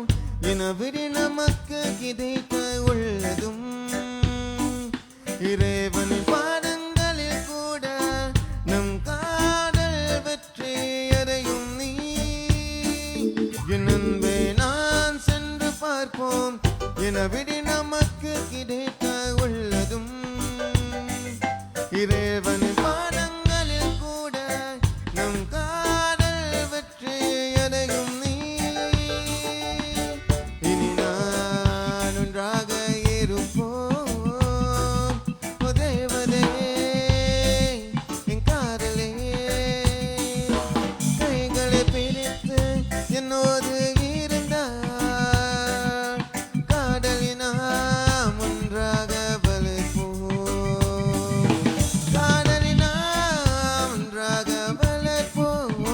என விடி நமக்கு கிடைக்க உள்ளதும் இறைவனின் பாதங்களில் கூட நம் காதல் வெற்றி அடையும் நீ என் அன்பை நான் சென்று பார்ப்போம் என விடி நமக்கு கிடைக்க உள்ளதும் இறைவனின் பாதங்களில் கூட நம் காதல் வெற்றி அடையும் நீ இனி நான் ஒன்றாக இருப்போம் உதயவதே என் காதலே கைகளை பிடித்து என்னோடு இருந்தால் காதலில் நாம் ஒன்றாக வளர்ப்போம் காதலில் நாம் ஒன்றாக வளர்ப்போம்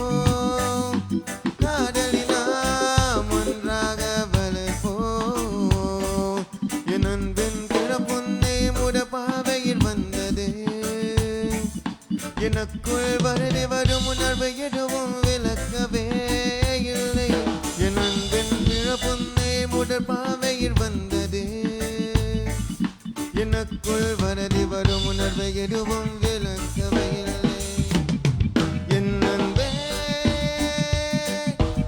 காதலில் நாம் ஒன்றாக வளர்ப்போம் என் அன்பின் பிறப்புன்னை முடப்பாவையில் வந்தது எனக்குள் வருடி வரும் உணர்வு எதுவும் விளக்கவே இல்லை என் அன்பின் பிறப்புன்னை முடப்பாவையில் வந்தது எனக்குள் வருடி வரும் உணர்வு எதுவும் விளக்கவே இல்லை என் அன்பே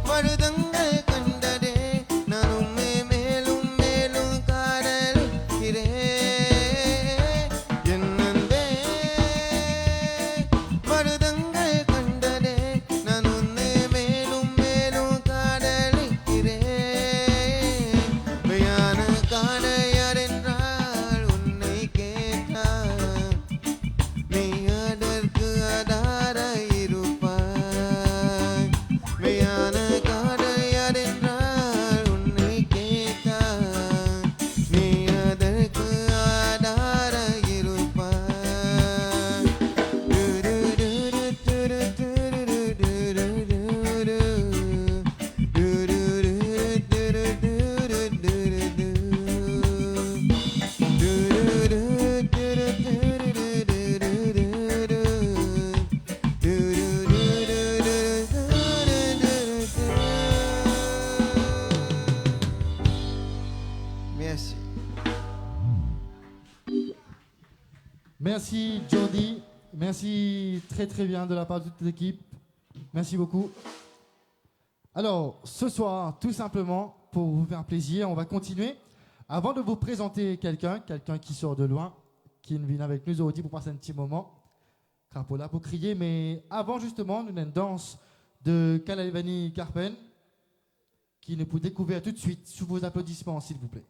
வருடங்கள் கண்டதே நான் உம்மை மேலும் மேலும் காதலிக்கிறேன் bless you. Merci Jordi, merci très bien de la part de toute l'équipe, merci beaucoup. Alors ce soir, tout simplement, pour vous faire plaisir, on va continuer. Avant de vous présenter quelqu'un qui sort de loin, qui vient avec nous aujourd'hui pour passer un petit moment, Crapola pour crier, mais avant justement, nous avons une danse de Kalaivani Karpen, qui nous peut découvrir tout de suite sous vos applaudissements, s'il vous plaît.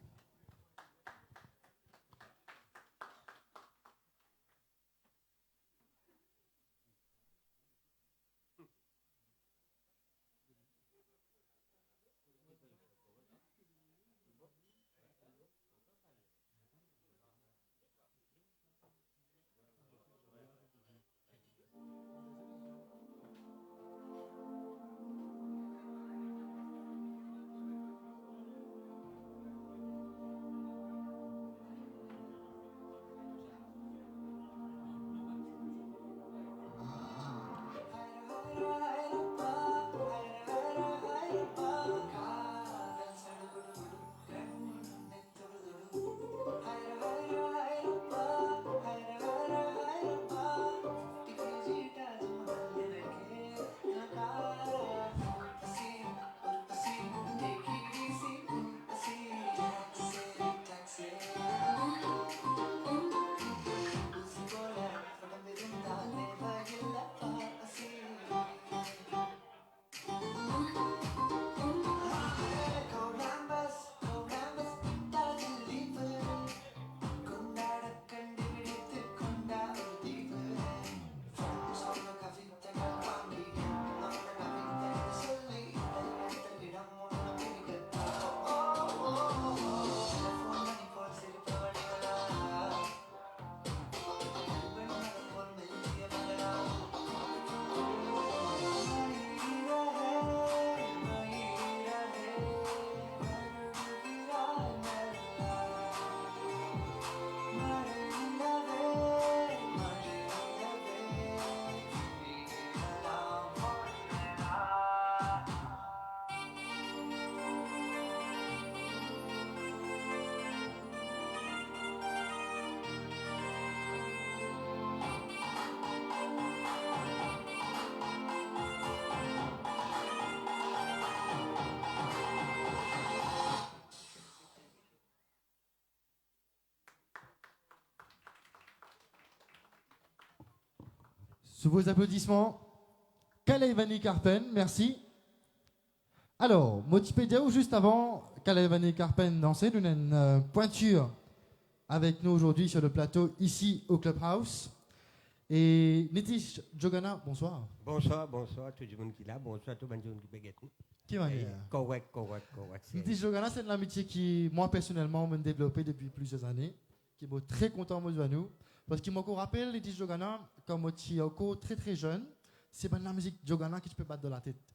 Sous vos applaudissements, Kalaivani Karpen, merci. Alors, Motipédia, ou juste avant Kalaivani Karpen danser, nous avons une pointure avec nous aujourd'hui sur le plateau, ici au Clubhouse. Et Nitish Jogana, bonsoir. Bonsoir tout le monde qui est là, bonsoir tout le monde qui peut être. Qui va bien? Correct. Nitish Jogana, c'est une amitié qui, moi personnellement, m'a développé depuis plusieurs années, qui est très content de nous. Parce qu'il m'a rappelle, Nitish Jogana, quand je suis encore très jeune, c'est pas de la musique Jogana que tu peux battre dans la tête.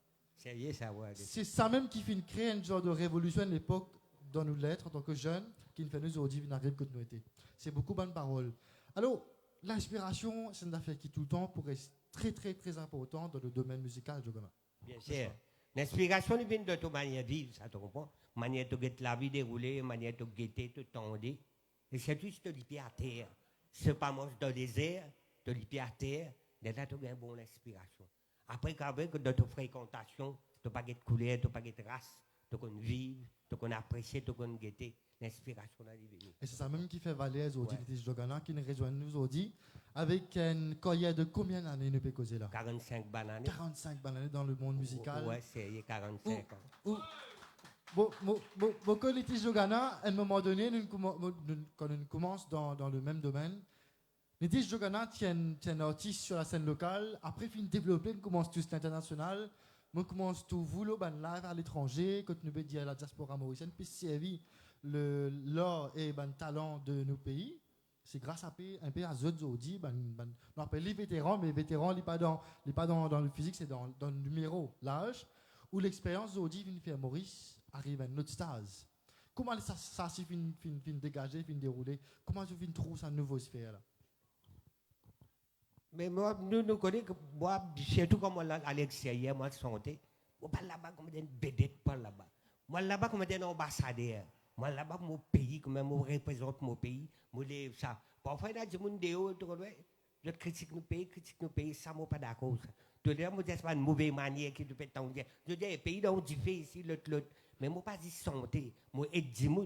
C'est ça même qui fait créer un genre de révolution à l'époque dans nos lettres en tant que jeunes, qui nous fait nous aujourd'hui venir arriver que nous étions. C'est beaucoup de bonnes paroles. Alors, l'inspiration, c'est une affaire qui tout le temps pourrait être très important dans le domaine musical de Jogana. Bien sûr. L'inspiration vient de ta manière de vivre, ça te comprend? Manière de guetter la vie déroulée, manière de guetter, de tendre. Et c'est tout ce que tu à terre. C'est pas moi dans le désert, de l'hyper à terre, déjà tu as une bonne inspiration. Après qu'avec de ta fréquentation, tu n'as pas de couleur, tu n'as pas de race, tu connais vivre, tu connais apprécier, tu connais guetter, l'inspiration est venue. Et c'est ça même qui fait valer aujourd'hui Nitish Jogana, qui nous rejoint nous aujourd'hui, avec une carrière de combien d'années nous peut causer là? 45 bananes. 45 bananes dans le monde musical. Ouais, c'est 45 ans. Beaucoup Nitish Jogana, à un moment donné, quand nous commençons dans le même domaine, Nitish Jogana tient un artiste sur la scène locale, après il développer, nous commence tous l'international, nous commence tout vouloir live à l'étranger, quand nous veut dire la diaspora mauricienne, puis servir l'art et le talent de nos pays. C'est grâce à un peu à eux aujourd'hui, on appelle les vétérans, mais les vétérans, ils ne sont pas dans le physique, c'est dans le numéro, l'âge, où l'expérience aujourd'hui vient faire Maurice arrive à notre stase. Comment ça se fait dégager, fait dérouler? Comment tu trouves cette nouvelle sphère là? Mais moi, nous connaissons, moi, surtout comme à l'extérieur, moi, santé, on parle là-bas comme une vedette par là-bas. Moi, là-bas, comme un ambassadeur. Moi, là-bas, mon pays, quand même, je représente mon pays. Ça. Parfois, il y a des gens qui critiquent nos pays, ça, je ne suis pas d'accord. Je dis, c'est pas une mauvaise manière que tu peux t'entendre. Je dis, les pays dont tu fais ici, l'autre. Mais je ne pas dit santé, je aide des gens.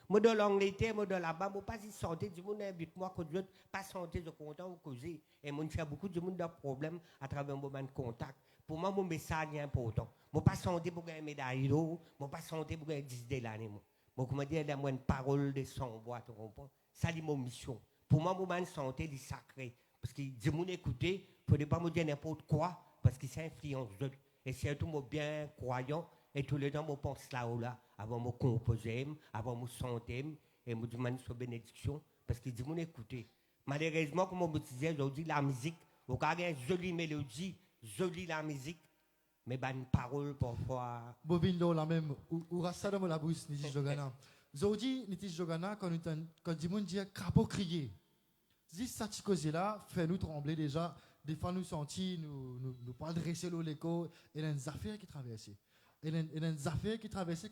Moi, dans l'Angleterre, moi, dans là-bas, je ne pas dit santé, du monde invite moi, quand je pas santé, je suis content de causer. Et moi, je fais beaucoup de monde de problèmes à travers un moment de contact. Pour moi, mon message est important. Je ne pas santé pour gagner une médaille d'eau, je ne pas santé pour gagner 10 de l'année. Donc, je dis, il y a une parole de son bois, tu comprends? Ça, c'est mon mission. Pour moi, mon moment de santé, est sacré. Parce que du monde écouter, il ne faut pas me dire n'importe quoi, parce que ça influence d'autres. Et surtout, moi, bien croyant, et tout le temps, je pense là ou là, avant de composer, avant de santé, et je demande sur bénédiction, parce que du monde écouter. Malheureusement, comme on me disait aujourd'hui, la musique, vous avez une jolie mélodie, jolie la musique, mais une parole parfois. Bovin la même, ou rasta dans la bouche, Nitish Jogana. Aujourd'hui, Nitish Jogana, quand du monde dit crapaud crier, si ça te cause là, fait nous trembler déjà, des fois nous sentir, nous pas dresser l'écho, et il y a des affaires qui traversent. Il y a des affaires qui traversent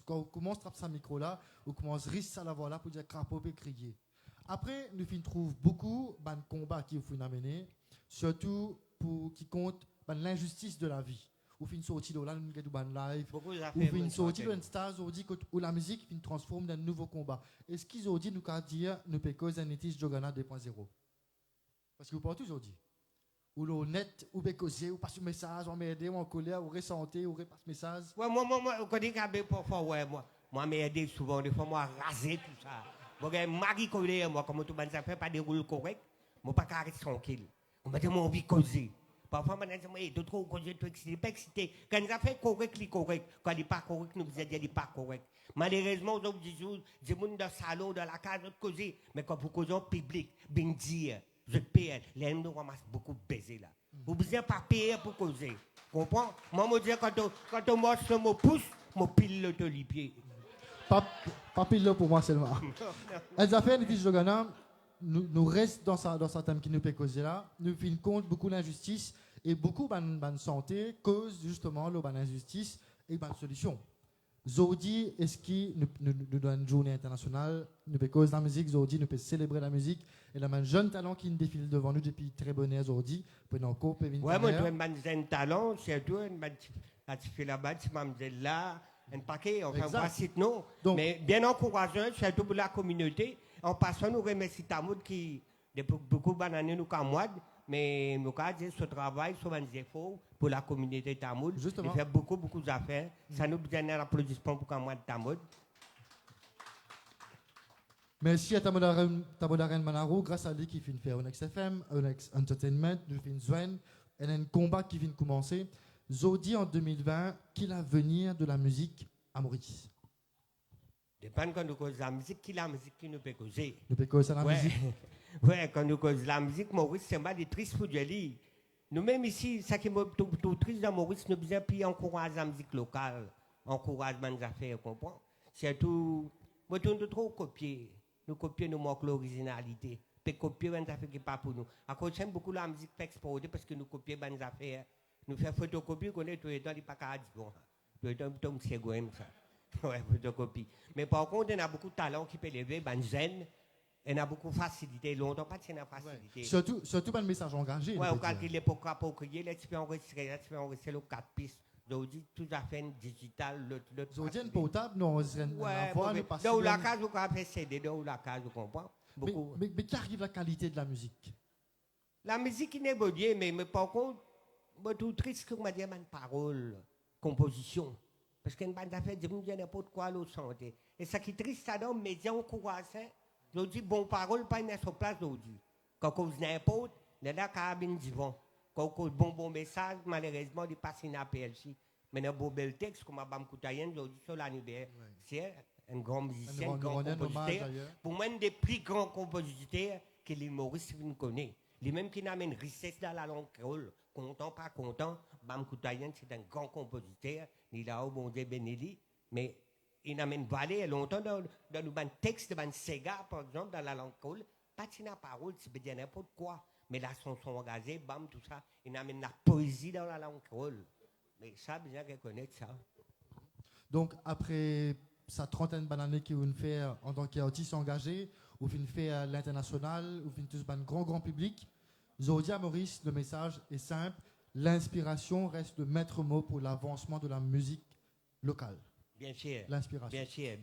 quand on commence à trapper sa micro là, ou commence à risquer la voix là pour dire crapaud et crier. Après, nous trouvons beaucoup de combats qui nous amener, surtout pour qui compte l'injustice de la vie. Ou fin sorti de là, nous avons live. Ou fin sorti de stars où la musique fin transforme dans un nouveau combat. Est-ce qu'ils ont dit nous qu'à dire nous peut causer un Nitish Jogana 2.0? Parce que vous parlez toujours dit. Ou l'honnête, ou peut causer, ou passe un message, ou m'aider, ou en colère, ou ressentir, ou repasse message. Ouais, moi, quand je dis parfois, ouais, moi, m'aider souvent, des fois, moi, raser tout ça. Moi, Marie colère, moi, comme tout le monde, ça fait pas des rôles corrects, moi, pas carré tranquille. On m'a dit, moi, envie de causer. Parfois, je me dis, tu trop causer, tu excité, pas excité. Quand ça fait correct, il est correct. Quand il n'est pas correct, nous vous dire il n'est pas correct. Malheureusement, aux autres jours, des gens dans le salon, dans la case, de causer. Mais quand vous causez en public, bien dire, je paye, les gens nous ramassent beaucoup de baisers là. Vous ne pouvez pas payer pour causer. Comprends? Moi, je dis, quand on mange sur mon pouce, je pile le tolipier. Pas pile pour moi seulement. Les affaires Nitish Jogana, nous restons dans ce thème qui nous peut causer là. Nous finissons compte beaucoup d'injustice et beaucoup de santé cause justement l'injustice et de solution. Aujourd'hui, est-ce que nous donnons une journée internationale, nous peut causer la musique, aujourd'hui, nous peut célébrer la musique et la jeune talent qui nous défile devant nous depuis très bonne heure aujourd'hui. Ouais, moi, je suis un jeune talent, surtout, tu fais là-bas, tu m'as dit là, un paquet, enfin, voici non. Mais bien encourageant, surtout pour la communauté. En passant, nous remercions Tamoud qui, depuis beaucoup d'années, nous camoide, mais nous avons dit ce travail, ce efforts pour la communauté Tamoud. Il fait beaucoup d'affaires. Ça nous donne un applaudissement pour Camoide Tamoud. Merci à Tamodaren Manaro, grâce à lui qui vient faire Onex FM, Onex Entertainment, nous vient joindre, et un combat qui vient commencer. Zodi en 2020, quel l'avenir de la musique à Maurice? Dépend quand nous causons la musique, qui la musique qui nous peut causer. Nous peut causer la musique. Oui, quand nous causons la musique, Maurice, c'est pas des tristes pour Dieu. Nous-mêmes ici, ça qui est tout triste dans Maurice, nous besoin puis encourager la musique locale, encouragement des affaires, comprends? Surtout, nous tournons trop copier. Nous copier, nous manquons l'originalité. Puis copier des affaires qui n'est pas pour nous. À cause j'aime beaucoup la musique fait exporter parce que nous copions des affaires. Nous faisons photocopie, qu'on est tout le temps, il n'y a pas qu'à dire. Tout le temps, c'est ça. Ouais, photocopie. Mais par contre, on a beaucoup de talent qui peut lever, ben zen, on a beaucoup de facilité, longtemps pas de facilité. Ouais. Surtout pas de message engagé. Ouais, on calcule pour crier, là tu peux enregistrer le 4 pistes. Aujourd'hui, tout à fait digital, l'autre. Aujourd'hui, un portable, non, ouais, dans la case, vous pouvez faire CD, dans la case, vous comprenez? Mais qui arrive la qualité de la musique? La musique qui n'est pas bien, mais par contre, je suis triste que je dis une parole, composition. Parce qu'une bande d'affaires, je me dis n'importe quoi, l'autre santé. Et ça qui est triste, ça donne, mais j'ai encouragé. Je dis, bon parole, pas une sur place aujourd'hui. Quand on dit n'importe, il y a là qui a divan. Quand on dit bon message, malheureusement, il passe une APLC. Mais un beau bel texte, comme Abam Koutayen, je dis sur l'anniversaire, un grand musicien, un grand compositeur. Pour moi, un des plus grands compositeurs que les Maurice connaissent. Les mêmes qui n'amènent richesse dans la langue créole. Content, pas content, Bam Koutayen, c'est un grand compositeur. Il a au bon Dieu béni, mais il n'amène valé longtemps dans le texte de Sega, par exemple, dans la langue créole. Pas de la parole, tu peux dire n'importe quoi. Mais la chanson engagée, bam, tout ça, il amène la poésie dans la langue créole. Mais ça, bien qu'on connaisse ça. Donc, après sa trentaine d'années qu'il a fait en tant qu'artiste engagé, ou fin fait à l'international, ou fin tous ban grand public. Aujourd'hui à Maurice, le message est simple. L'inspiration reste le maître mot pour l'avancement de la musique locale. Bien sûr. L'inspiration. Bien sûr.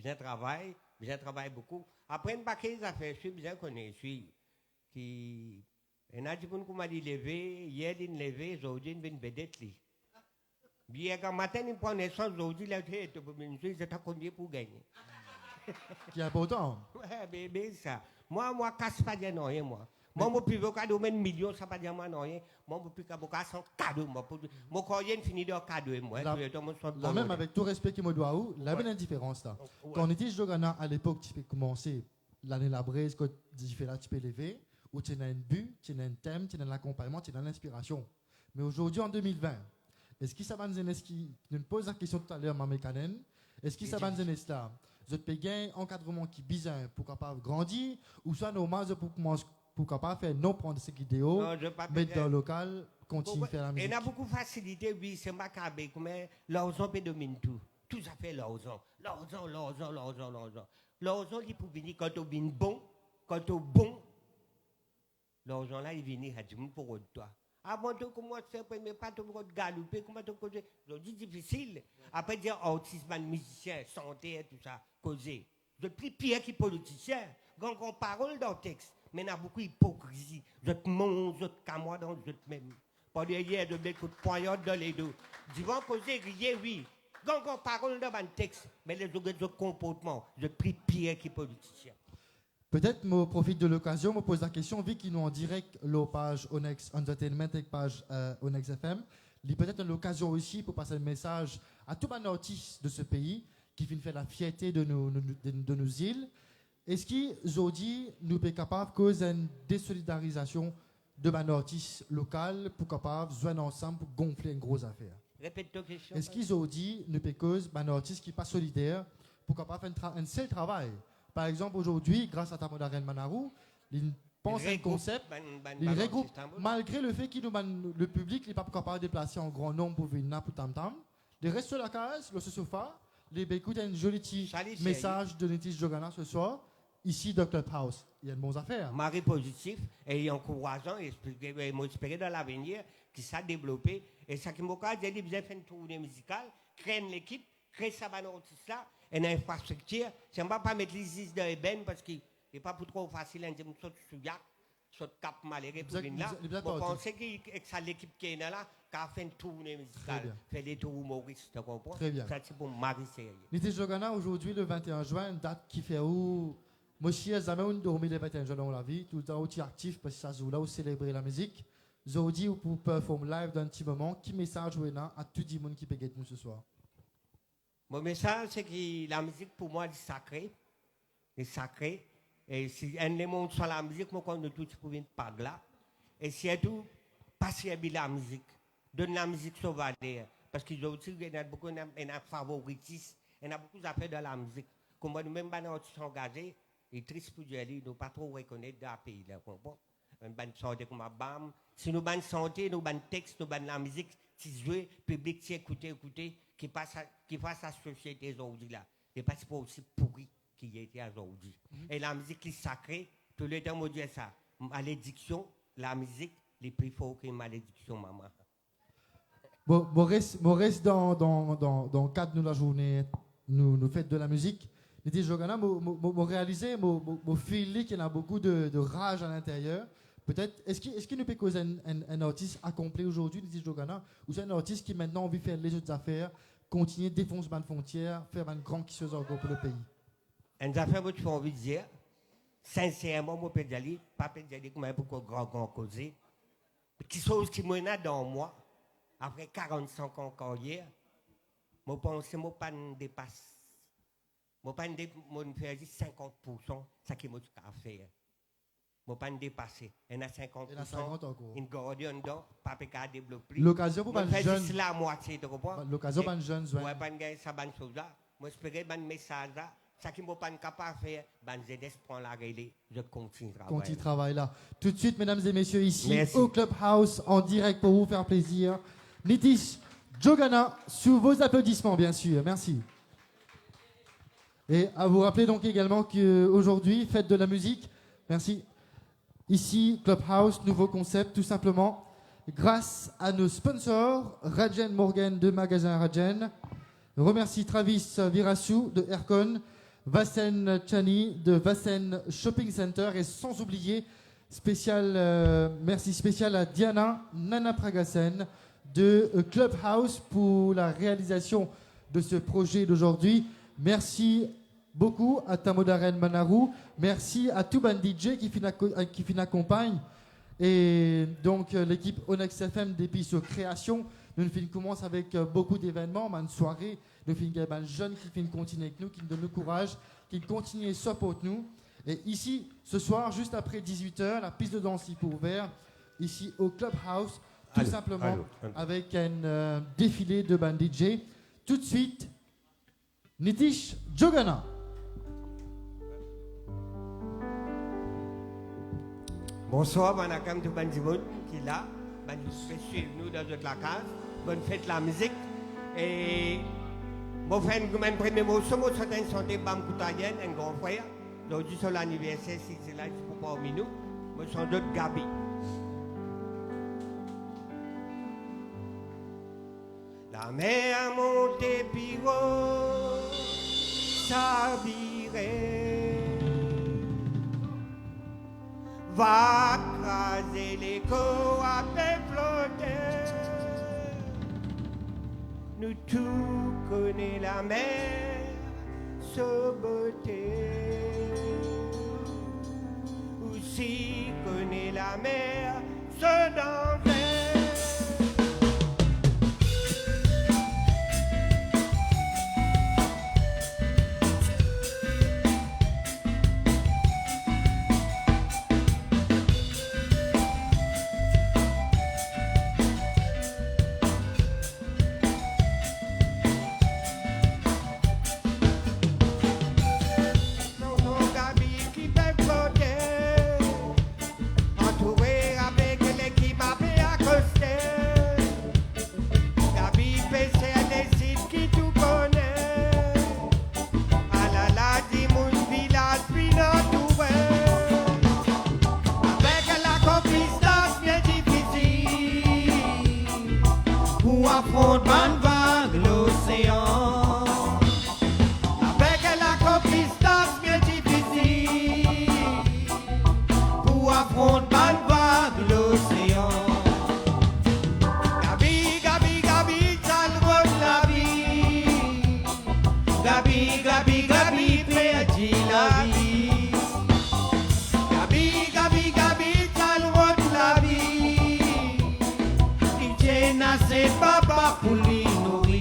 Bien travail beaucoup. Après une paquet d'affaires, je suis bien connu. Je suis qui. Il y a des gens qui m'ont dit lever, hier il levé, aujourd'hui il vient vedette. Bien quand matin il prend naissance, aujourd'hui il a fait c'est à combien pour gagner. Qui est important. Ouais, bébé ça. Moi casse pas de rien moi. Moi, je peux pas donner millions, ça pas dire moi non rien. Moi, je peux pas faire cadeau. Moi, quand il finit de cadeau, moi, là même avec tout respect qu'il me doit, la bonne différence là. Quand on était Jogana à l'époque, tu peux commencer l'année la braise, quand tu fais là, tu peux lever, où tu as un but, tu as un thème, tu as un accompagnement, tu as une inspiration. Mais aujourd'hui, en 2020, est-ce que ça va nous qui nous pose la question tout à l'heure, Mamé Kanen, est-ce que ça va nous là? Vous avez gagné un encadrement qui est bizarre pour capable grandir, ou soit normal pour commencer. Pourquoi pas faire non prendre ces vidéos, mettre dans le local, continuer à faire la musique. Il y a beaucoup de facilité, oui, c'est macabre, mais l'argent peut dominer tout. Tout ça fait l'argent. L'argent, il peut venir quand on vient bon, quand on bon, l'argent là, il vient à dire pour toi. Avant de commencer, mais pas de galoper, comment tu causer. C'est difficile. Après dire autisme, musicien, santé et tout ça, causer. Je prie pire que politicien. Quand on parle dans le texte, mais il y a beaucoup d'hypocrisie. Je te monte, je te camoie dans je te même. Pas derrière de mettre de poignard dans les deux. Divan causer, riez, oui. Quand on parle dans le texte, mais les autres comportements, je prie pire que politicien. Peut-être je profite de l'occasion, je me pose la question, vu qu'ils nous en direct la page Onex Entertainment et la page Onex FM, il y a peut-être l'occasion aussi pour passer un message à tous les artistes de ce pays qui viennent faire la fierté de nos îles. Est-ce qu'aujourd'hui, nous sommes capables de causer une désolidarisation de nos artistes locaux pour capables de jouer ensemble pour gonfler une grosse affaire? Répète ta question. Est-ce qu'aujourd'hui, nous sommes causer nos artistes qui ne sont pas solidaires pour capables de faire un seul travail? Par exemple, aujourd'hui, grâce à Tamodarène Manarou, ils pensent un concept, ils regroupent, malgré le fait que le public n'est pas capable de déplacer en grand nombre pour venir pour tam-tam, les restes de la case, le sofa, les écoutent un joli petit message de Nitish Jogana ce soir. Ici, dans Clubhouse, il y a de bonnes affaires. Marie positif et encourageant et m'espérer dans l'avenir qui s'est développé. Et ça qui m'a dit, il bien fait une tournée musicale, créer l'équipe, créer ça dans l'artiste là, et une infrastructure. Je ne vais pas mettre les is de Eben parce qu'il n'est pas pour trop facile de dire que je suis sur cap malheureux pour venir là. Je pense que c'est l'équipe qui est là, qui a fait une tournée musicale, fait des tours humoristes, tu comprends? Très bien. Ça c'est pour Marie sérieux. Nitish Jogana, aujourd'hui, le 21 juin, une date qui fait où moi, je n'ai jamais dormi les 21 jours dans la vie, tout le temps aussi actif parce que ça joue là où célébrer la musique. Aujourd'hui, pour performer live dans un petit moment, qui message vous à tout le monde qui peut nous ce soir? Mon message, c'est que la musique pour moi est sacrée. est sacré. Et si un des mondes sur la musique, moi, quand nous tous pour venir par là. Et surtout, passer bien la musique. Donner la musique sur valeur. Parce qu'il y a aussi beaucoup de favoritisme. Il y a beaucoup d'affaires dans la musique. Comme nous-mêmes, nous sommes engagés. Et triste pour dire, nous ne pas trop reconnaître dans le pays. Là, comprends? Une bonne santé comme BAM. Si nous bonne santé, nous bonne texte, nous bonne la musique, si jouer, public, si écouter, qui fasse la société aujourd'hui là. Et pas c'est pas aussi pourri qu'il était aujourd'hui. Et la musique est sacrée, tout le temps, on dit ça. Malédiction, la musique, les plus fort que malédiction, maman. Bon, reste dans le cadre de la journée, nous fêtes de la musique. Nitish Jogana, je réalisé, je feel qu'il y a beaucoup de rage à l'intérieur. Peut-être, est-ce qu'il nous peut causer un artiste accompli aujourd'hui, Nitish Jogana, ou c'est un artiste qui maintenant a envie de faire les autres affaires, continuer de défoncer les frontières, faire un grand qui se pour le pays? Une affaire que tu as envie de dire, sincèrement, je peux dire, pas dire comme beaucoup grand causé. Qui chose qui m'a dans moi, après 45 ans encore hier, je pense que je ne pas dépasse. Je ne faire 50%, ça qui m'a fait. Je ne pas dépasser. Il y a 50%. Une gardienne dedans, pas qu'à développer. L'occasion pour les jeunes. C'est la moitié, tu comprends? L'occasion pour les jeunes. Oui, pas de ça, bonne chose là. Moi, j'espère un message là. Ça qui m'a pas capable de faire, je prends la relais, je continue de travailler. Continue de travailler là. Tout de suite, mesdames et messieurs, ici, merci. Au Clubhouse, en direct pour vous faire plaisir. Nitish Jogana, sous vos applaudissements, bien sûr. Merci. Et à vous rappeler donc également qu'aujourd'hui, fête de la musique, merci. Ici, Clubhouse, nouveau concept, tout simplement. Grâce à nos sponsors, Rajen Morgan de Magasin Rajen. Remercie Travis Virassou de Aircon, Vassen Chani de Vassen Shopping Center et sans oublier, merci spécial à Diana Nana Pragasen de Clubhouse pour la réalisation de ce projet d'aujourd'hui. Merci beaucoup à Tamodaren Manarou. Merci à tout band DJ qui nous accompagne. Et donc l'équipe Onyx FM depuis sa création, nous commence avec beaucoup d'événements, une soirée, nous finissons avec des jeunes qui continuent avec nous, qui nous donnent le courage, qui continuent à supporter nous. Et ici, ce soir, juste après 18h, la piste de danse est ouverte, ici au Clubhouse, tout simplement avec un défilé de band DJ. Tout de suite, Nitish Jogana. Bonsoir, Banakam de Bandimoun qui est là. Vous suivre nous dans toute la case. Bonne fête la musique. Et mon frère, un premier mot, ce mot, c'est un santé Bam Koutayen, un grand frère. Aujourd'hui, sur l'anniversaire, c'est là, il faut pas au nous. Moi, je suis d'autres Gabi. La mer monte piro, s'habillerait. Va craser l'écho avec flotter. Nous tous connaissons la mer, sa beauté. Aussi connaît la mer, ce danger. Papa pour lui nourrir.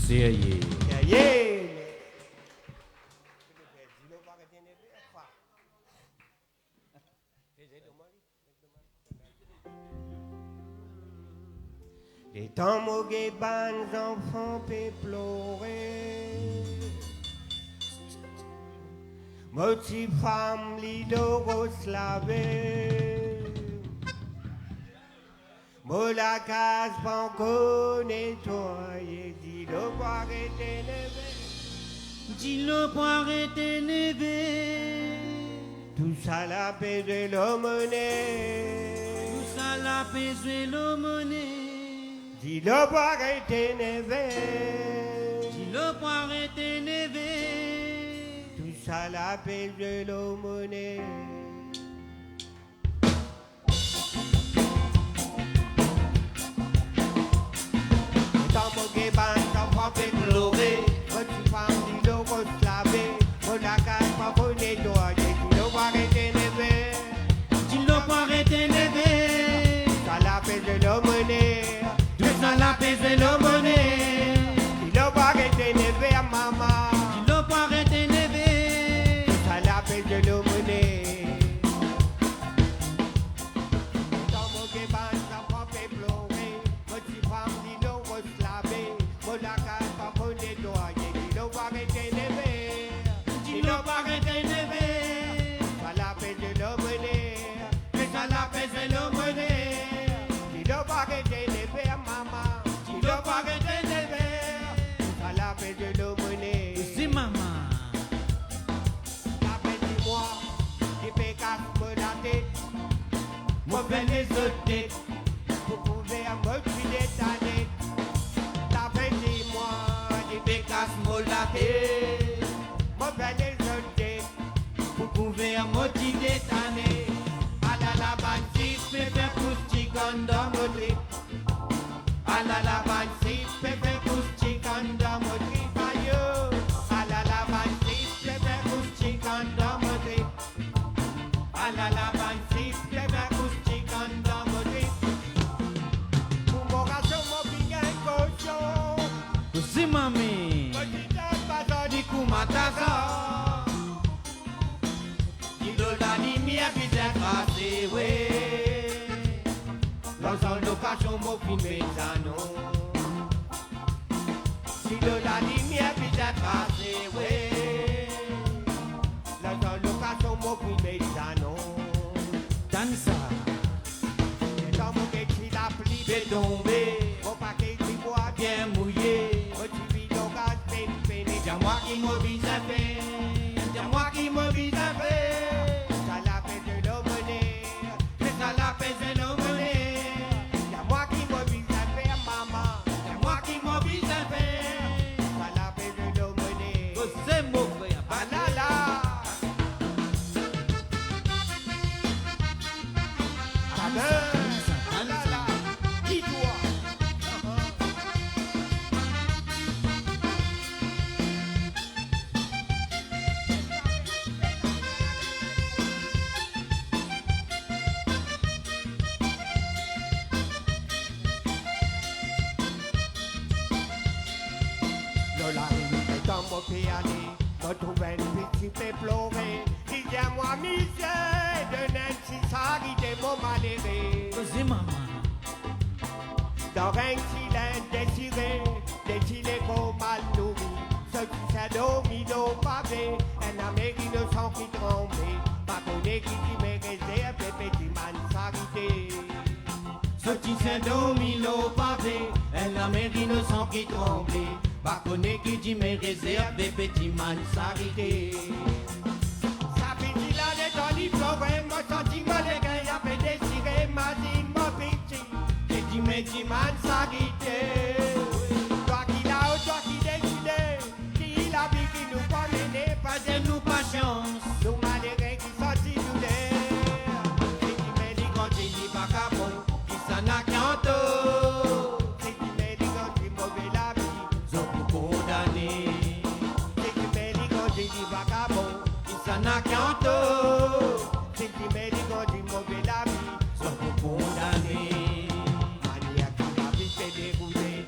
Sérieux. Sérieux. Les temps mogués ban enfants peut pleurer. Moti femme lido slavé. Mo la case banco nettoyé. Dis le poire était levé. Dis le poire était levé. Tout ça la paix de l'aumônier. Tout ça la paix de l'aumônier. Dis le poire était levé. Dis le poire était levé. Tout ça la paix de l'aumônier. Dans mon guéban, t'enfants fait pleurer. Petit femme, dis le rose lavé. Mon la case, pas pour nettoyer. Dis le poire était levé. Dis le poire était levé. Ça la paix de l'aumônier. Ça la pèse l'aumônier. Dis le poire était levé à maman. Dis le poire était levé. Ça la paix de l'aumônier. Dans mon guéban, t'enfants fait pleurer. Petit femme, dis le rose lavé. Mon la case, pas pour nettoyer. Dis le poire était levé. Dis le poire était levé. Ça la paix de l'aumônier. Ça la pèse l'aumônier. Dis le poire était levé à maman. Dis le poire était levé. Ça la paix de l'aumônier. C'est maman. La paix de moi, qui fait casse-moi la tête. Moi fais les autres têtes. Pour trouver un mot qui détaillé. La paix de moi, qui fait casse-moi la tête. Moi fais les autres têtes. Pour trouver un motif détané. À la banque, me fait pousser comme dans mon trip. À la banque, me fait pousser comme dans mon trip. Aïe, à la banque, me fait pousser comme dans mon trip. À la banque, me fait pousser comme dans mon trip. Pour mon ration, mon piquet cochon. C'est mamie. Petit pas Du coup, ma taza. La lumière qui s'est passée, oui. L'ensemble d'occasion, mon film est à nous. Si de la lumière qui s'est passée, oui. L'ensemble d'occasion, mon film est à nous. Dansa. Et dans mon quai, si la pluie Fait tomber. mon paquet qui boit Bien mouillé. Petit vide au gaz, peine. Y'a moi qui m'oblige à faire. Y'a moi qui m'oblige à faire. Ça la paix de l'aumônier. C'est ça la paix de l'aumônier. Y'a moi qui m'oblige à faire, maman. Y'a moi qui m'oblige à faire. Ça la paix de l'aumônier. C'est mon frère. Ah là là. Ah là là. Dis-toi. Lola, dans mon piano, me trouve un petit peu pleuré. Dis-moi, misère, de Nancy Sari, de mon malheureux. C'est maman. Dans un silence désiré, déchiré comme mal nourri. Ce qui s'est dormi au pavé, un Amérique innocent qui tremble. Pas connaît qui dit mes réserves, les petits mansarités. Ce qui s'est dormi au pavé, un Amérique innocent qui tremblait. Pas connaît qui dit mes réserves, des petits mansarités. Ça fait dit là, les temps livrés, mon sentiment, les gars, y a fait désirer, ma dit, mon petit. J'ai dit mes petits mansarités. Toi qui l'a, toi qui décidé, qui la vie qui nous connaît, pas de nous pas chance. nous malheureux qui sont si douleurs. J'ai dit mes lits quand j'ai dit pas capon, qui s'en a canto. C'est qui met les gants qui mauvais la vie. Sont pour condamner. C'est qui met les gants qui dit vagabond. Qui s'en a canto. C'est qui met les gants qui mauvais la vie. Sont pour condamner. Manière qui la vie fait dérouler.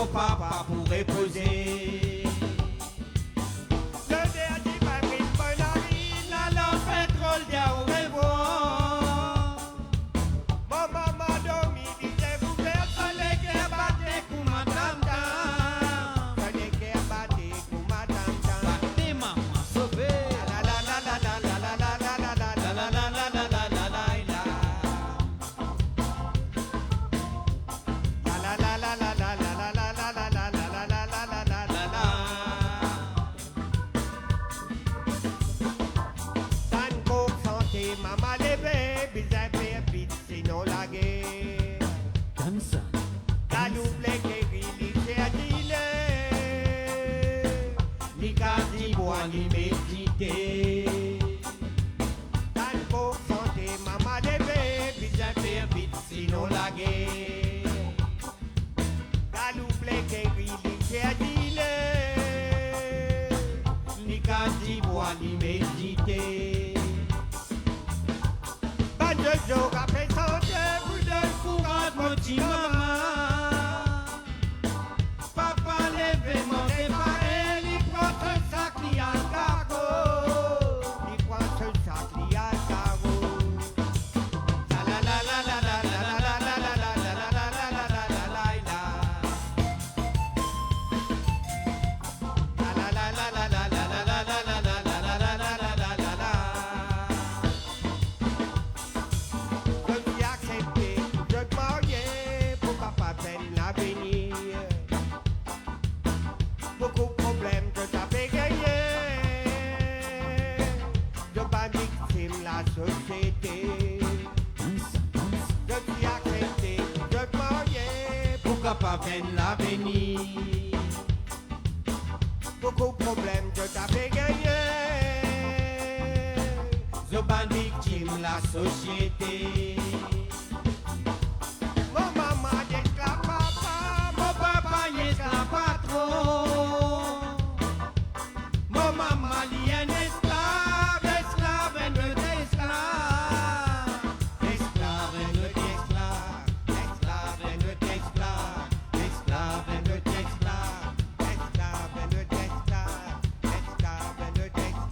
mon papa pour reposer. Le dernier m'a pris une bonne narine, alors pétrole dit au revoir. Mon maman dormi, disait vous faire ça les guerres battez pour madame dame. Ça les guerres battez pour madame dame. Battez maman sauvée. La la la la la la la la la la la la la la la la la la la. Maman levé, bizarre faire vite, sinon la guerre. Comme ça. La double guérille, c'est à dîner. Ni quasi bois, ni méditer. Tant pour santé, maman levé, bizarre faire vite, sinon la guerre. La double guérille, c'est à dîner. Ni quasi bois, ni méditer. Je joue à présenter, vous donne courage, mon petit maman. Papa levé, mon démarré, il prend ce sac, il y a le cargo. Il prend ce sac, il y a le cargo. La la la la la la la la la la la la la la la la la la la. La la la la la la la la la la la la la la la la la. Beaucoup de problèmes que t'as fait gagner. Je pas victime la société. Je t'y accepté, je te marier. Pourquoi pas peine l'avenir? Beaucoup de problèmes que t'as fait gagner. Je pas victime la société. Mon maman esclave papa, mon papa esclave pas trop. Mon maman est un esclave, esclave, un autre esclave. Esclave, un autre esclave. Esclave, un autre esclave. Esclave, un autre esclave. Esclave, un autre esclave. Esclave, un autre esclave.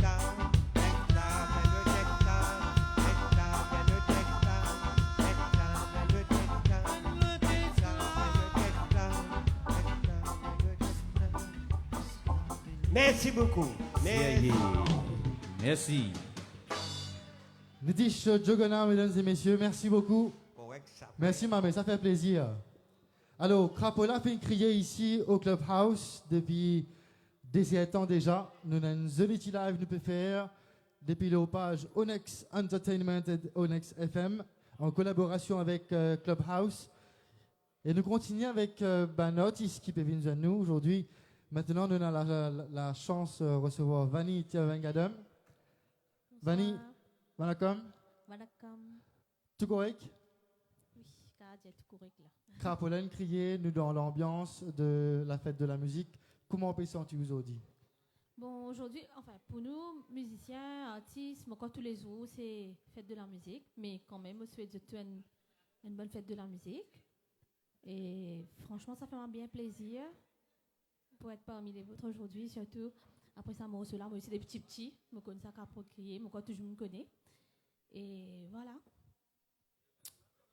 Esclave, un autre esclave. Esclave, un autre esclave. Merci beaucoup. Merci. Merci. Nitish Jogona, mesdames et messieurs, merci beaucoup. Merci Mamé, ça fait plaisir. Alors, Crapola fait crier ici au Clubhouse depuis des temps déjà. Nous avons un petit live nous peut faire depuis les pages Onyx Entertainment et Onyx FM en collaboration avec Clubhouse. Et nous continuons avec Banotis qui peut venir à nous aujourd'hui. Maintenant, nous avons la chance de recevoir Vani Tiavengadam. Vani, Vanakom. Vanakom. Tout correct? Oui, c'est tout correct là. Crapolen crier, nous dans l'ambiance de la fête de la musique. Comment pensez-vous aujourd'hui? Bon, aujourd'hui, enfin, pour nous, musiciens, artistes, quand tous les jours, c'est fête de la musique. Mais quand même, on souhaite une bonne fête de la musique. Et franchement, ça fait un bien plaisir pour être parmi les vôtres aujourd'hui, surtout après ça, moi aussi des petits, je connais ça qu'à procréer, moi toujours me connais. Et voilà.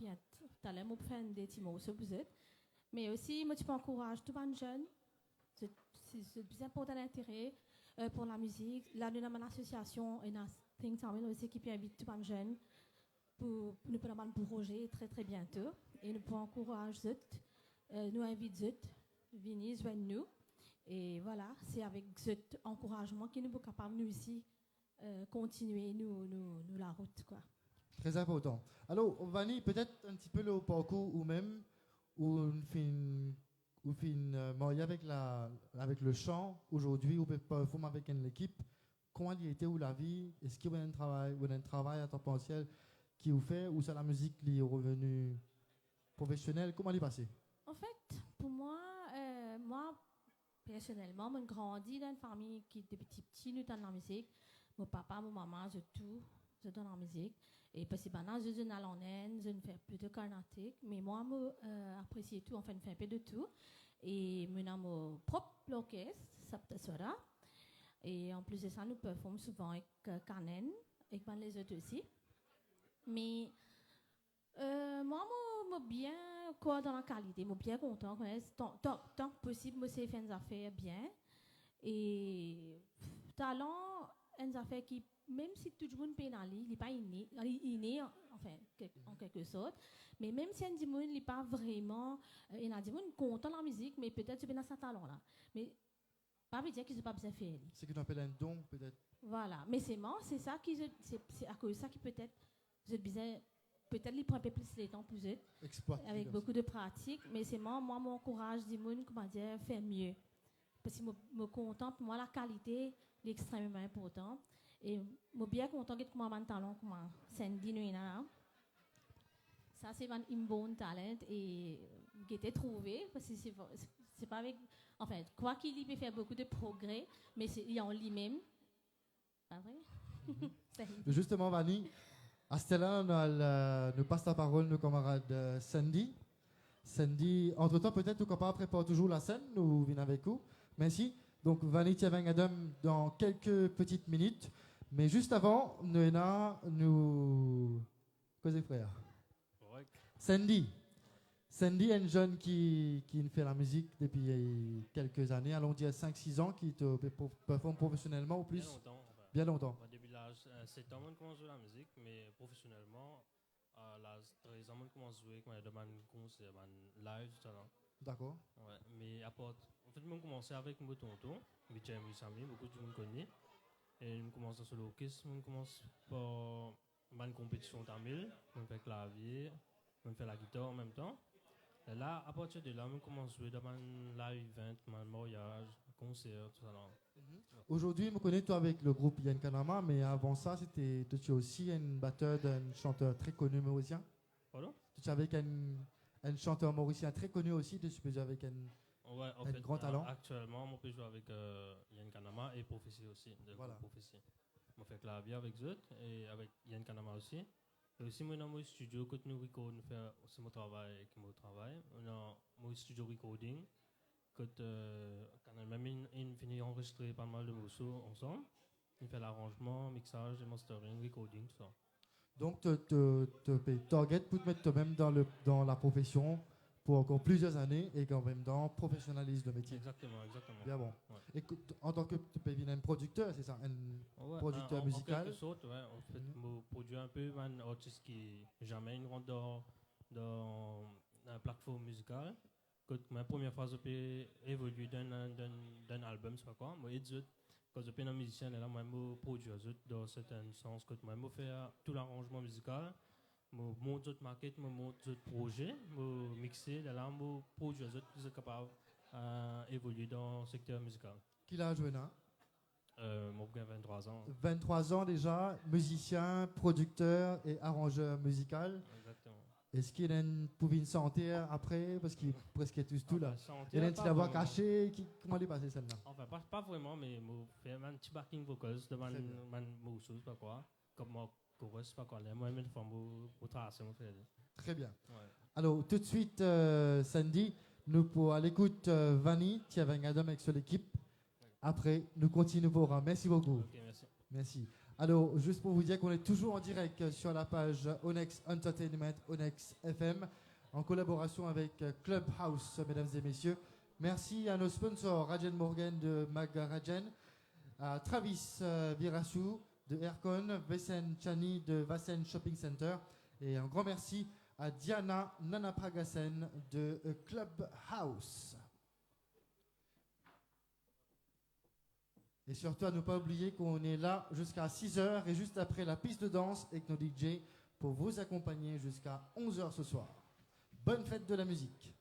Bien, tout à l'heure, je faire des petits mots sur vous êtes. Mais aussi, moi, tu peux encourager tout le monde jeune. C'est plus important d'intérêt pour la musique. Là, nous avons une association, une think tank aussi qui peut inviter tout le monde jeune pour nous faire un projet très très bientôt. Et nous pouvons encourager nous inviter venir joindre nous. Et voilà, c'est avec cet encouragement que nous sommes capables, nous aussi, continuer nous la route, quoi. Très important. Alors, Vani, peut-être un petit peu le parcours ou même, où on fait marié avec le chant aujourd'hui, ou peut performer avec une équipe. Comment il était ou la vie? Est-ce qu'il y a un travail à temps partiel qui vous fait, ou c'est la musique qui est revenue professionnelle? Comment il est passé? En fait, pour moi, personnellement, j'ai grandi dans une famille qui, depuis petit, nous dans la musique. Mon papa, mon maman, je dans la musique. Et parce que maintenant, je suis à l'année, je fais plus de carnatique. Mais moi, j'apprécie tout, enfin, je fais un peu de tout. Et nous avons mon propre orchestre, Saptaswara. Et en plus de ça, nous performons souvent avec Kanen, avec les autres aussi. Mais moi, je suis bien quoi dans la qualité, je suis bien content. Tant que possible, je sais faire des affaires bien. Et talent, une affaire qui, même si tout le monde pénalise, il n'est pas inné, enfin, en quelque sorte. Mais même si un monde n'est pas vraiment, il y a des gens content de la musique, mais peut-être tu as ce talent-là. Mais pas veut dire qu'ils ne sont pas bien fait. C'est qu'on appelle un don, peut-être. Voilà, mais c'est ça qui, c'est à cause de ça qui peut-être, vous êtes besoin, peut-être il prend un peu plus de temps pour eux, avec beaucoup de pratique, mais c'est moi m'encourage des gens, comment dire, faire mieux. Parce que je suis content, pour moi la qualité est extrêmement importante. Et je suis bien content de comment un talent comme Sandy Nuina. Ça c'est un bon talent et qui a été trouvé parce que c'est pas avec, enfin quoi qu'il peut faire beaucoup de progrès, mais il y a en lui-même. Pas vrai? Justement, Vanny, à ce là nous passe la parole nos camarades Sandy. Sandy, entre-temps, peut-être que papa prépare toujours la scène, nous venons avec vous. Merci. Donc, Vanny Tiaveng Adam dans quelques petites minutes. Mais juste avant, nous causez frère. Sandy. Sandy est une jeune qui fait la musique depuis quelques années, allons dire 5-6 ans, qui performe professionnellement ou plus. Bien longtemps. Bien longtemps. Depuis l'âge 7 ans, on commence à jouer la musique, mais professionnellement, à l'âge 13 ans, on commence à jouer quand il y a des concerts, des live, tout ça. D'accord. Ouais, mais à part, en fait, on commençait avec mon tonton, Michel Moussami, beaucoup de monde connaît. Et on commence dans ce l'orchestre, on commence par une compétition tamil, on fait clavier, on fait la guitare en même temps. Et là, à partir de là, on commence à jouer dans un live event, un mariage, concert, tout ça. Aujourd'hui, je connais toi avec le groupe Yann Kanama, mais avant ça, tu es aussi un batteur d'un chanteur très connu mauricien. Pardon? Tu es avec un chanteur mauricien très connu aussi, tu peux jouer avec un grand talent. Actuellement, on peut jouer avec Yann Kanama et Prophétie aussi. Voilà. Prophétie. On fait clavier avec eux et avec Yann Kanama aussi. Et aussi, moi, dans mon studio, quand nous recordons, c'est mon travail qui est mon travail. On a mon studio recording. Quand on a même fini d'enregistrer pas mal de morceaux ensemble, on fait l'arrangement, mixage, mastering, recording, tout ça. Donc, tu target pour te mettre toi-même dans la profession pour encore plusieurs années et qu'en même temps professionnalise le métier. Exactement, exactement. Bien bon. Ouais. Et en tant que tu peux devenir un producteur, c'est ça, un producteur musical. En quelque sorte, ouais. En fait, je produis un peu un artiste qui jamais rentre dans la plateforme musicale. Quand ma première fois, je peux évoluer d'un album, c'est pas quoi. Moi, quand je suis un musicien, là, moi, je produis dans un certain sens. Quand moi, je fais tout l'arrangement musical. Je monte d'autres maquettes, je monte d'autres projets, je mixe, là, je produis d'autres qui sont capables d'évoluer dans le secteur musical. Qui l'a joué là? Moi, j'ai 23 ans. 23 ans déjà, musicien, producteur et arrangeur musical. Exactement. Est-ce qu'il a une pouvine santé après? Parce qu'il presque tous tout là. Il a une petite voix cachée. Comment est passé celle-là? Enfin, pas vraiment, mais je fais un petit backing vocals de mon morceau, pas quoi. Comme moi, chorus, pas quoi. Moi, je fais mon tracer, mon frère. Très bien. Ouais. Alors, tout de suite, Sandy, nous pour à l'écoute Vanny, Tiaveng Adam avec l'équipe. Après, nous continuerons. Merci beaucoup. Ok, merci. Merci. Alors, juste pour vous dire qu'on est toujours en direct sur la page Onyx Entertainment, Onyx FM, en collaboration avec Clubhouse, mesdames et messieurs. Merci à nos sponsors, Rajen Morgan de Magarajan, à Travis Virasu de Aircon, Vesen Chani de Vasen Shopping Center, et un grand merci à Diana Nanapragasen de Clubhouse. Et surtout à ne pas oublier qu'on est là jusqu'à 6h et juste après la piste de danse avec nos DJ pour vous accompagner jusqu'à 11h ce soir. Bonne fête de la musique.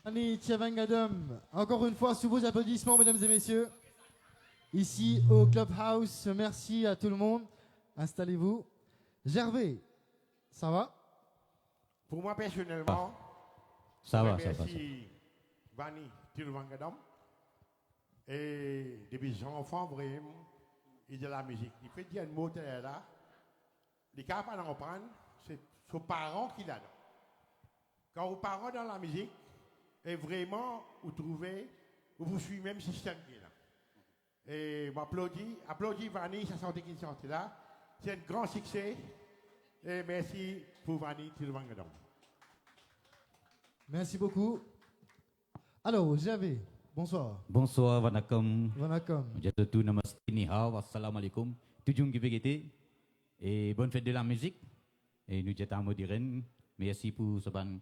Annie Tiavangadom, encore une fois, sous vos applaudissements, mesdames et messieurs. Ici au Clubhouse, merci à tout le monde. Installez-vous. Gervais, ça va? Pour moi personnellement, ça va. Merci Vani Tiavangadom. Et depuis son enfant, vraiment, il de la musique. Il fait dire un mot là. Les cas pas en prendre, c'est vos parents qui l'ont. Quand vos parents dans la musique, et vraiment, vous trouvez, vous suivez même système qui est là. Et applaudis Vanny, ça sentait qu'il sortait là. C'est un grand succès. Et merci pour Vanny Tiavangadom. Merci beaucoup. Alors, Javé, bonsoir. Bonsoir, Vanakkam. Vanakkam. Jatutu namaste, ni hao, assalamu alaikum. Tujung gibegete. Et bonne fête de la musique. Et nous sommes à Modiren. Merci pour ce ban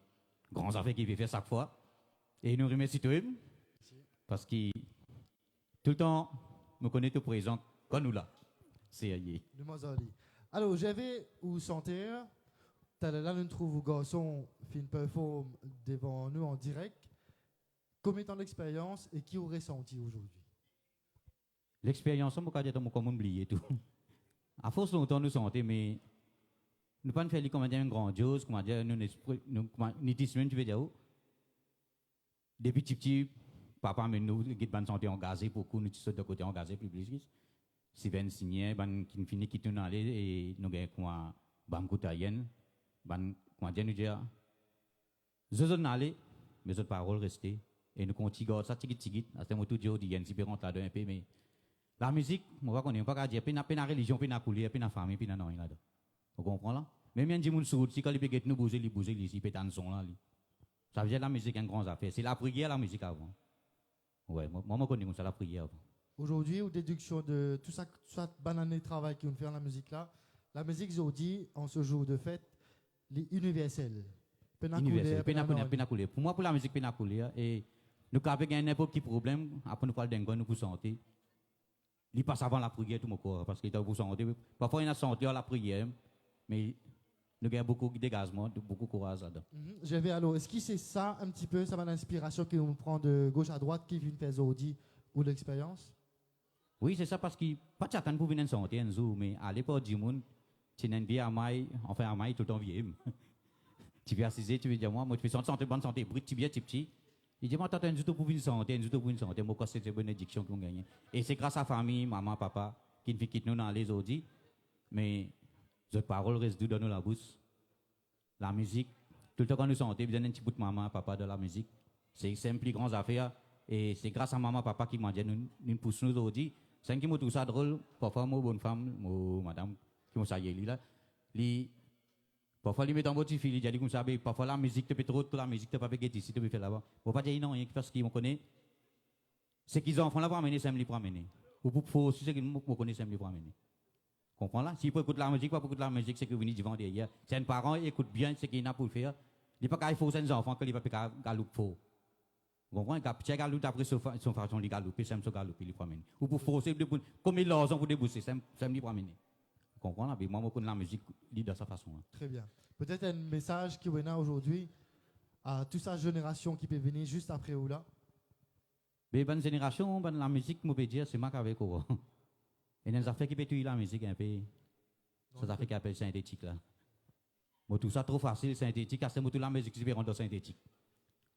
grand affaire qui fait chaque fois. Et nous remercions tout le monde. Parce que tout le temps, nous connaissons tout présent quand nous là. C'est ailleurs. Alors, j'avais où sentir. Là, nous trouvons garçon qui performe devant nous en direct. Combien de temps d'expérience et qui aurait senti aujourd'hui? L'expérience, on peut dire que nous oublié tout. À force longtemps nous sentons, mais nous ne pouvons pas faire comme un grandiose, comment dire, nous tu veux dire. Depuis petit, papa mais nous qui ban santé engagé beaucoup, nous sommes de côté engagé plus. Si ben signé, ban qui finit qui tourne aller et nous gagne quoi, ban coutayen, ban comment dire nous dire. Je zone aller, mais autres paroles rester et nous continuons ça tigit. À ce moment tout Dieu dit, il y a une différence là un peu, mais la musique, on va connaître pas dire, puis la religion, puis la couleur, puis la famille, puis la non là. Vous comprenez là? Même un dimanche sur si quand les béguettes nous bouger ici, puis un son là. Ça veut dire la musique est une grande affaire. C'est la prière, la musique avant. Ouais, moi je connais ça la prière avant. Aujourd'hui, aux déduction de tout ça banane de travail qu'on fait dans la musique là, la musique aujourd'hui, en ce jour de fête, les universels. Universel, pénacoulé. Pour moi, pour la musique pénacoulé, et nous avons n'importe quel problème, après nous parlons d'un nous pour santé. Il passe avant la prière tout mon corps, parce qu'il est pour santé. Parfois, il a santé à la prière, mais nous avons beaucoup de dégagement, beaucoup de courage là-dedans. J'avais alors, est-ce que c'est ça un petit peu, ça va l'inspiration que nous prend de gauche à droite qui vient faire aujourd'hui ou l'expérience? Oui, c'est ça, parce que pas de pour venir en santé, mais à l'époque du monde, tu n'as bien à maille, enfin à maille tout le temps vieux. Tu viens assiser, tu veux dire moi tu fais santé, bonne santé, brut, tu viens, petit. Il dit, moi, t'as un tout pour une santé, moi, c'est une bénédiction qu'on gagne. Et c'est grâce à la famille, maman, papa, qui nous quitte nous dans les audits. Mais, les paroles restent dans nous la bouche. La musique, tout le temps quand nous sentons, besoin d'un petit bout de maman, papa de la musique. C'est une plus grande affaire. Et c'est grâce à maman, papa qui m'a dit, nous poussons nous audits. C'est un qui m'a tout ça drôle. Parfois, moi, bonne femme, moi, madame, qui m'a ça y est, là. Parfois, il met dans votre fil, il dit comme ça, parfois la musique, tu peux trop, la musique, tu peux pas guetter ici, tu peux faire là-bas. Faut pas dire non, parce qu'ils me connaissent. C'est qu'ils en font là pour amener, c'est me pour amener. Ou pour faut aussi, c'est qu'ils me connaissent, c'est me pour amener. Comprends là? S'il peut écouter la musique, pas écouter la musique, c'est que vous venez devant derrière. C'est un parent, écoute bien ce qu'il a pour le faire. Il n'est pas qu'il faut ses enfants, qu'il ne va pas galouper faux. Vous comprenez? Quand il galoupe après son façon de galouper, c'est me galouper, il pour amener. Ou pour forcer, comme il l'a pour débousser, c'est me pour amener. Vous comprenez? Mais moi, je connais la musique de sa façon. Très bien. Peut-être un message qui vient aujourd'hui à toute sa génération qui peut venir juste après ou là. Mais bonne génération, la musique, je peux dire, c'est moi qui avec vous. Et des affaires qui peut tuer la musique un peu. C'est affaires qui appellent synthétique là. Moi, tout ça trop facile, synthétique, c'est moi toute la musique qui se rend synthétique.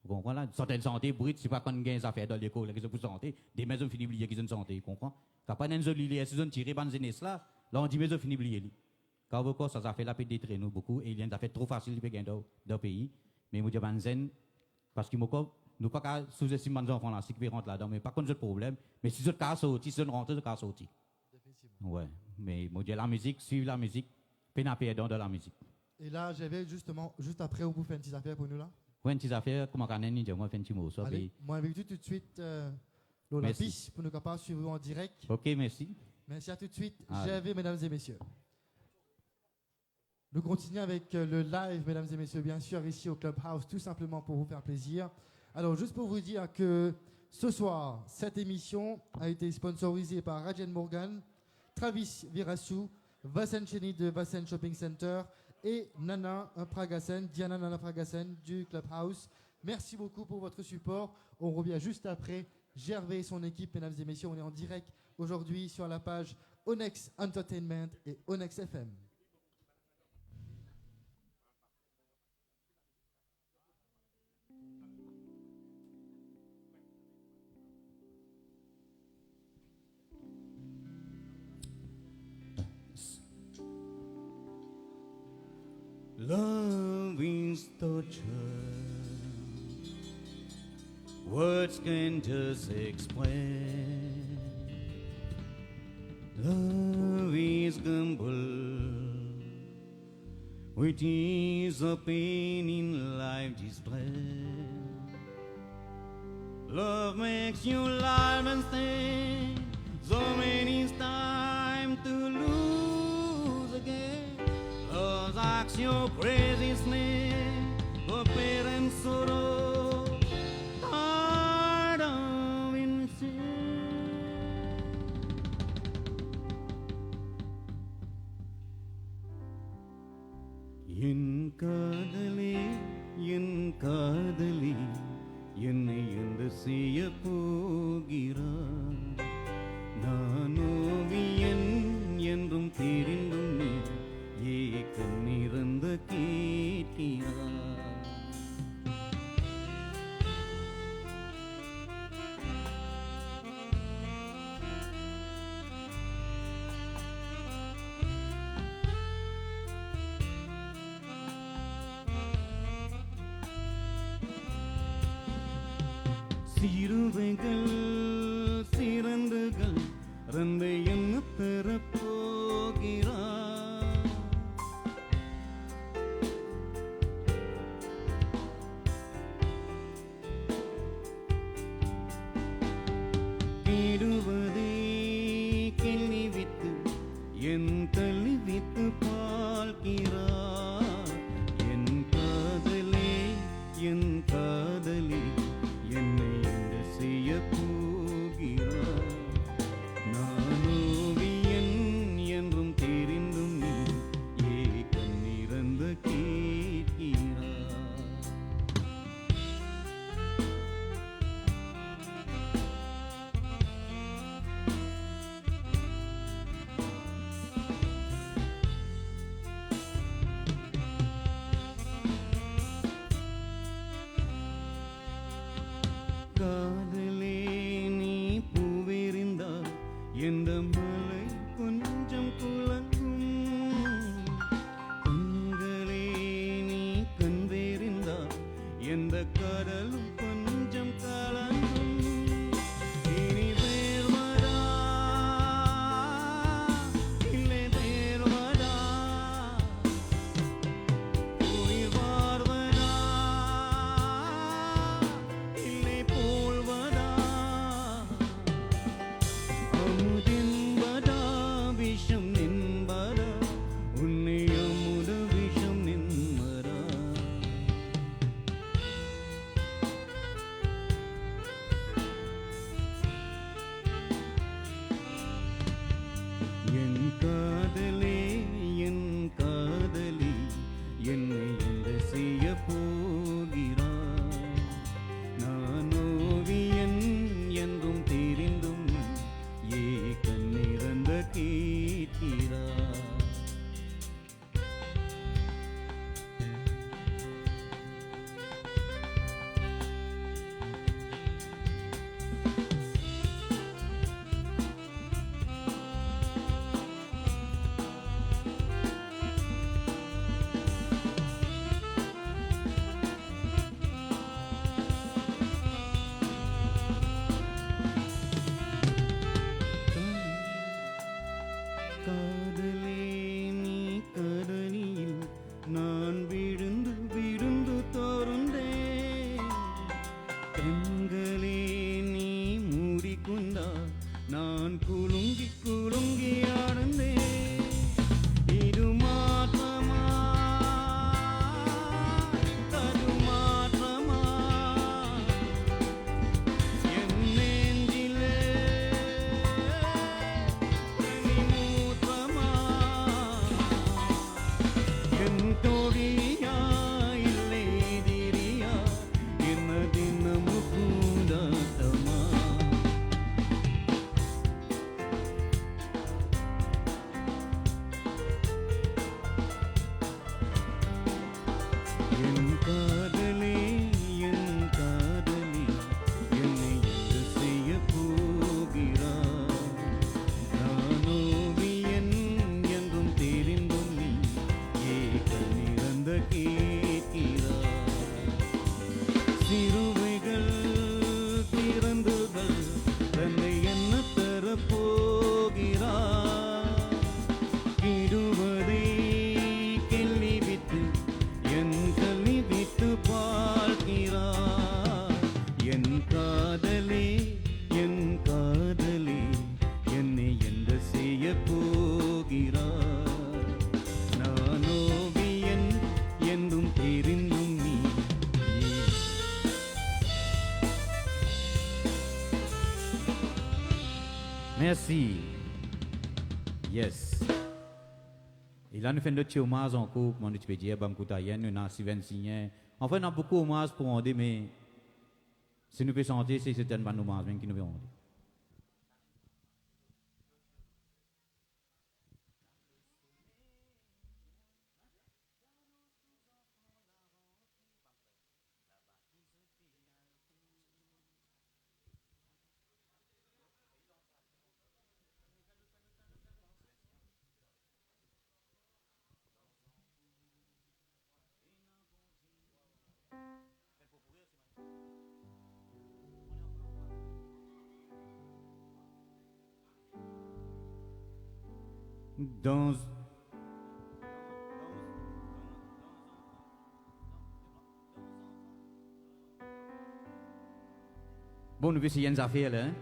Vous comprenez là? Certaines santé brute, c'est pas quand on gagne des affaires dans l'école, qui sont pour santé, des maisons finissent oublier qu'ils ont santé, vous comprenez? Quand pas une zone liée, si on tire bonne jeunesse là, là on dit maison finissent oublier. Quand vous ça a fait la paix détruire nous beaucoup, et il y a des affaires trop faciles de gagner dans le pays. Mais moi, je dis parce que nous pas qu'à sous-estimer les enfants là, si ils rentrent là-dedans, mais pas contre ce problème. Mais si ce cas sorti, si on rentre, ce cas sorti. Ouais, mais moi, je dis la musique, suivre la musique, peine à perdre dans la musique. Et là, j'avais justement, juste après, vous faites une petite affaire pour nous là? Oui, une petite affaire, comment on a moi, fait un petit mot. Allez, moi, avec vous tout de suite, l'Olympis, pour nous capables de suivre en direct. Ok, merci. Merci à tout de suite. J'avais, mesdames et messieurs. Nous continuons avec le live, mesdames et messieurs, bien sûr, ici au Clubhouse, tout simplement pour vous faire plaisir. Alors, juste pour vous dire que ce soir, cette émission a été sponsorisée par Rajen Morgan, Travis Virassou, Vassen Cheney de Vassen Shopping Center et Nana Pragasen, Diana Nana Pragasen du Clubhouse. Merci beaucoup pour votre support. On revient juste après. Gervais et son équipe, mesdames et messieurs, on est en direct aujourd'hui sur la page Onyx Entertainment et Onyx FM. Love is torture. Words can just explain. Love is gamble, which is a pain in life display. Love makes you live and stay. So many time to lose again. Love's acts your crazy snake, for parents sorrow, heart of innocence. என் காதலே என் காதலி என்னை எந்த செய்ய போகிறான் நான் ஓவியன் என்றும் தெரிந்தும் நீ ஏக்கம் நிறந்த கேட்கிறான் சிறுவைகள் சிறந்துகள் ரந்தை என்ன பெறப்போகிறார் கேடுவதே கிள்ளி வித்து என் தள்ளி வித்து பார்க்கிறார் என் காதலே என் காதலி என்னை என்ன செய்ய போகிறார் நான் ஓவியன் என்றும் தெரிந்தும் நீ ஏக்கம் நிறந்த கேட்கிறார் காதலே நீ பூவெறிந்தால் எந்த மலை கொஞ்சம் குலங்கும் கண்களே நீ கண்வேறிந்தால் எந்த கடலும் கொஞ்சம் கலங்கும் இனி வேர்வதா இல்லை வேர்வதா உயிர் வாழ்வதா இல்லை போல்வதா அமுதென்பதா விஷம் நின்பதா உன்னை அமுத விஷம் நின்பதா என் காதலே என் காதலி என்னை என்ன செய்ய போகிறார் நான் ஓவியன் என்றும் தெரிந்தும் ஏக்கம் நிறந்த கேட்கிறார் காதலே நீ கடலில் நான் விழுந்து விழுந்து தோறுந்தேன் கண்களே நீ மூடிக்கொண்டா நான் குலுங்கி குலுங்கி ஆழ்ந்தேன் இது மாற்றமா அது மாற்றமா என் நெஞ்சிலே மூத்தமா என் தோழியா இல்லை எதிரியா merci. Yes. Et là, nous faisons notre hommage en cours, comment tu peux dire, Bamkoutayen, nous avons Steven Signé. En fait, nous avons beaucoup d'hommages pour on dit, mais si nous pouvons chanter, c'est certainement nos hommages qui nous verront. Dans bon, nous essayons une affaire là. Hein?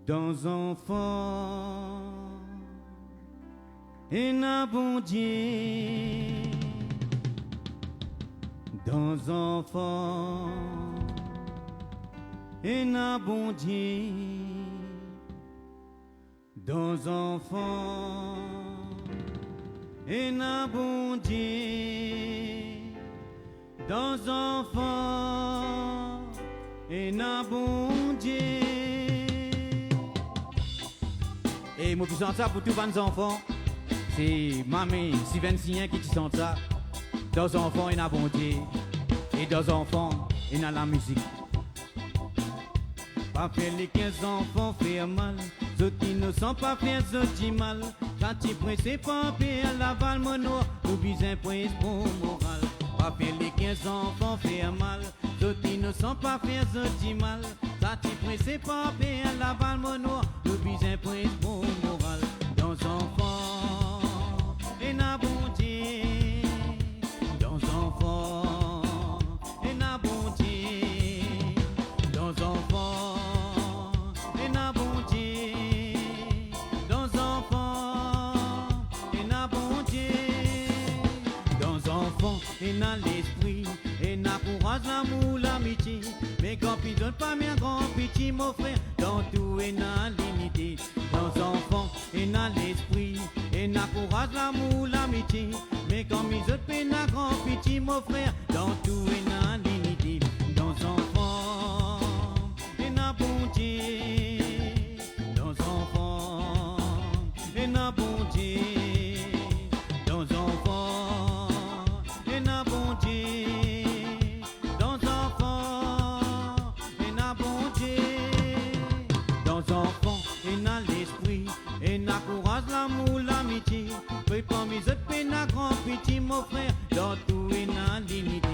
Dans enfant et n'a bon Dieu. Dans enfant et n'a bon Dieu. Dans enfant et n'a bon Dieu. Dans enfant et n'a bon Dieu. Et moi qui chante ça pour tous les enfants, c'est mamie Steven Signé qui chante ça. Dans enfants et n'a bon Dieu. Et dans enfants et n'a la musique. Pas faire les 15 enfants faire mal. D'autres innocents pas faire d'autres mal. Quand tu pressé pas faire la balle mono. Ou bien prince pour moral. Pas faire les 15 enfants faire mal. D'autres innocents pas faire d'autres mal. Quand tu pressé pas faire la balle mono. Ou bien prince pour moral. Dans enfants et n'a bon Dieu. Dans enfants et n'a bon Dieu. Dans enfants et n'a bon Dieu. Dans enfants et n'a bon Dieu. Dans enfants et n'a l'esprit. Et n'a courage, l'amour, l'amitié. Mais quand tu donnes pas bien grand pitié, mon frère. Dans tout et n'a l'unité. Dans enfants et n'a l'esprit. Et n'a courage, l'amour, l'amitié. Mais comme ils ont fait la grand pitié, mon frère, dans tout et n'a l'unité. Dans enfants et n'a bon Dieu. Dans enfants et n'a bon Dieu. Dans enfants et n'a bon Dieu. Dans enfants et n'a bon Dieu. Dans enfants et n'a l'esprit. Et n'a courage, l'amour, l'amitié. Mais comme ils ont fait la grand pitié, mon frère, dans tout et n'a l'unité.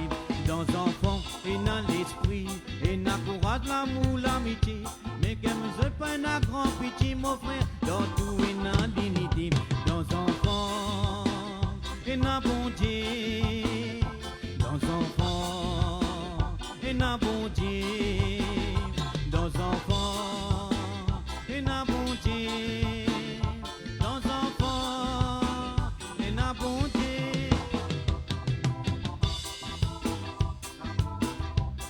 Dans enfants et n'a l'esprit. Et n'a courage, l'amour, l'amitié. Mais comme ils ont fait la grand pitié, mon frère, dans tout et n'a l'unité. Dans enfants et n'a bon Dieu. Dans enfants et n'a bon Dieu. Dans enfants et n'a bon Dieu. Dans enfants et n'a bon Dieu.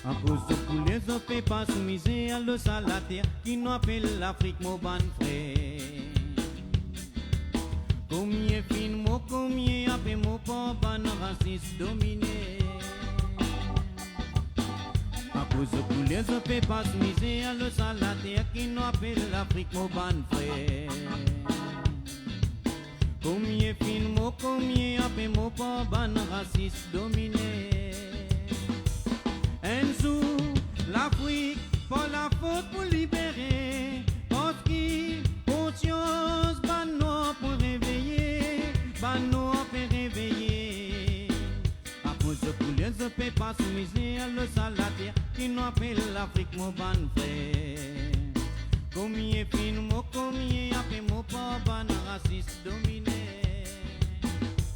En cause de poulet, on fait pas soumiser à le salataire qui nous appelle l'Afrique, mon ban frère. Combien fin, mon combien appelle mon pan, ban raciste dominé. En cause de poulet, on fait pas soumiser à le salataire qui nous appelle l'Afrique, mon ban frère. Combien fin, mon combien appelle mon pan, ban raciste dominé. Un jour, l'Afrique, pas la faute pour libérer. Parce qu'il conscience, ban nous pour réveiller. Ban nous pour réveiller. À cause de poulet, je peux pas soumiser à le salataire qui nous appelle l'Afrique, mon ban frère. Combien fin, mon combien appelle mon pan, ban raciste dominé.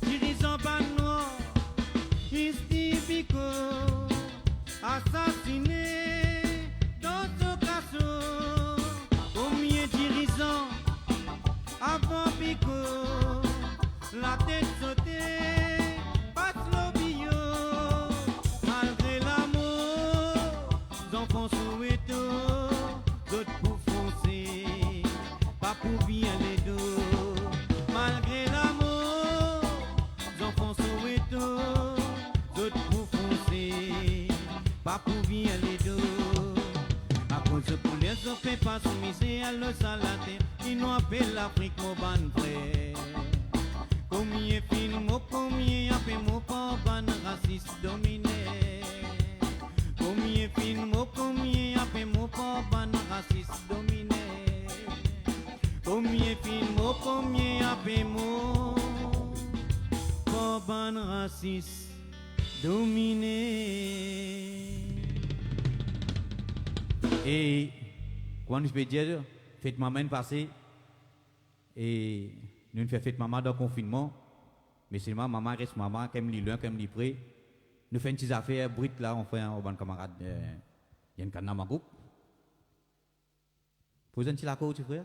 Dirigeant ban nous, istifico. Assassiné dans ce casseau. Combien dirigeants avant Pico, la tête sautée. enfants Soweto, d'autres pour foncer, pas pour bien les dos. Malgré l'amour, les enfants Soweto, d'autres pour foncer, pas pour bien les dos. À cause de pour les autres, fait pas soumiser à l'eau salade, qui nous appelle l'Afrique, mon ban frère. Combien film, combien appelle mon pan ban raciste dominé. Combien film, combien appelle mon pan ban raciste dominé. Combien film, combien appelle mon pan ban raciste dominé. Et quand je peux dire, fête maman passée, et nous faisons fête maman dans le confinement, mais seulement maman reste maman, comme l'île, comme l'île près. Nous faisons une petite affaire brute là, on fait un bon camarade, il y a une canne dans ma groupe. Posez un petit laco, tu frère.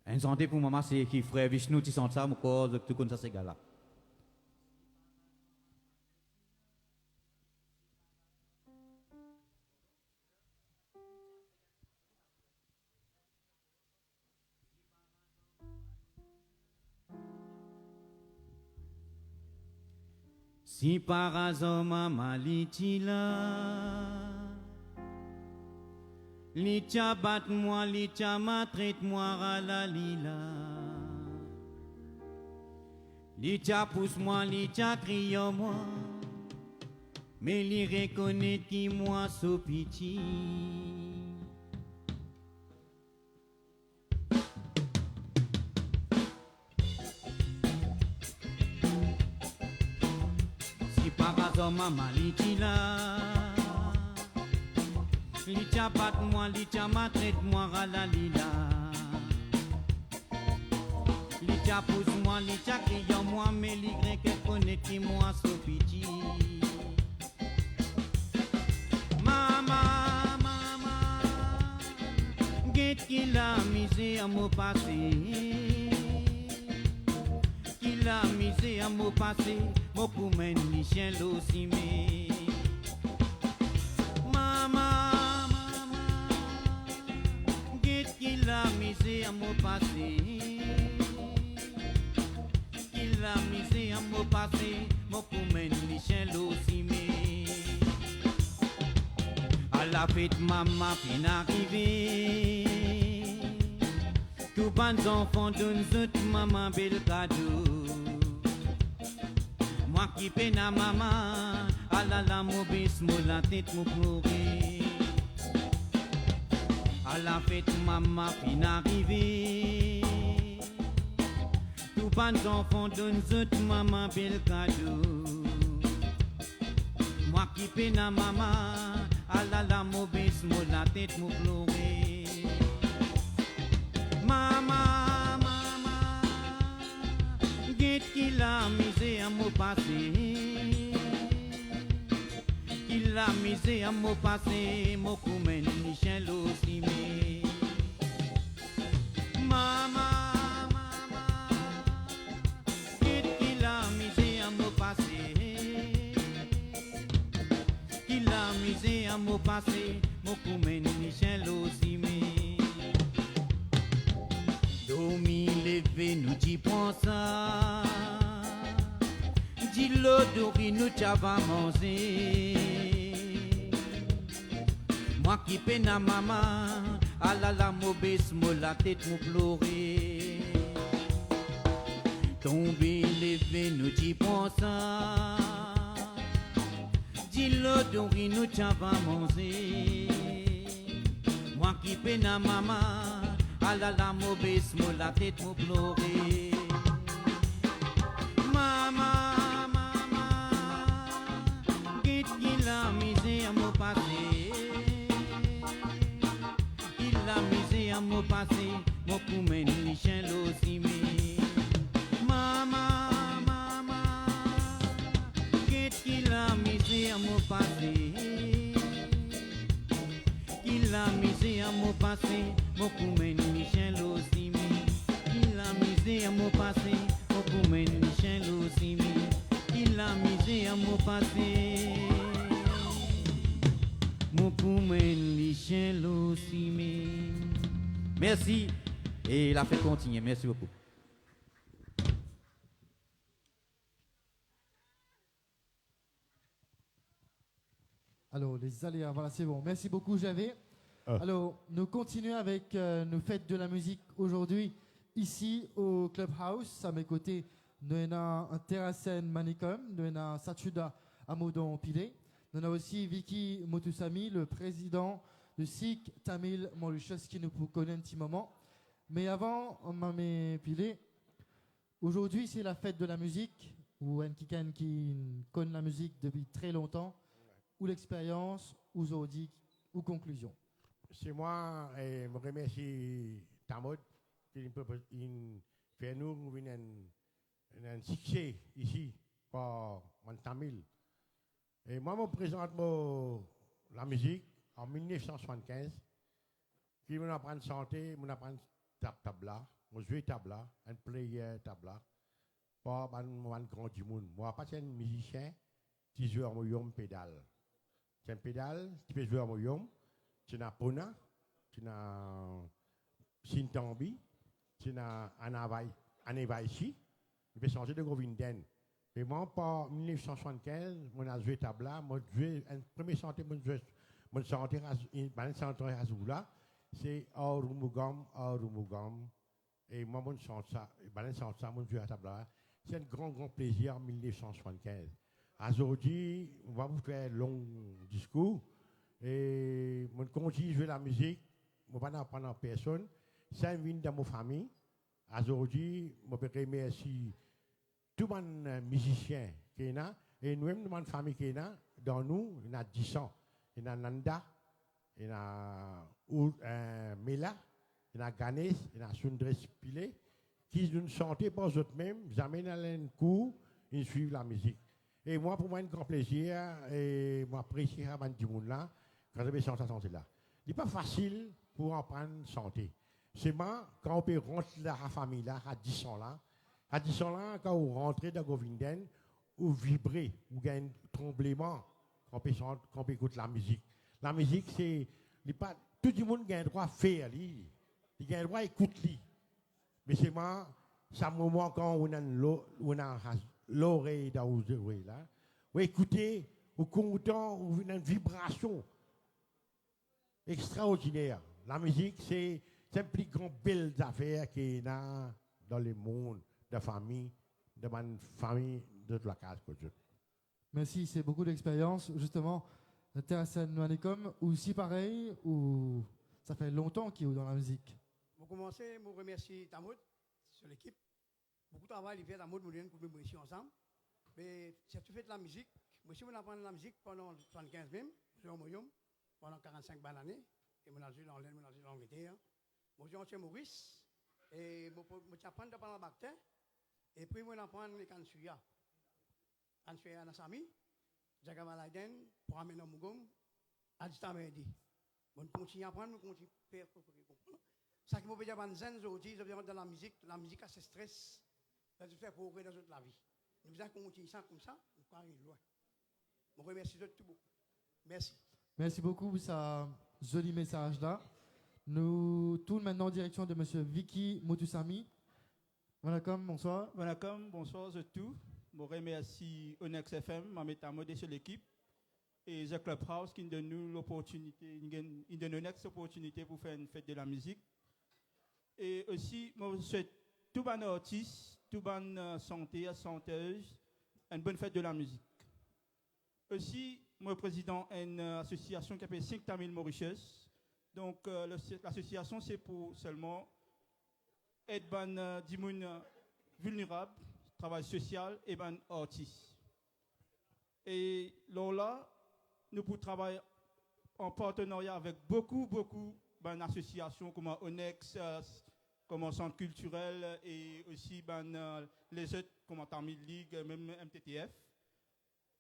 Un santé pour maman, c'est qui frère Vishnu, tu sens ça, mon corps, tout comme ça, c'est gars là. Si par hasard maman litila, litia bat moi, litia maltraite moi à la lila, litia pousse moi, litia crie moi, mais li reconnaît qui moi so piti. Maman litila, litia bat moi, litia maltraite moi à la lila, litia pousse moi, litia crie moi, mais li reconnaît qui moi so piti. Maman, maman, get qui la misère à mon passé. La misère à mon passé, mon coumen ni chien l'ossimé. Maman, maman, get qui la misère à mon passé. Qui la misère à mon passé, mon coumen ni chien l'ossimé. À la fête maman fin arrivé. Tout bon enfant donne toute maman bel cadeau. Moi qui peine à maman, à la mobis, la tête me pleurer. À la fête maman fin arrivé. Tout bon enfant donne toute maman bel cadeau. Moi qui peine à maman, à la mobis, la tête me pleurer. Maman, maman, get qui la misère à mon passé. Qui la misère à mon passé, mon coumen ni chien l'ossimé. Maman, maman, get qui la misère à mon passé. Qui la misère à mon passé, mon coumen ni chien l'ossimé. Domi levé nous t'y prends ça. Dis l'odori nous t'y va manger. Moi qui peine à maman, à la mauvaise mo la tête me pleurer. Tomber levé nous t'y prends ça. Dis l'odori nous t'y va manger. Moi qui peine à maman. À la mauvaise mo la tête me pleurer. Maman, maman, get qui la misère à mon passé. Qui la misère à mon passé, mon coumen ni chien l'ossimé. Maman, maman, get qui la misère à mon passé. Qui la misère à mon passé. Mon coumen ni chien l'ossimé. Il a misé à mon passé. Mon coumen ni chien l'ossimé. Il a misé à mon passé. Mon pour moi les chiens aussi mais Merci. Et la fête continue. Merci beaucoup. Alors, les aléas, voilà, c'est bon. Merci beaucoup, Javé. Alors, nous continuons avec nos fêtes de la musique aujourd'hui, ici au Clubhouse. À mes côtés, nous avons un Terracen Manicom, nous avons Sachuda Amodon Pile. Nous avons aussi Vicky Motusami, le président de Sikh Tamil Mauritius, qui nous connaît un petit moment. Mais avant, on m'a Pile. Aujourd'hui, c'est la fête de la musique, ou un qui connaît la musique depuis très longtemps, ou l'expérience, ou aujourd'hui, ou conclusion. C'est moi, et je remercie Tamod, qui fait nous un succès ici pour mon Tamil. Et moi, je présente la musique en 1975, qui m'apprend à chanter, m'apprend tabla, je joue tabla, un player tabla, pour un grand du monde. Moi, pas un musicien qui joue en moyom pédale. C'est un pédale, tu peux jouer en moyom. Tu as Pona, tu as Sintambi, tu as Anevaichi, tu peux changer de Govinden. Et moi, par 1975, je joué tabla, je joué un premier chanteur, je chantais à Azula, c'est Arumugam. Et moi, je chante ça, je joue à tabla. C'est un grand plaisir en 1975. Aujourd'hui, on va vous faire un long discours. Et je continue à jouer la musique, je ne vais pas apprendre à personne. Ça vient dans ma famille. Aujourd'hui, je remercie tous les musiciens qui sont là. Et nous-mêmes, dans ma famille qui est là, dans nous, il y a 10 ans. Il y a Nanda, il y a Mela, il y a Ganesh, il y a Sundres Pile, qui nous chantent par eux-mêmes, jamais dans un cours, ils suivent la musique. Et moi, pour moi, un grand plaisir, et moi, apprécier à ce monde-là. Quand je vais chanter là. Ce n'est pas facile pour apprendre à chanter. C'est moi, quand on peut rentrer dans la famille là, à 10 ans là, quand on rentre dans Govinden, on vibre, on gagne un tremblement quand on peut écouter la musique. La musique, c'est pas tout le monde a le droit de faire, il a le droit d'écouter. Mais c'est moi, c'est un moment quand on a l'oreille dans l'oreille là, on écoutez, on content, on a une vibration extraordinaire. La musique, c'est une plus grande belle affaire qu'il y a dans le monde de famille, de ma famille, de la case. Merci, c'est beaucoup d'expérience. Justement, Terracen Manicom, ou si pareil, ou ça fait longtemps qu'il est dans la musique. Pour commencer, je remercie Tamoud sur l'équipe. Beaucoup de travail, il fait Tamoud, nous pour nous ici ensemble. Mais si tu fais de la musique, moi aussi, on apprend la musique pendant 75 même, pendant 45 années. Et on a joué dans l'Inde, on a joué dans l'Angleterre. Moi, je suis Maurice. Et je apprends de parler la bactère. Et puis, on apprend les cansuya. Cansuya Nasami, Jagava Laiden, pour amener Mugom, Adjita Mehdi. On continue à apprendre, on continue à faire pour comprendre. Ça qui m'a dit à Zen, aujourd'hui, je viens de la musique a ce stress. Ça se fait progrès dans toute la vie. Nous avons continué ça comme ça, on peut aller loin. Je remercie tout beaucoup. Merci. Merci beaucoup pour ce joli message-là. Nous tournons maintenant en direction de M. Vicky Motusami. Bonjour, bonsoir. Bonsoir à tous. Je remercie Onyx FM, ma métamode sur l'équipe, et The Clubhouse qui nous donne l'opportunité, nous donne une opportunité pour faire une fête de la musique. Et aussi, je souhaite tous les artistes, tous les chanteurs, chanteuses, une bonne fête de la musique. Aussi, moi, président d'une association qui s'appelle Sikh Tamil Mauritius. Donc, l'association, c'est pour seulement aider les gens vulnérables, travail social et les artistes. Et là, nous pouvons travailler en partenariat avec beaucoup d'associations comme ONEX, comme Centre culturel et aussi les autres comme Tamil League, même MTTF.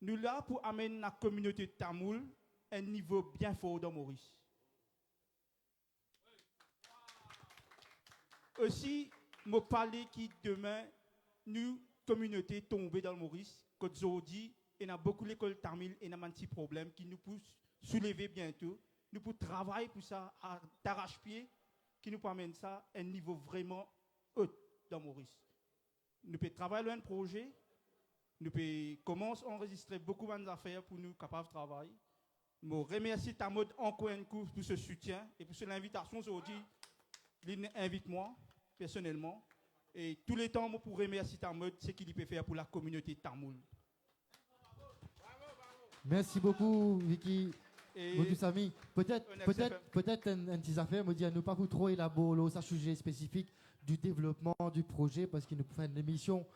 Nous là pour amener la communauté tamoul à un niveau bien fort dans Maurice. Aussi, je parle qui demain, nous, communauté tombée dans le Maurice, qu'aujourd'hui, il y a beaucoup d'écoles tamil et il y a un petit problème qui nous pousse soulever bientôt. nous pouvons travailler pour ça à d'arrache-pied, qui nous permet ça à un niveau vraiment haut dans Maurice. Nous pouvons travailler un projet, nous pouvons commencer à enregistrer beaucoup d'affaires pour nous capables de travailler. Je remercie Tamod encore un coup pour ce soutien et pour l'invitation aujourd'hui. Il invite moi personnellement. Et tous les temps, pour remercier Tamod, c'est ce qu'il peut faire pour la communauté tamoul. Merci beaucoup, Vicky. Sami. Peut-être un petit affaire, me dit à ne pas vous trop élaborer ça sujet spécifique du développement du projet parce qu'il nous fait une émission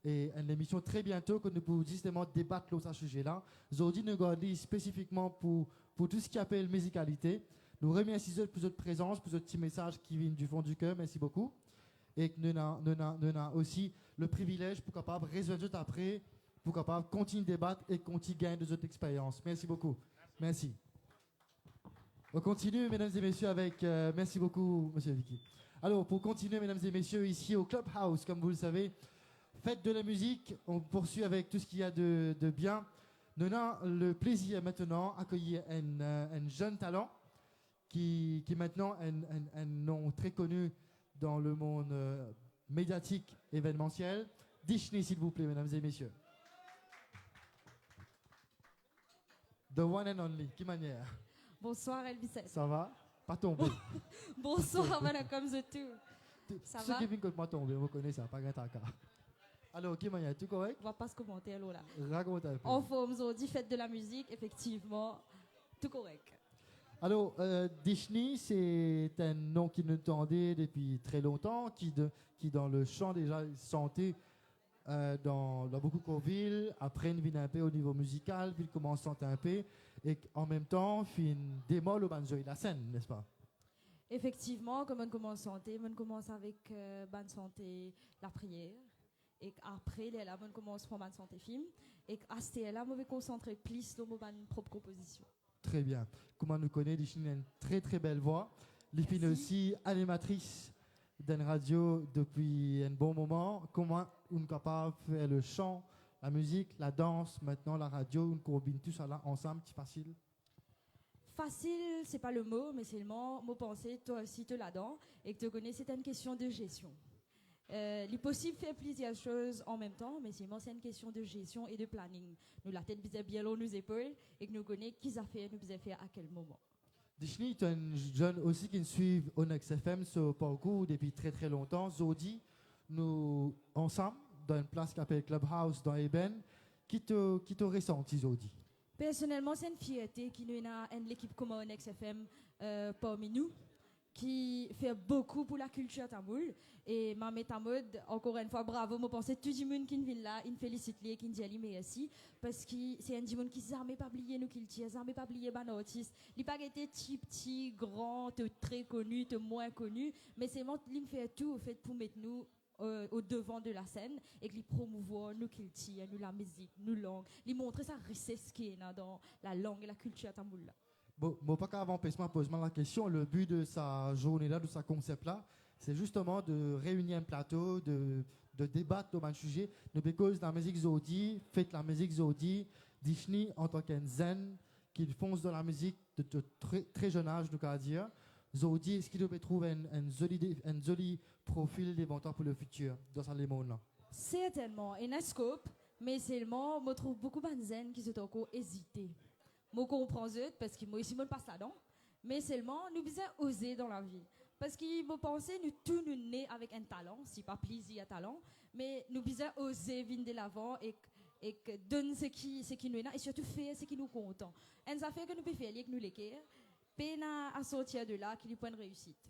et une émission très bientôt que nous pouvons justement débattre sur ce sujet-là. Aujourd'hui, nous regardons spécifiquement pour tout ce qui appelle musicalité. Nous remercions pour votre présence, pour votre petit message qui vient du fond du cœur. Merci beaucoup. Et que nous avons aussi le privilège pour capable résoudre après, pour capable continuer de débattre et continuer de gagner de votre expérience. Merci beaucoup. Merci. On continue, mesdames et messieurs, avec... merci beaucoup, monsieur Vicky. Alors, pour continuer, mesdames et messieurs, ici au Clubhouse, comme vous le savez, fête de la musique, on poursuit avec tout ce qu'il y a de bien. Nous avons le plaisir maintenant d'accueillir un jeune talent qui maintenant un nom très connu dans le monde médiatique événementiel. Disney, s'il vous plaît, mesdames et messieurs. The one and only, qui manière? Bonsoir Elvis. Ça va? Pas tombé. Bonsoir, madame tout. Ça Ceux va? qui viennent contre moi tomber, vous connaissez ça, pas grand cas. Alors, qui manière, tout correct? On va pas se commenter alors là. Raconte un peu. En forme, aujourd'hui, fête de la musique, effectivement, tout correct. Alors, Disney, c'est un nom qui nous tendait depuis très longtemps, qui dans le champ déjà santé dans beaucoup de villes, après il vient un peu au niveau musical, puis il commence à chanter un peu, et en même temps, il une démol au banjo et la scène, n'est-ce pas? Effectivement, comme on commence santé, on commence avec bonne santé, la prière, et après, là, on commence par bonne santé film, et à ce là, on va concentrer plus sur nos propres compositions. Très bien. Comment nous connaît, Disney a une très très belle voix. Lipine est aussi animatrice d'une radio depuis un bon moment. Comment on est capable de faire le chant, la musique, la danse, maintenant la radio, on combine tout ça là ensemble, c'est facile? Facile, c'est pas le mot, mais c'est le mot pensée, toi aussi tu là-dedans, et que tu connais, c'est une question de gestion. Il est possible de faire plusieurs choses en même temps, mais c'est une question de gestion et de planning. Nous, la tête bien loin nos épaules, et que nous connaissons qui a fait, nous avons fait à quel moment. Disney, tu es un jeune aussi qui nous suit au Next FM sur parcours depuis très très longtemps. Zodi, nous ensemble dans une place qui s'appelle Clubhouse dans Eben. Qui te ressenti, Zodi? Personnellement, c'est une fierté qui nous a l'équipe comme au Next FM parmi nous, qui fait beaucoup pour la culture tamoul. Et ma métamode, encore une fois, bravo, moi pensais tout le monde qui vient là, il félicite les, qui dit merci, parce que c'est un monde qui ne s'arrête pas oublier nous qu'il tient, s'arrête pas oublier ban artiste. Il n'a pas été petit, grand, très connu, moins connu, mais c'est moi qui fait tout au fait pour mettre nous au devant de la scène et qui promouvoir nous qu'il tient, nous la musique, nous langue, lui montrer sa richesse qui est dans la langue et la culture tamoul là. Bon, pas qu'avant, pose-moi la question. Le but de sa journée-là, de sa concept-là, c'est justement de réunir un plateau, de débattre sur un sujet. Nous, parce la musique Zodi, faites la musique Zodi, Disney en tant qu'un zen qui fonce dans la musique de très, très jeune âge, nous allons dire. Zodi, est-ce qu'il peut trouver un joli profil d'inventeur pour le futur dans ce monde-là? Certainement, et un scope, mais seulement, je trouve beaucoup de zen qui sont encore hésités. Je comprends parce que moi aussi, je ne passe là-dedans. Mais seulement, nous devons oser dans la vie. Parce que je pense que nous tous nous nés avec un talent, si pas plaisir à talent, mais nous devons oser venir de l'avant et donner ce qui nous est là et surtout faire ce qui nous compte. Et ça fait que nous pouvons faire avec nous l'équerre, peine à sortir de là, qu'il y ait point de réussite.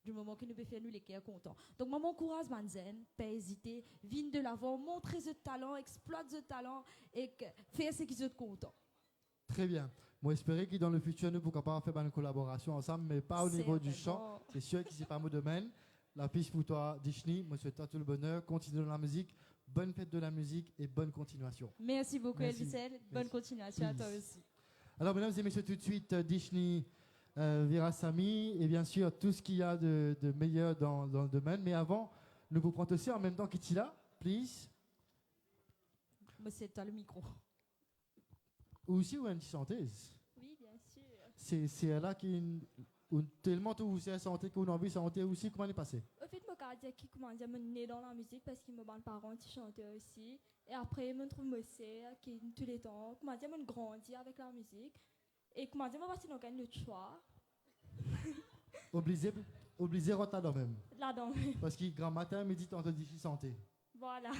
Du moment que nous pouvons faire nous l'équerre content. Donc, moi, m'encourage, Manzen, pas hésiter, venir de l'avant, montrer ce talent, exploiter ce talent et faire ce qui sont contents. Très bien. Moi, j'espère que dans le futur, nous pourrons pas faire une collaboration ensemble, mais pas au niveau du chant. C'est sûr que ce n'est pas mon domaine. La piste pour toi, Disney. Moi, je souhaite tout le bonheur. Continue dans la musique. Bonne fête de la musique et bonne continuation. Merci beaucoup, Elvisel. Bonne continuation à toi aussi. Alors, mesdames et messieurs, tout de suite, Disney, Virasamy et bien sûr, tout ce qu'il y a de meilleur dans le domaine. Mais avant, nous vous prenons aussi en même temps Kitila, please. Moi, c'est toi le micro. Ou aussi, ou une chanteuse. Oui, bien sûr. c'est là qui tellement tout vous santé qu'on a envie de santé aussi. Comment elle est passée? Au fait, je dire qui comment dire, me né dans la musique parce que mes parents qui chantaient aussi. Et après, je trouve mes sœurs qui tous les temps. Comment dire, je grandis avec la musique. Et comment dire, je parti dans le choix. Obligé de rentrer là même. Là-dedans. Parce qu'il grand matin, midi, tantôt dit santé. Voilà.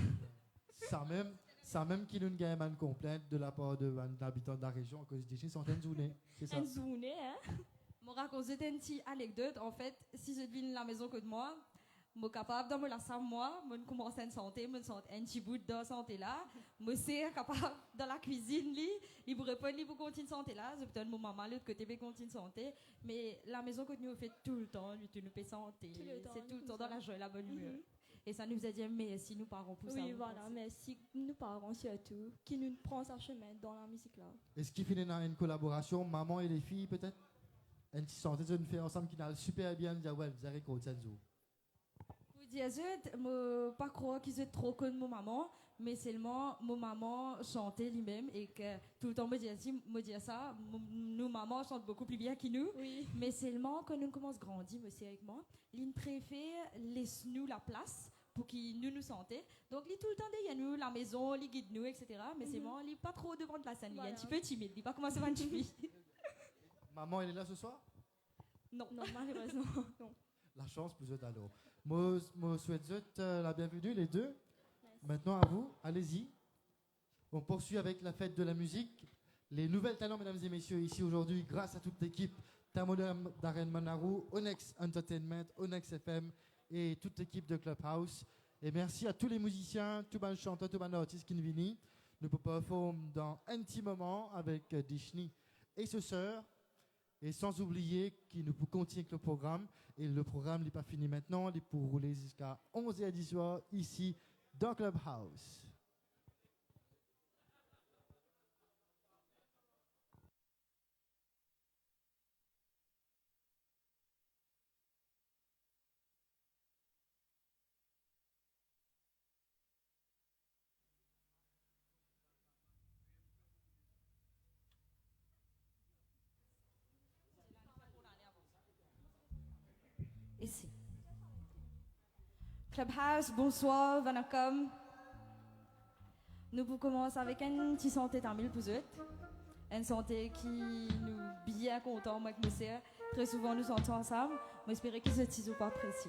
Ça même qui nous gagne une complainte de la part de l'habitant de la région à cause des centaines de journées. C'est ça. Une journée, hein? Je raconte une petite anecdote. En fait, si je devine la maison que de moi, je suis capable dans la salle, moi, je commence à santé, je sens un petit bout de santé là. Je suis capable dans la cuisine, il pourrait pas pour continuer santé là. Je peut-être mon maman l'autre côté pour continuer santé. Mais la maison que nous fait tout le temps, nous fait santé. C'est tout le temps dans la joie et la bonne humeur. Et ça nous a dit merci nous parents pour ça. Oui, voilà, merci nous parents surtout, qui nous prend sa chemin dans la musique là. Est-ce qu'il finit dans une collaboration, maman et les filles peut-être? Un petit santé, nous fait ensemble qui n'a super bien dire ouais, vous avez quoi de Pour dire je ne pas croire qu'ils sont trop connus mon maman, mais seulement mon maman chantait lui-même et que tout le temps me dit ça, nous maman chante beaucoup plus bien que nous. Oui. Mais seulement quand nous commençons à grandir, monsieur avec moi, l'une préfère laisse nous la place pour qu'ils nous santé. Donc il tout le temps derrière nous, la maison, il guide nous, etc. Mais c'est bon, il n'est pas trop devant de la scène, il est un petit peu timide, il n'est pas commencé à faire timide. Maman, elle est là ce soir? Non, malheureusement, non. La chance pour eux alors. Moi, souhaite la bienvenue, les deux. Merci. Maintenant, à vous, allez-y. On poursuit avec la fête de la musique. Les nouvelles talents, mesdames et messieurs, ici aujourd'hui, grâce à toute l'équipe, Tamo Darren Manarou, Onyx Entertainment, Onyx FM et toute l'équipe de Clubhouse. Et merci à tous les musiciens, tous les chanteurs, tous les artistes qui nous viennent. Nous performons dans un petit moment avec Dishni et ses sœurs. Et sans oublier qu'il nous continue avec le programme. Et le programme n'est pas fini maintenant. Il est pour rouler jusqu'à 11h10 soir ici dans Clubhouse. Ici. Clubhouse, bonsoir, vanakkam. Nous pouvons commencer avec une petite santé tamil pour eux. Une santé qui nous bien content, moi et monsieur. Très souvent nous sentons ensemble. J'espère qu'ils se disent pas précis.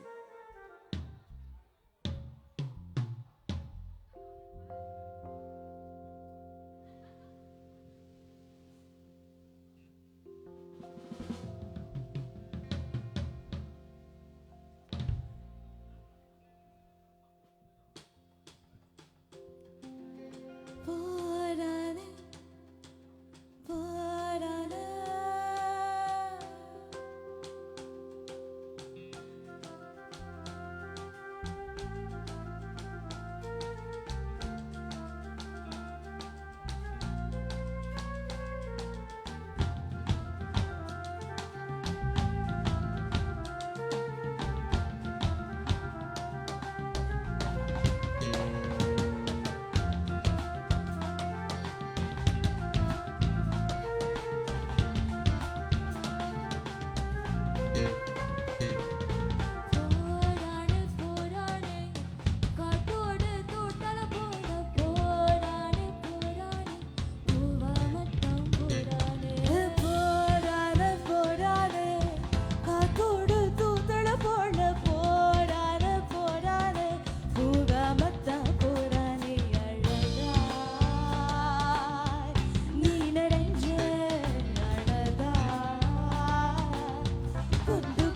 Good.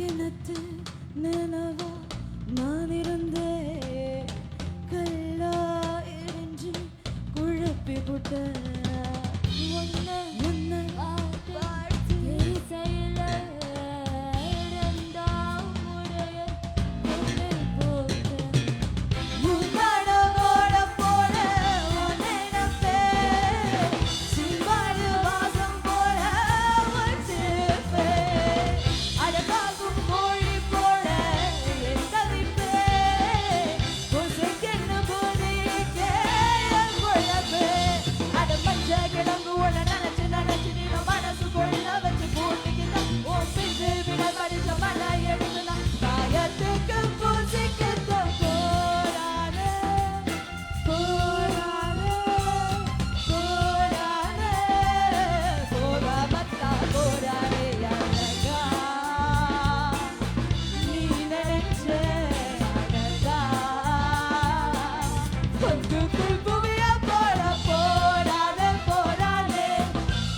கிணத்து நினைவா நான் இருந்தேன் கல்லா எரிஞ்சு குழப்பி போட்ட உன்னை பார்த்து இசையில இரண்டாம் முறைய கொண்டு போட்டேன் முன்னாட ஓட போல உன் நினைப்பே சிம்பாடு வாசம் போல வச்சிருப்பே அடகாகும் மொழி போல என் தவிப்பே பொசைக்கென்னு போதிக்கே என் குழப்பே அட மஞ்ச கிழங்கு உள்ள நினைச்சு நினைச்சு நீ மனசு கொள்ள வச்சு போட்டுக்கிட்ட உன் பிஞ்சு விடல் படிச்ச மழை எடுத்துனா காயத்துக்கு பூசிக்கிட்ட போரானே போரானே போரானே போராமத்தா போரானே அழகா நீ நினைச்ச அழகா பொந்துக்குள் புவிய போல போரானே போரானே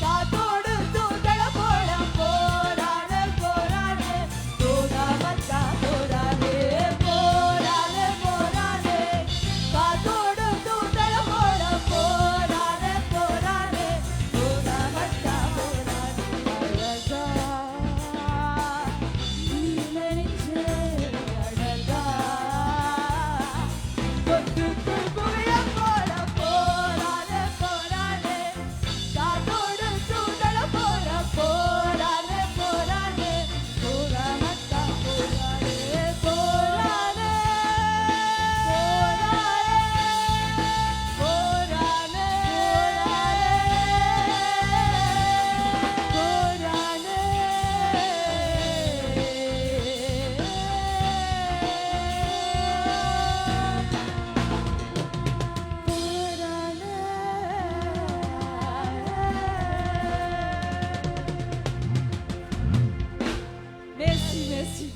காத்தோடு தூதள போல போரானே போரானே போராமத்தா போரானே போரானே போரானே காத்தோடு தூதள போல போரானே போரானே போராமத்தா போரானே அழகா நீ நினைச்ச அழகா பொந்துக்குள் புவிய போல போரானே போரானே காத்தோடு தூதள போல போரானே போரானே போராமத்தா போரானே போரானே போரானே Merci, merci.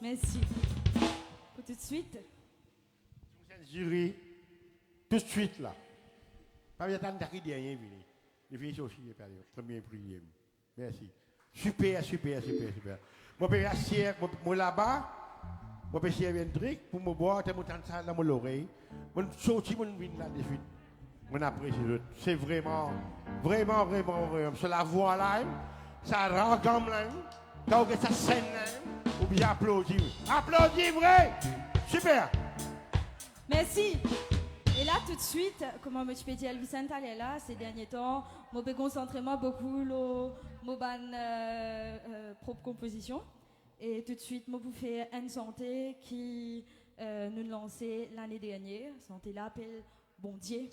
Merci. Pour tout de suite. Jury, tout de suite là. Pas bien tant d'arriver derrière, Vini. Les filles aussi, premier prière. Merci. Super, super, super, super. Moi, je vais assis, moi là-bas, moi, je vais assis un truc pour me boire, je vais m'entendre ça dans mon oreille. Je vais sortir mon vin là de suite. Je apprécie. C'est vraiment, vraiment, vraiment, vraiment. C'est la voix là, ça rend comme là, quand ça scène là, ou bien applaudir. Applaudis, vrai! Super! Merci. Et là, tout de suite, comme je peux dire, Vicente est là ces derniers temps, je me concentre beaucoup sur ma propre composition. Et tout de suite, je vous fais une santé qui nous lancée l'année dernière. Santé là appelle Bon Dieu.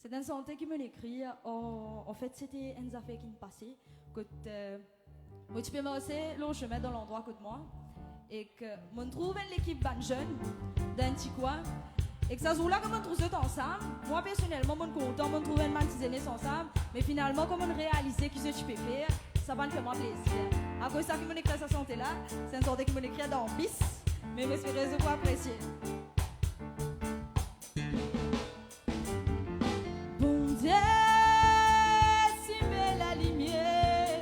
C'est une santé qui me l'écrit. En fait, c'était une affaire qui me passait. Moi, tu peux me laisser le chemin dans l'endroit côté moi. Et que je trouve l'équipe ban jeune d'un petit coin. Et que ça se là comme on trouve ça ensemble. Moi, personnellement, je suis content, je trouve une mantisanée ensemble. Mais finalement, comme on réalise ce que tu peux faire, ça va me faire plaisir. À cause de ça, qui me écrit sa santé là, c'est une santé qui me l'écrit dans bis. Mais je suis raison pour apprécier. Bon Dieu, si met la lumière,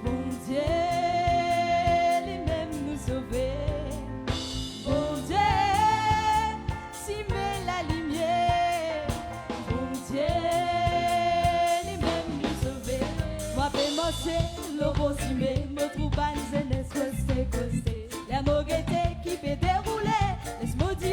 bon Dieu, lui-même nous sauver. Bon Dieu, si met la lumière, bon Dieu, lui-même nous sauver. Moi, fais-moi c'est le beau cimé, me trouve pas une jeunesse costée. La moguette qui peut dérouler, laisse-moi dire.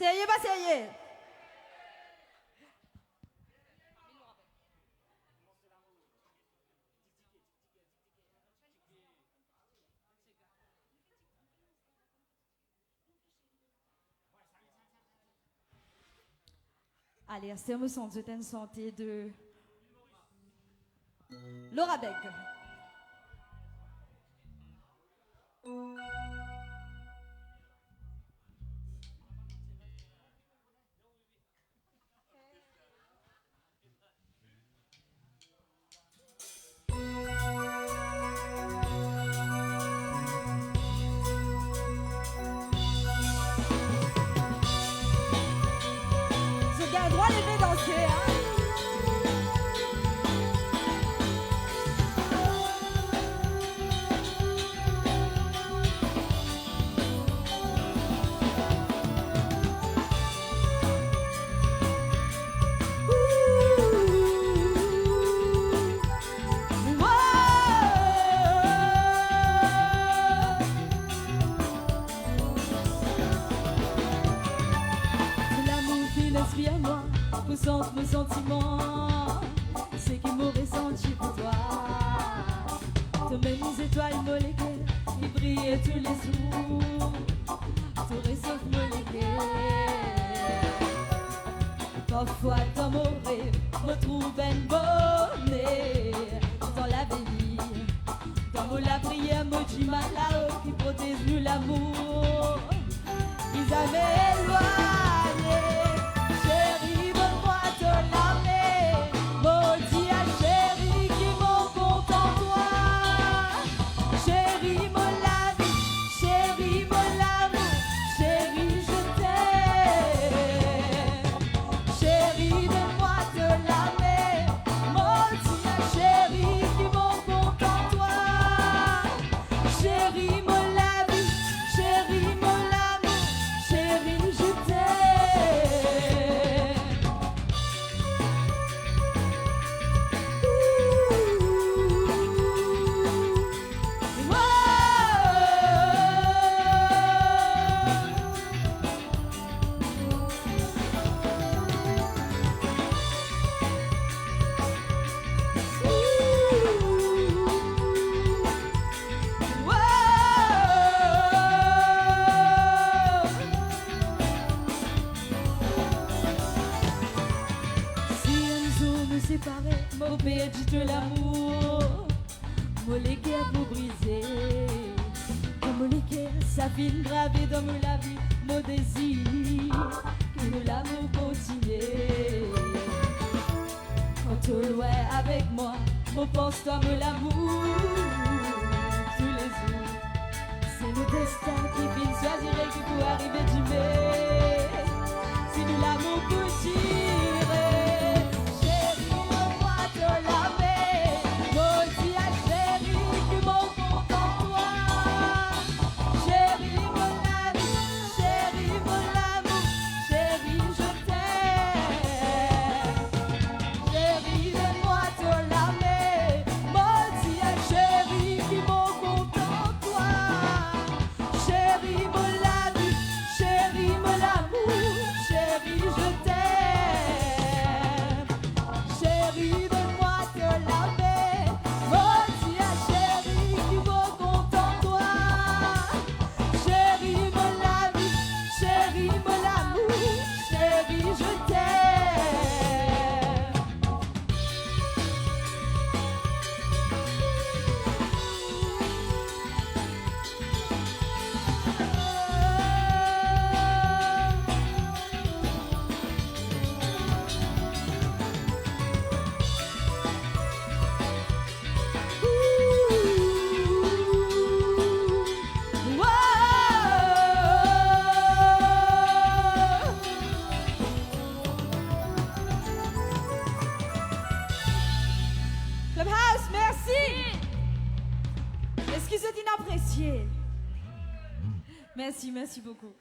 Sérieux, pas sérieux? Allez, c'est un son de santé de Laura Beg. Je garde droit les mains danser, hein. Inspire-moi, ressente mes sentiments, c'est qui m'aurait senti pour toi. Te mêmes étoiles molécules, ils brillent tous les jours, tout sauf molécules. Parfois dans mon rêve, retrouve un bonnet dans l'avenir. Dans mon la prière, me dit là-haut qui protège nous l'amour. Ils avaient éloigné. Chérie, donne-moi de l'âme, maudit à chérie qui m'en compte en toi. Chérie, mon ami, chérie, mon amour, chérie, je t'aime. Chérie, donne-moi de l'âme, maudit à chérie qui m'en compte en toi. Chérie, mon ami, chérie, mon amour, chérie, je t'aime. Séparé, mon perdu de l'amour, mon cœur pour briser, comme mon cœur, sa vie gravée dans mon la vie, mon désir, que nous l'amour continue. Quand au loin avec moi, mon pense toi me l'amour, tous les jours, c'est le destin qui vient choisir et qui peut arriver du mai, si nous l'amour pour tirer. Merci beaucoup.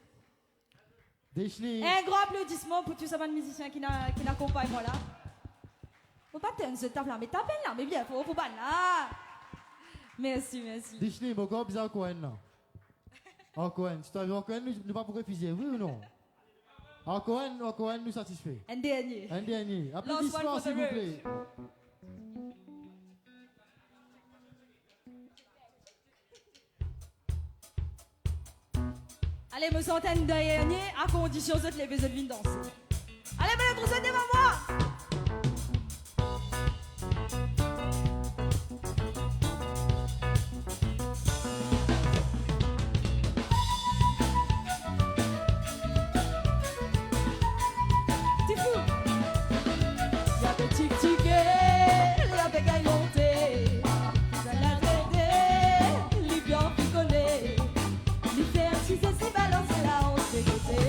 Un grand applaudissement pour tous ces musiciens qui n'accompagnent moi là. Faut pas tenir ce table là, mais tapez là, mais bien, faut pas là. Merci. Disney, mon gars, bizarre Cohen là. En Cohen, si tu as vu en Cohen, nous pas pour refuser, oui ou non? Encore un nous satisfait. Un dernier. Un dernier. Last one Applaudissements, for the s'il vous road. plaît. Allez, me sentez un dernier, à condition de les besoins de venir danser. Allez, me le devant moi. C'est fou. Y'a des tic-tiquets, y'a des gailles montées. Ça l'a traité, les bien picolés. Les faire si c'est si balancer la honte de côté.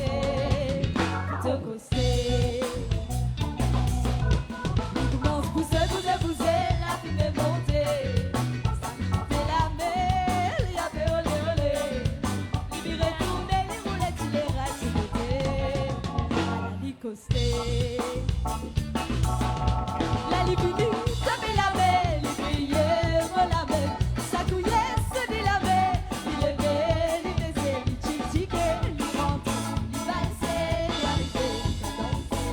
De côté. Il commence à pousser, la fille est montée. Ça fait la mer, il y a fait olé olé. Il y retourne, les roulettes, il les reste de côté. À la licostée. La libini, ça fait la belle, il brillait, moi la belle. Ça couillait, se dit la belle. Il est belle, il baisait, il tic-tiquait, il rentre, il valsait, il arrivait, il dansait.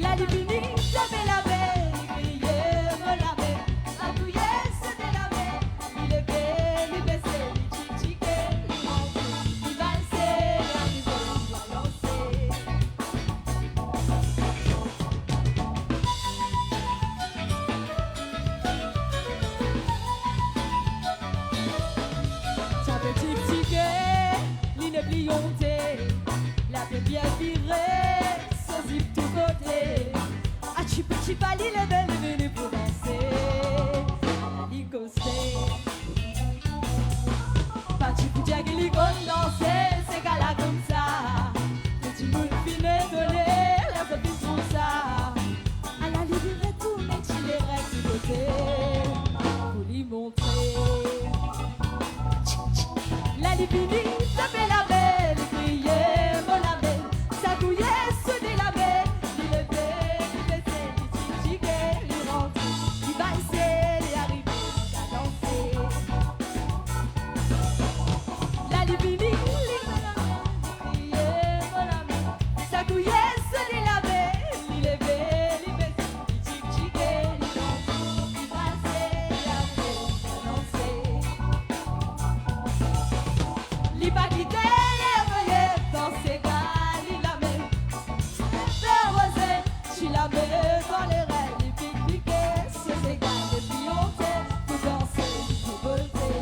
La libini, ça fait la belle, il brillait, moi la belle. Ça couillait, se dit la belle. Il est belle, il baisait, il tic-tiquait, il rentre, il valsait, il arrivait, il dansait. Ça fait tic-tiquer, l'inéblionté, la tête bien virée, sans zip tout côté. Ah, chipa, il est belle, il est venu pour danser. La licostée. Pas chipa, il est comme danser, c'est qu'à la comme ça. Petit monde finé, donné, la copine trouve ça. À la libérée, tout le monde, il est reste du côté. Pour lui montrer. La libini, ça fait la belle, crier, mon la belle, ça couillait, se dit la belle, il est belle, il baissait, il tic-tiquait, il rentre, il valsait, il arrivait, il a dansé. La libini, crier, mon la belle, ça couillait, se dit la belle, il est belle, il baissait, il tic-tiquait, il rentre, il valsait, il arrivait, il a dansé. Li pa kite les feuilles dans ses gars, li la met. Faire rosé, tu la mets dans les rêves, li pique-pique, sur ses gars, les fiançailles, pour danser, pour voter.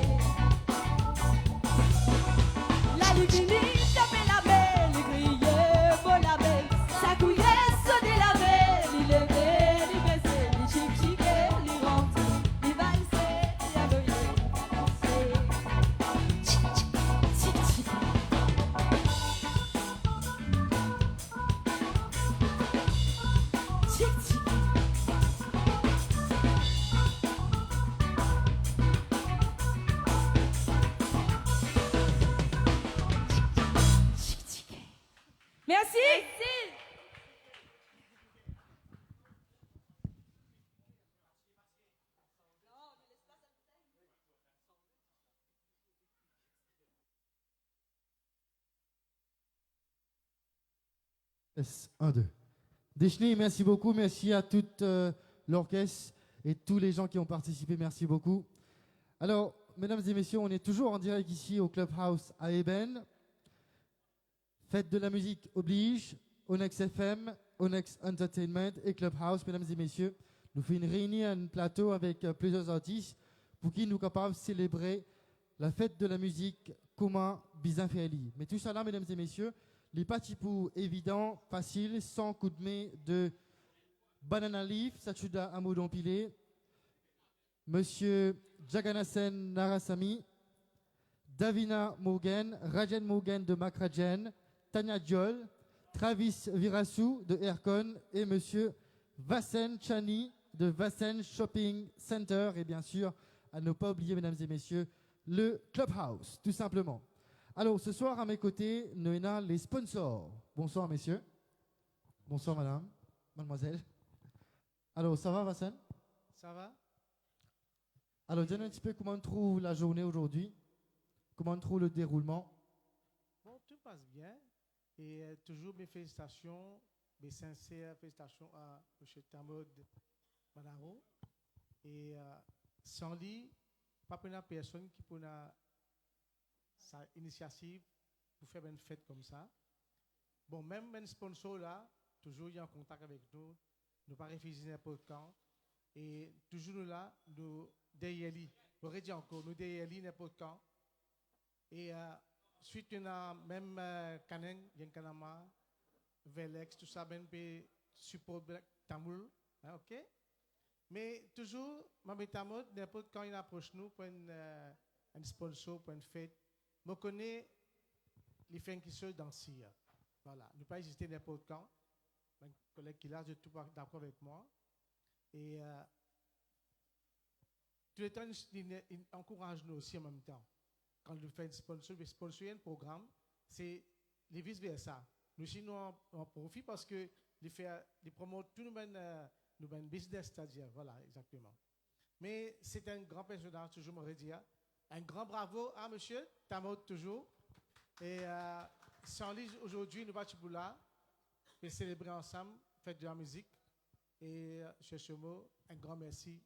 La libini, taper la belle, li griller, pour la belle. Ça couillait, sonner la belle, li lever, li baisser, li chic-chiquer, li rentrer, li valser, li aboyer, danser. Merci. Yes, 1, 2. Deschney, merci beaucoup. Merci à toute l'orchestre et tous les gens qui ont participé. Merci beaucoup. Alors, mesdames et messieurs, on est toujours en direct ici au Clubhouse à Eben. Fête de la musique oblige. Onyx FM, Onyx Entertainment et Clubhouse, mesdames et messieurs. Nous faisons une réunion, un plateau avec plusieurs artistes pour qui nous sommes capables de célébrer la fête de la musique comment bien faire. Mais tout ça là, mesdames et messieurs, les petits pour évident, facile, sans coup de main de Banana Leaf, Sachuda Amoudon Pilé, Monsieur Jagannathan Narasamy, Davina Morgan, Rajen Morgan de Makrajen, Tanya Diol, Travis Virassou de Aircon et Monsieur Vassen Chani de Vassen Shopping Center et bien sûr, à ne pas oublier, mesdames et messieurs, le Clubhouse, tout simplement. Alors, ce soir, à mes côtés, nous avons les sponsors. Bonsoir, messieurs. Bonsoir, madame, mademoiselle. Alors, ça va, Vassen? Ça va? Alors, dis-nous un petit peu comment on trouve la journée aujourd'hui. Comment on trouve le déroulement. Bon, tout passe bien. Et toujours mes félicitations, mes sincères félicitations à M. Tamod Manaro. Et sans lui, pas une personne qui peut sa initiative pour faire une fête comme ça. Bon, même un sponsor là, toujours il est en contact avec nous, nous pas refuser n'importe quand. Et toujours nous là, nous derrière lui. Je redis encore, nous derrière lui n'importe quand. Et suite, il y a même Canen, Yankanama, Velex, tout ça, ben, support Tamoul, hein, ok? Mais toujours, Mame Tamod, n'importe quand il approche nous pour un sponsor, pour une fête, je connais les fins qui sont dans CIA. Voilà, ne pas hésiter n'importe quand. Un collègue qui est là, je suis tout d'accord avec moi. Et tout le temps, il encourage nous aussi en même temps. Quand nous faisons sponsor un programme, c'est les vice-versa. Nous aussi, nous en profitons parce que les promotent tout nous business, c'est-à-dire, voilà, exactement. Mais c'est un grand personnage, toujours, me redire. Un grand bravo à monsieur Tamod, toujours. Et sans lui, aujourd'hui, nous sommes là pour célébrer ensemble, fête de la musique. Et sur ce mot, un grand merci.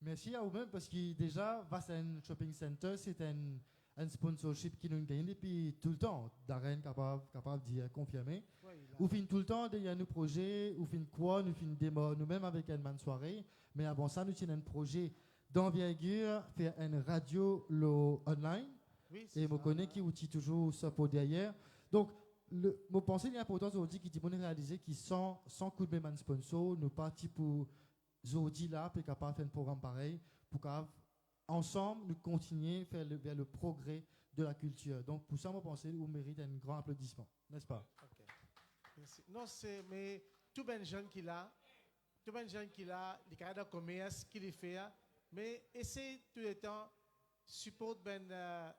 Merci à vous-même parce que déjà, Vassen Shopping Center, c'est un sponsorship qui nous gagne depuis tout le temps. Darren capable d'y confirmer. Ou fin tout le temps, il y a nos projets, ou fin quoi, nous fin démo nous-mêmes avec une soirée. Mais avant ça, nous avons un projet d'envergure, faire une radio online. Oui, et je connais qui outil toujours ça pour derrière. Donc, je pense qu'il y a important aujourd'hui qui dit qu'on réaliser qui sans coup de main sponsor, nous partis pour Zodi là, puis capable de faire un programme pareil, pour qu'ensemble nous continuer vers le progrès de la culture. Donc pour ça, je pense que vous méritez un grand applaudissement, n'est-ce pas? Okay. Merci. Non, c'est mais tout ben jeune qui l'a, les carrières de commerce qui les fait, mais essaye tout le temps support ben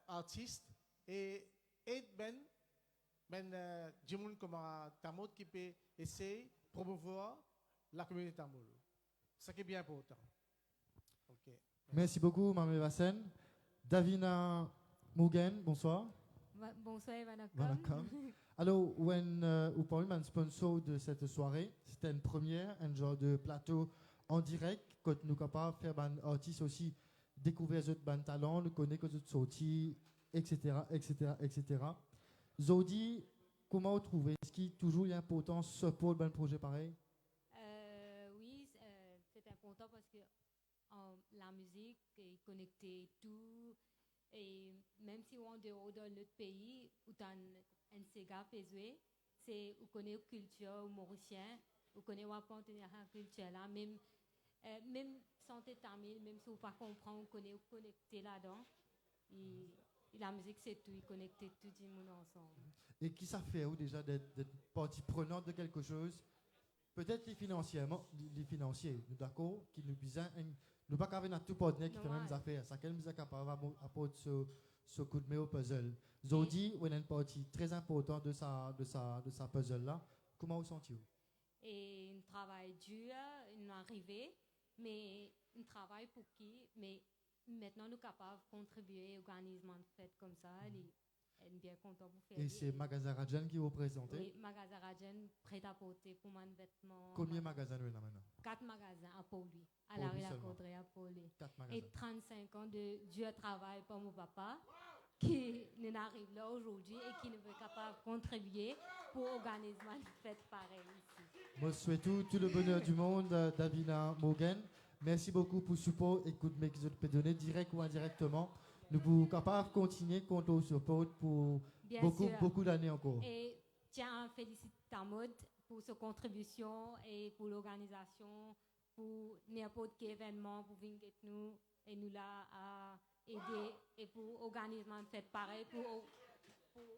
artiste et aide du monde comme Tamod qui peut essayer promouvoir la communauté Tamoul. C'est ça qui est bien important. Okay. Merci beaucoup, Mme Vassen. Davina Mugen, bonsoir. Bonsoir, Vanakkam. Alors, vous parlez d'un sponsor de cette soirée, c'était une première, un genre de plateau en direct, que nous sommes capables de faire un artiste aussi découvrir d'autres talents, nous connaître d'autres sorties, etc., etc., etc. Zodi, comment vous trouvez? Est-ce qu'il y a toujours important ce pour un projet pareil? Oui, c'est important parce que la musique est connectée tout. Et même si on est dehors dans notre pays, où tu as un Sega jouer, c'est où connaît la culture mauricienne, où connaît appartenir à la culture là, même sans être tamil, même si on ne pas comprendre, on connaît connecté là-dedans. Et la musique, c'est tout, il connecte tout le monde ensemble. Et qui ça fait ou déjà d'être partie prenante de quelque chose? Peut-être les financiers, d'accord, qui nous besoin, nous pas qu'avec tout partenaire qui fait même des affaires, ça quelle musique capable d'apporter ce coup de main au puzzle. Zodi, on a une partie très importante de sa puzzle là. Comment vous sentez-vous? Et un travail dur, une arrivée, mais un travail pour qui, mais maintenant nous sommes capables de contribuer à l'organisation de fêtes comme ça. Et bien content pour faire. Et c'est Magasin Rajan qui vous présente? Oui, Magasin Rajan prêt à porter pour mon vêtement. Combien de magasins nous avons maintenant? 4 magasins à Pauli, à la rue La Caudrée à Pauli. Et 35 ans de dur travail pour mon papa qui nous arrive là aujourd'hui et qui nous est capable de contribuer pour organiser une fête pareille ici. Moi, je souhaite tout le bonheur du monde, Davina Mugen. Merci beaucoup pour le support et coup de main que vous avez donné, direct ou indirectement. Nous sommes capables de continuer contre le support pour beaucoup d'années encore. Et tiens, félicite Tamod pour sa contribution et pour l'organisation, pour n'importe quel événement, pour venir avec nous et nous là à aider et pour organiser une fête pareille, pour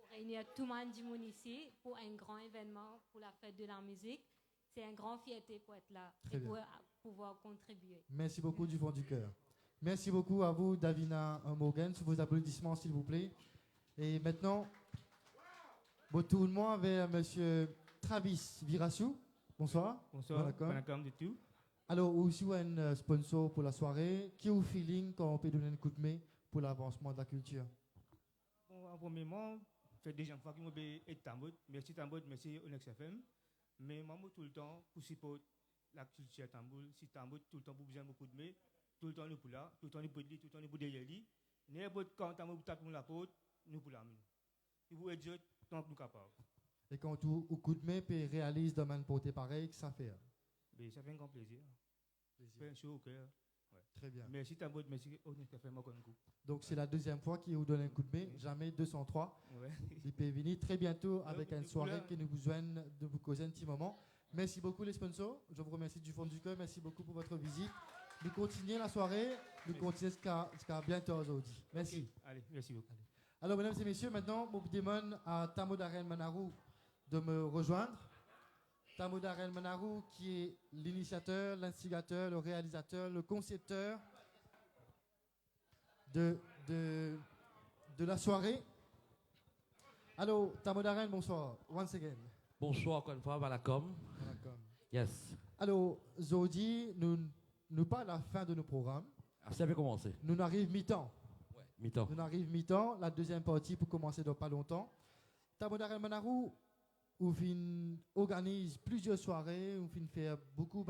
réunir tout le monde du monde ici pour un grand événement pour la fête de la musique. C'est une grande fierté pour être là et pour pouvoir contribuer. Merci beaucoup du fond du cœur. Merci beaucoup à vous, Davina Mugen, sous vos applaudissements, s'il vous plaît. Et maintenant, tout le monde vers M. Travis Virassou. Bonsoir. Bonsoir. Vanakkam du tout. Alors, aussi un sponsor pour la soirée. Qui est au feeling quand on peut donner un coup de main pour l'avancement de la culture? Bon, en premier moment, fait déjà une fois que moi et Tambour, merci Tambour, merci Onyx FM. Mais moi tout le temps pour supporter la culture Tambour, si Tambour tout le temps pour besoin beaucoup de mai, tout le temps nous pour là, tout le temps nous pour lui, tout le temps nous pour derrière lui. N'importe quand Tambour tape pour la porte, nous pour la main. Il faut être tant que nous capables. Et quand tu au coup de main puis réalise de man porter pareil, que ça fait? Mais ça fait un grand plaisir. Plaisir. Un show au cœur. Ouais. Très bien. Merci Tambour, merci Onyx FM moi comme coup. Donc c'est la deuxième fois qu'il vous donne un coup de main, jamais 203. Ouais. Il peut venir très bientôt avec une soirée couleur. qui nous besoin de vous causer un petit moment. Merci beaucoup les sponsors, je vous remercie du fond du cœur, merci beaucoup pour votre visite. Nous continuons la soirée, nous continuons jusqu'à bientôt aujourd'hui. Merci. Okay. Allez, merci beaucoup. Allez. Alors mesdames et messieurs, maintenant, je demande à Tamo Darren Manarou de me rejoindre. Tamo Darren Manarou qui est l'initiateur, l'instigateur, le réalisateur, le concepteur de la soirée. Allô, Tamo Darren, bonsoir. Once again. Bonsoir encore une fois, Malacom. Yes. Alors, Zodi, nous pas à la fin de nos programmes. Ah, ça avait commencé. Nous arrivons mi-temps. Ouais, mi-temps. Nous arrivons mi-temps. La deuxième partie pour commencer dans pas longtemps. Tamo Darren Manarou, on organise plusieurs soirées, on fait beaucoup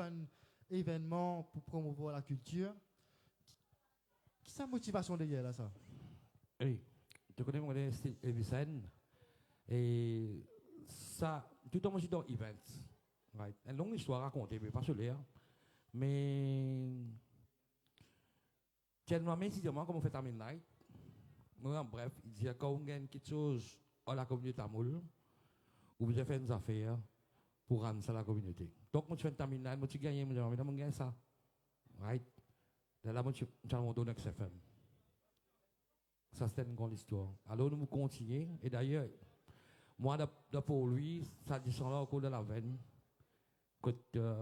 d'événements pour promouvoir la culture. Qui est sa motivation derrière là, ça? Oui, tu connais mon style Evisen. Et ça, tout le monde aussi dans events. Right. Une longue histoire à raconter, mais pas celui-là. Mais, tellement précisément comme on fait Tamil Night, moi, en bref, il dit quand on gagne quelque chose à la communauté tamoule, ou vous avez fait des affaires pour rendre ça à la communauté. Donc, moi, je fais Tamil Night, moi, tu gagnes, moi, je gagne ça. Right? De là, moi, je vais donner XFM. Ça, c'était une grande histoire. Alors, nous continuons. Et d'ailleurs, moi, pour lui, ça descend là au cours de la veine. Quand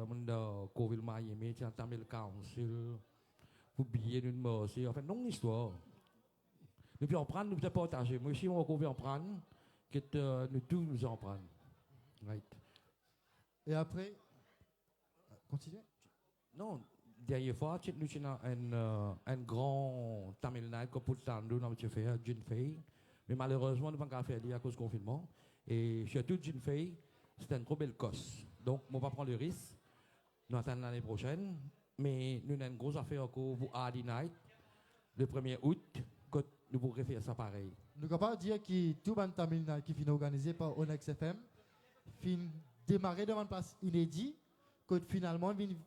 mon Covid Miami, tu as entamé le council, pour billet d'une mort. C'est en fait une longue histoire. Nous pouvons en prendre, nous pouvons partager. Moi aussi, on peut en prendre, que nous tous nous en prendre. Right. Et après, continuez. Non, dernière fois, nous avons un grand Tamil Night que pour le temps, nous avons fait June Fay. Mais malheureusement, nous n'avons pas fait à cause du confinement. Et surtout, June Fay, c'était une trop belle cosse. Donc, on ne va pas prendre le risque. Nous attendons l'année prochaine. Mais nous avons une grosse affaire encore pour Hardy Night, le 1er août, que nous pourrons faire ça pareil. Nous ne pouvons pas dire que tout le Tamil Night qui est organisé par Onyx FM fin démarrer devant une place inédite, que finalement, il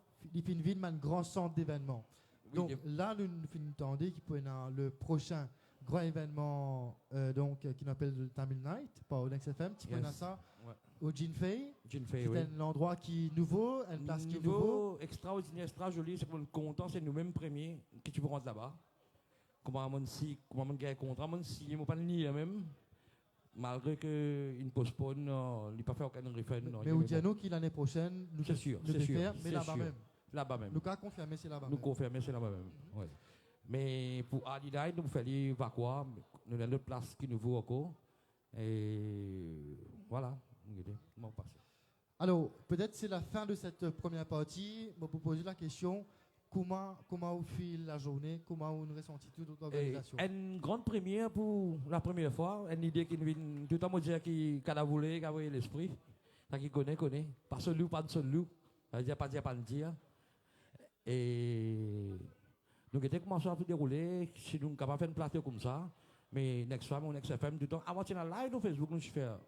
finit un grand centre d'événements. Oui, donc là, nous entendons qu'il peut y avoir le prochain grand événement qui s'appelle le Tamil Night par Onyx FM. Tu peux ça au Jinfei. C'est oui. Un endroit qui est nouveau, une place qui est nouveau. Extraordinaire, extra joli. C'est pour le content, c'est nous-mêmes premiers que tu peux rentrer là-bas. Comment on gagne contrat, on si, on pas le nier même. Malgré qu'il postpone, il n'a pas fait aucun refund. Mais Oudiano qui l'année prochaine, nous c'est sûr, mais là-bas même. Là-bas même. Nous avons confirmé c'est là-bas. Nous confirmons c'est là-bas même. Ouais. Mais pour Adidas, nous faisons évacuer. Nous avons une place qui nous vaut encore. Et voilà. Alors, peut-être c'est la fin de cette première partie. Je vais vous poser la question. Comment vous file la journée? Comment vous ressentez toute l'organisation? Une grande première pour la première fois. Une idée qui vient tout le monde dire qui a voulu, qui a eu l'esprit. Qui connaît. Pas seul loup, pas de seul loup. Pas de dire. Et nous avons commencé à dérouler. Si nous sommes capables de faire une plateau comme ça. Mais next time, on next FM, tout le temps. Avant de faire live sur Facebook, nous faisons.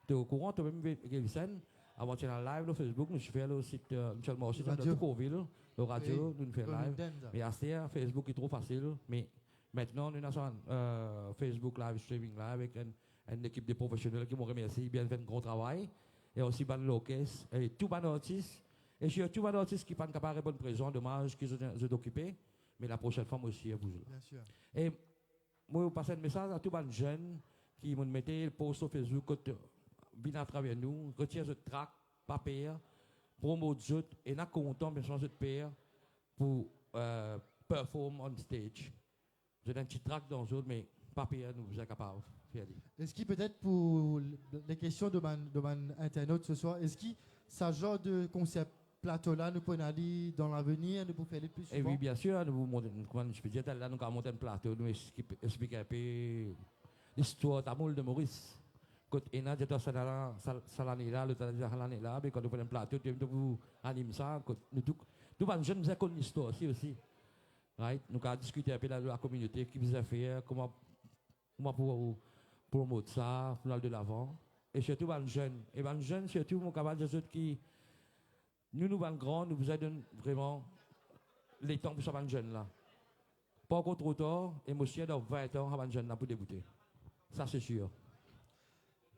Tu es au courant, tu as même vu scène. Avant de faire live sur Facebook, nous faisons le site, nous aussi de Coville, le radio, nous faisons live. Mais à ce temps, Facebook est trop facile. Mais maintenant, nous avons Facebook live, streaming live avec une équipe de professionnels qui m'ont remercié, bien fait un gros travail. Et aussi, ban locus, et tout ban artiste. Et surtout, ban artiste qui ne sont pas répondre présent, dommage qu'ils sont occupés. Mais la prochaine fois, moi aussi, vous. Bien sûr. Et moi, je passe un message à tous les jeunes qui m'ont mis le post sur Facebook, viennent à travers nous, retirent ce track, papier, promo de jeu, et nous content de changer de paire pour perform on stage. J'ai un petit track dans le jeu, mais papier, nous sommes capables de faire. Est-ce que peut-être pour les questions de mon internaute ce soir, est-ce que ce genre de concept plateau-là, nous pouvons aller dans l'avenir, nous pouvons faire les plus souvent? Et oui, bien sûr, nous vous montrons, comment je peux dire, là, nous avons monté un plateau, nous expliquons un peu l'histoire tamoul de Maurice. Quand on a dit Salanila, le Salanila, mais quand on fait un plateau, vous anime ça, nous tous les jeunes nous avons une histoire aussi. Right? Nous avons discuté avec la communauté qui vous a fait, comment pour promouvoir ça, pour aller de l'avant. Et surtout les jeunes. Et les jeunes, surtout, mon camarade des autres qui, nous sommes grands, nous vous aidons vraiment les temps pour ces jeunes là. Pas encore trop tard, et monsieur dans 20 ans, ces jeunes là pour débuter. Ça c'est sûr.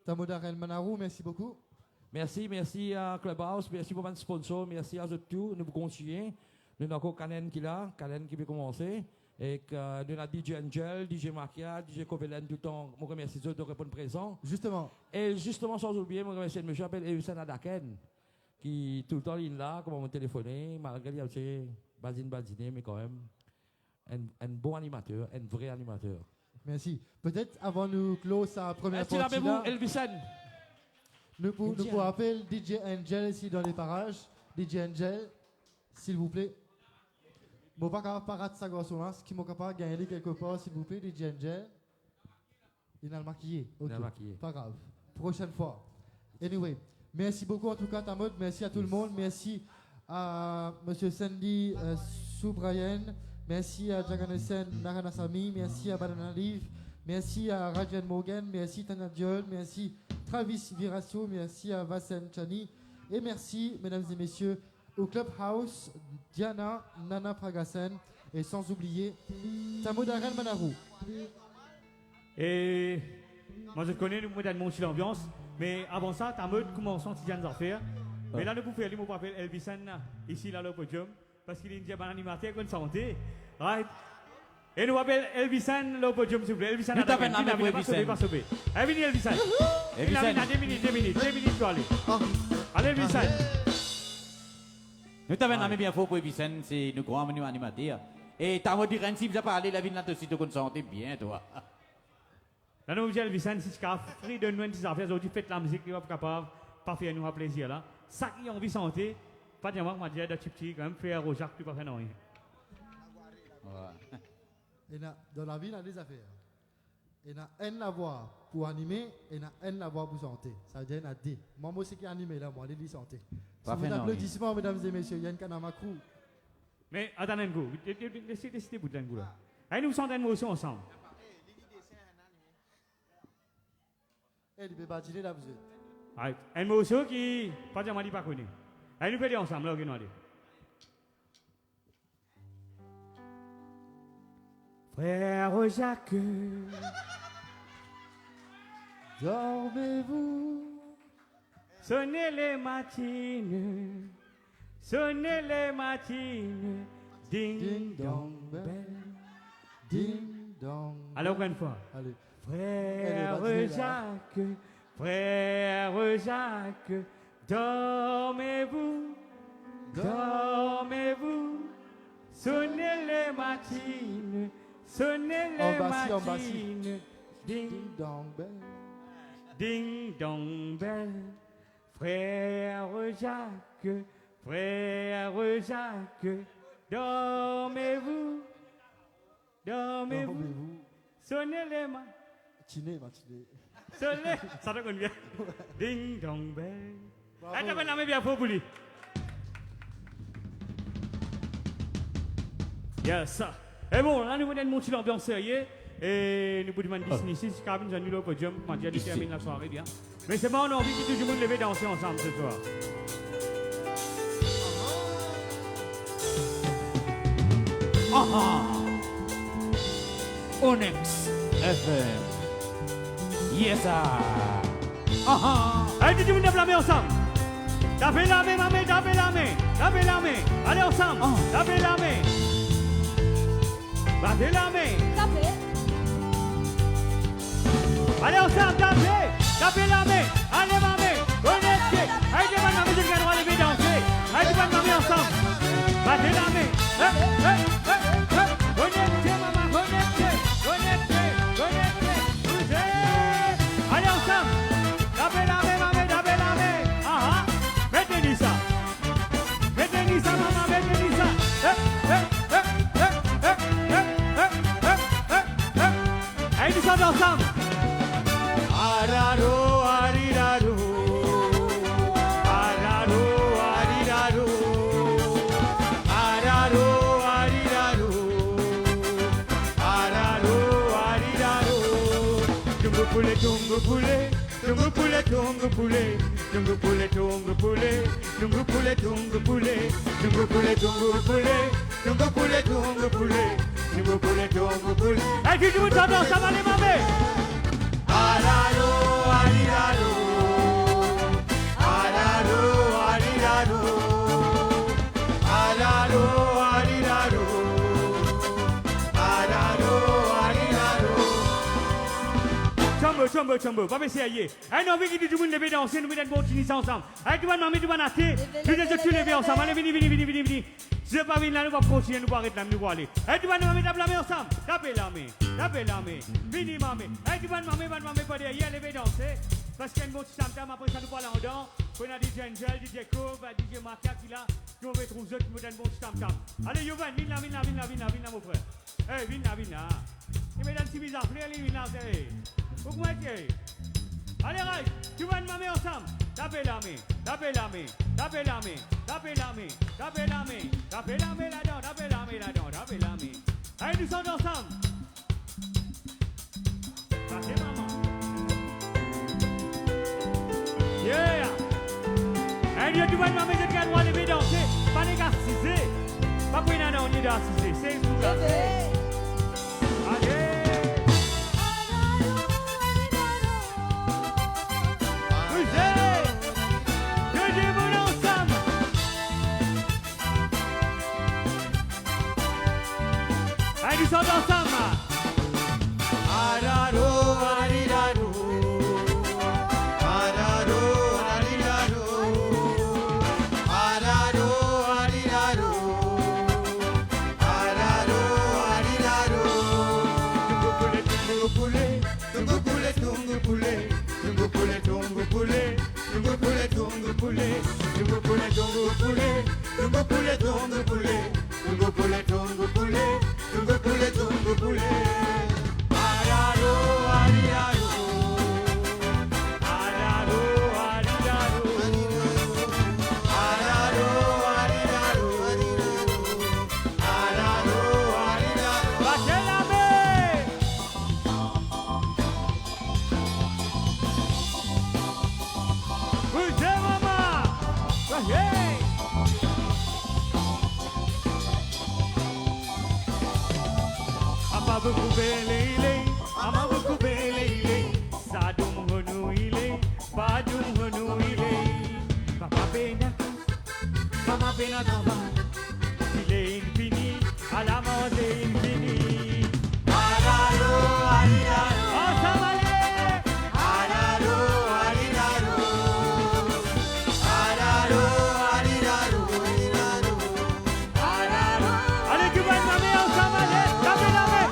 Tamo Darrell Manarou, merci beaucoup. Merci à Clubhouse, merci pour votre sponsor, merci à tous. Nous vous continuons. Nous avons encore Canen qui est là, Canen qui peut commencer. Et nous avons DJ Angel, DJ Makia, DJ Kovelen, tout le temps. Je remercie eux de répondre présent. Justement. Et justement, sans oublier, je remercie le monsieur appelé Hussein Adaken, qui tout le temps est là, comme on m'a téléphoné, malgré qu'il y a basiné, mais quand même, un bon animateur, un vrai animateur. Merci. Peut-être avant nous close sa première partie là, Elvisan. Nous pouvons appeler DJ Angel ici dans les parages. DJ Angel, s'il vous plaît. Je ne vais pas paraître ça garçon-là. Ce qui m'a capable de gagner quelque part, s'il vous plaît, DJ Angel. Il a le maquillé. Ok. Il a le maquillé. Pas grave. Prochaine fois. Anyway, merci beaucoup en tout cas, Tamod. Merci à tout le monde. Merci à Monsieur Sandy Soubrayen. Merci à Jaganesen Naranasami, merci à Banana Liv, merci à Rajan Morgan, merci Tana Diol, merci Travis Viracio, merci à Vasen Chani et merci, mesdames et messieurs, au Clubhouse, Diana Nana Pragasen et sans oublier Tamo Darrell Manarou. Et moi je connais le modèle de l'ambiance, mais avant ça, Tamod commence à faire des affaires. Mais là, nous pouvons faire le mot appel Elvisan ici, là, le podium. Parce qu'il est un animateur qui santé. Right? Et nous appelons Elvisan le podium, s'il vous plaît. Elvisan, nous t'appelons la même Elvisan. Allez, venez Elvisan. Elvisan. 2 minutes pour aller. Allez, Elvisan. Nous t'appelons la même bien fort pour Elvisan, c'est nous grands menus animateurs. Et t'as dit rien si vous avez parlé, la ville là, aussi, tu as santé bien, toi. Là, nous disons Elvisan, si tu as pris de nous des affaires, aujourd'hui, faites la musique, vous êtes capable, pas faire nous un plaisir là. Ça qui a envie de santé. Pas de moi, je dis petit, quand même, frère Rojac, tu peux faire rien. Et dans la vie, il y a des affaires. Il y a un lavoir pour animer et il y a un lavoir pour santé. Ça veut dire qu'il y a deux. Moi, c'est qui est animé là, moi, il est santé. Si vous applaudissements, mesdames et messieurs, il y a un canamakrou. Mais attendez un coup, laissez des bouts d'un coup là. Allez, nous sentons une motion ensemble. Eh, il peut pas dire là, vous êtes. Une motion qui, pas de moi, il pas connu. Allez, nous faisons ensemble, là, ok, nous allons. Frère Jacques, dormez-vous, sonnez les matines, ding dong bell, ding dong. Alors, encore une fois. Allez. Frère Jacques, dormez-vous, sonnez les matines, ding dong bell, frère Jacques, dormez-vous, sonnez les matines. Sonnez, ça te convient. Ding dong bell. Allez, t'as la main bien pour lui. Yes, ça. Et bon, là, nous venons de monter l'ambiance sérieuse. Et nous pouvons demander ici, si Cabine, j'ai annulé au podium, pour dire qu'il termine la soirée bien. Mais c'est bon, on a envie que tout le monde lever danser ensemble ce soir. Onyx FM. Yes, sir. Allez, tout le monde lève la main ensemble. Tapez la main, mamé, tapez la main. Tapez la main. Allez ensemble. Tapez la main. Battez la main. Tapez. Allez ensemble, tapez. Tapez la main. Allez, mamé. Connectez. Allez, demande ma musique, on va lever danser. Allez, demande ma main ensemble. Battez la main. Connectez, maman, connectez. Allez ensemble. Tapez la main, mamé, tapez la main. Mettez-lui ça. Mettez-lui ça, maman, mettez-lui ça. Allez, nous sommes ensemble. tungu poulet, tungu poulet, tungu poulet, tungu poulet, tungu poulet, tungu poulet, tungu poulet, tungu poulet, tungu poulet, tungu poulet, tungu poulet, tungu poulet, tungu poulet. Et qui vous entend, ça va les mamés. Araro, ariraro, araro, ariraro, araro, ariraro, araro, ariraro. Chombo, chombo, chombo, pas essayer. Un envie qui dit tout le monde lever danser, nous mettons bon tennis ensemble. Avec tout le monde, tout le monde à thé, nous devons tous lever ensemble. Allez, venez, venez, venez, venez, venez. Si vous ne pas venir là, nous allons continuer, nous allons arrêter là, nous allons aller. Et tout le monde, nous allons la main ensemble. Tapez la main, tapez la main. Venez, mamé. Et tout le monde, pas derrière, lever danser. Parce qu'il y a une bonne tam-tam, après ça, nous parlons en dedans. On a DJ Angel, DJ Cove, DJ Makia qui là. Nous on va trouver eux qui nous donnent bon tam-tam. Allez, Yovan, viens là, viens là, viens là, viens là, viens là, mon frère. Eh, viens là, viens là. Et mesdames, si bizarre, allez, viens là, vous comprenez? Allez, right, tu vas nous mettre ensemble. Tapez la main, tapez la main, tapez la main, tapez la main, tapez la main, tapez la main là-dedans, tapez la main là-dedans, tapez la main. Allez, nous sommes ensemble. Ça c'est maman. Yeah. Allez, tu vas nous mettre cette droit de danser. Pas les gars, cisés. Pas pour une année, on est dans cisés. C'est tout là. Allez. Nous sommes ensemble. Araro, ariraro. Araro, ariraro. Araro, ariraro. Araro, ariraro. Tungu poulet, tungu poulet, tungu poulet, tungu poulet, tungu poulet, tungu poulet, tungu poulet, tungu poulet, tungu poulet, tungu poulet, tungu poulet, tungu poulet, tungu poulet. Tungu poulet, tungu poulet. Araro, ariraro. Araro, ariraro. Araro, ariraro. Araro, ariraro. Lâchez la main. Vous êtes maman. Hey. Amabuku belele, amabuku belele, sadum honu ile, badum honu ile. Papa pena tamba, il est infini, à la mort est infini. Araro, ariraro, oh samale. Araro, ariraro, araro, ariraro, araro. Allez, tu vas t'amener ensemble, allez, tapez la main.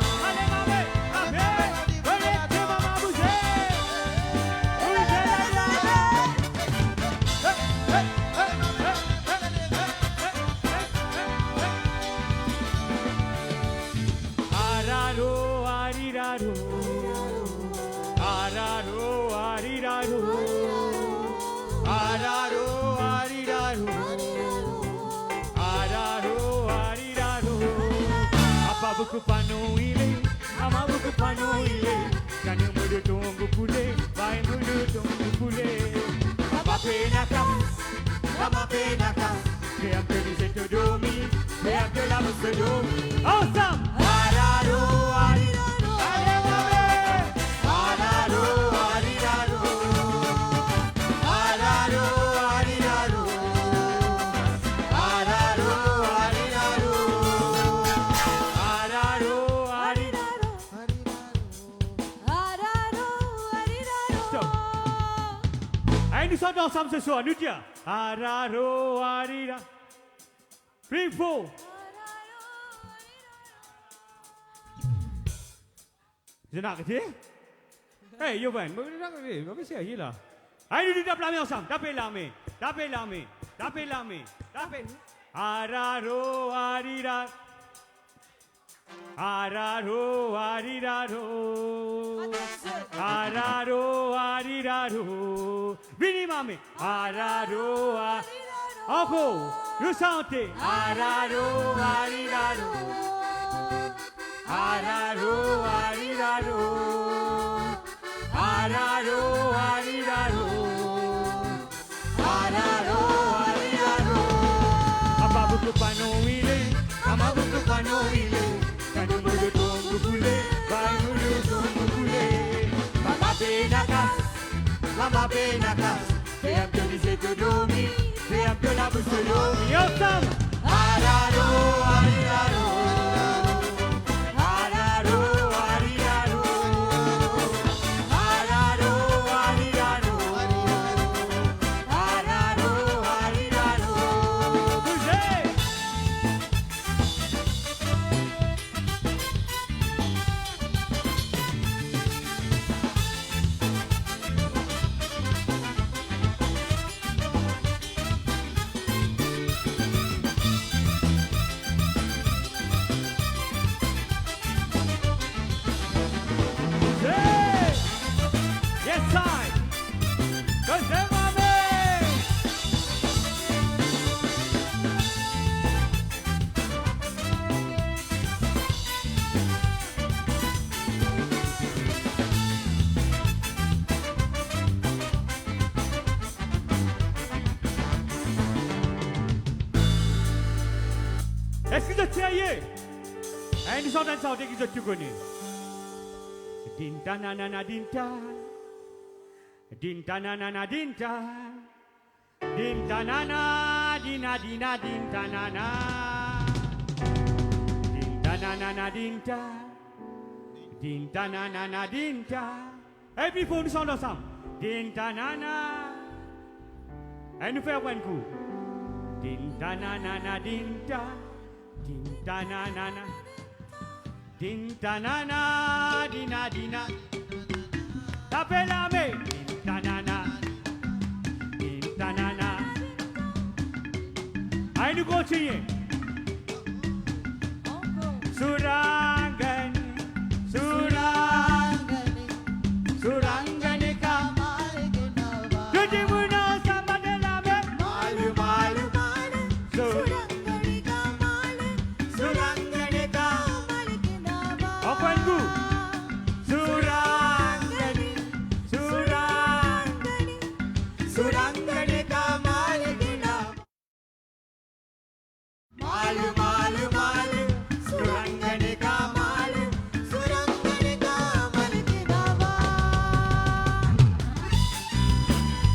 Amabuku pano ile, amabuku pano ile. Kanya mudu tungu poulet, vai mudu tungu poulet. Papa pena cap, c'est un peu de cette domi, c'est un peu la mousse domi. Ensemble! Araro, ariraro, araro, ariraro, araro, ariraro, araro, ariraro, araro, ariraro, araro, ariraro. Stop. Allez, nous sommes ensemble ce soir, nous disons araro, ariraro. People. Vous avez arrêté? Hey, Yovan, vous avez arrêté? Vous avez arrêté là? Allez, nous tapons la main ensemble. Tapez la main. Tapez la main. Tapez la main. Tapez. Araro, arira. Araro, ariraro. Araro, ariraro. Vini, mamé. Araro, ariraro. Encore, vous sentez. Araro, ariraro. Araro, ariraro. Araro, ariraro. Araro, ariraro. Amabuku panoile, amabuku panoile. Kanumudu tongukule, banulu tongukule. Mama benakas, mama benakas. Fais un peu les économies, fais un peu la boussonomie. Ensemble. Araro, ariraro. Araro, ariraro. Araro, ariraro. Araro, ariraro. Bougez. Yes, side. Cause they're my man. Est-ce que vous êtes sérieux? Nous sommes en train de chanter que vous êtes tout connus. Dinta nanana dinta. Dinta nanana dinta. Dinta nana dina dina dinta nana. Dinta nanana dinta. Dinta nanana dinta. Et puis il faut nous chanter ensemble. Dinta nana. Et nous faire un coup. Dinta nanana dinta. Dinta nanana. Dinta nana dina dina. Tapez la main. Dinta nana. Dinta nana. Allez, nous continuons. Surangani. Surangani. Surangani kamalginava. Dudimuna samba de la main. Malu malu malu. Surangani kamale. Surangani kamalginava. Au point de goût. Surangani. Surangani. Surangani kamalginava. Malu malu malu. Surangani kamalu. Surangani kamalginava.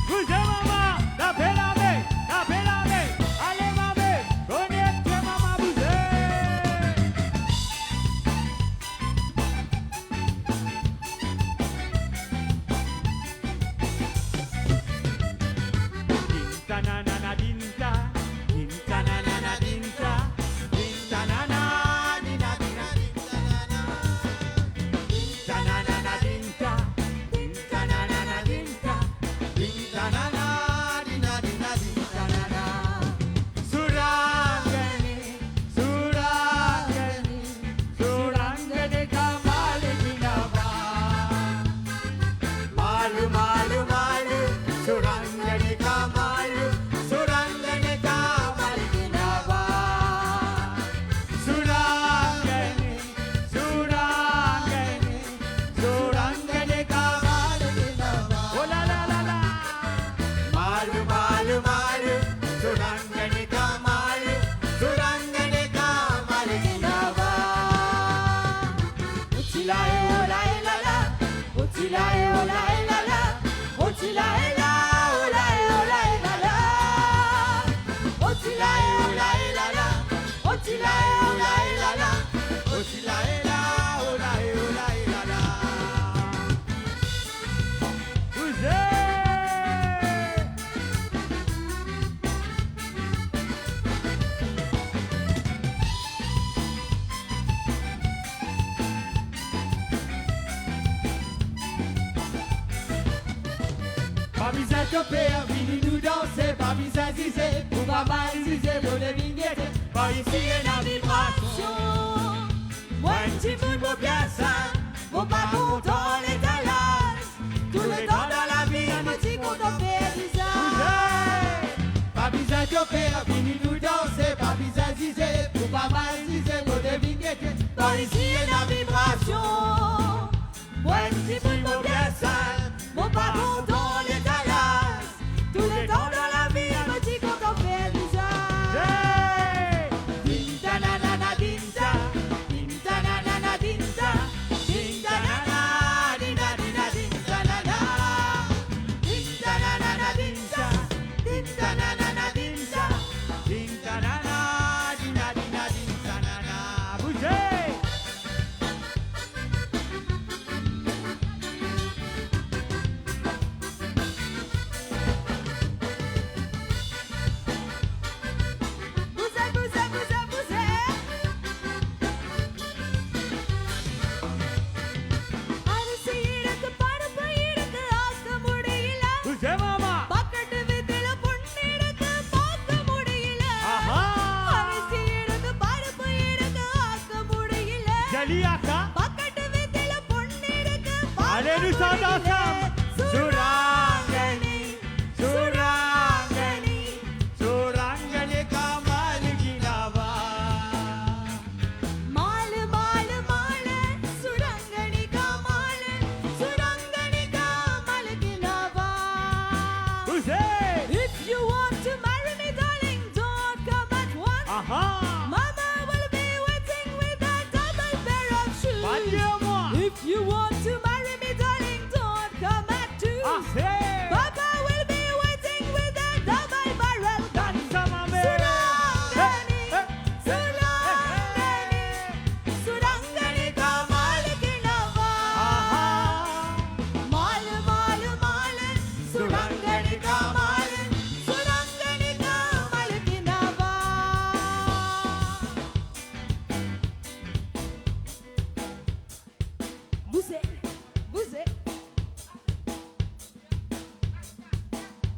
Bougez maman, tapez la main, allez maman, connectez maman, bougez. Dinta nanana dinta, dinta nanana dinta, dinta nana dina dina dinta nana. Dinta nanana dinta, dinta nanana dinta, dinta nana dina dina dinta nana. Surangani, surangani, surangani kamalginava. Malu malu malu, surangani kamalu, surangani kamalginava. Surangani, surangani, surangani kamalginava. Oh la la la la. Malu malu malu, surangani kamalu, surangani kamalginava. Utilae olae la la, utilae olae la la, utilae la olae olae la la. Utilae olae la la, utilae olae la la, utilae la olae olae la la. Bougez. Pas besoin de père, vini nous danser, pas besoin de zizer, pour pas mal zizer, pour les vignettes, pas ici et la vibration. Moi, un petit peu pour bien ça, mon pas content l'étalage, tout le temps dans la vie, un petit content faire visage. Pas besoin de père, vini nous danser, pas besoin de zizer, pour pas mal zizer, pour les vignettes, pas ici et la vibration. Moi, un petit peu pour bien ça,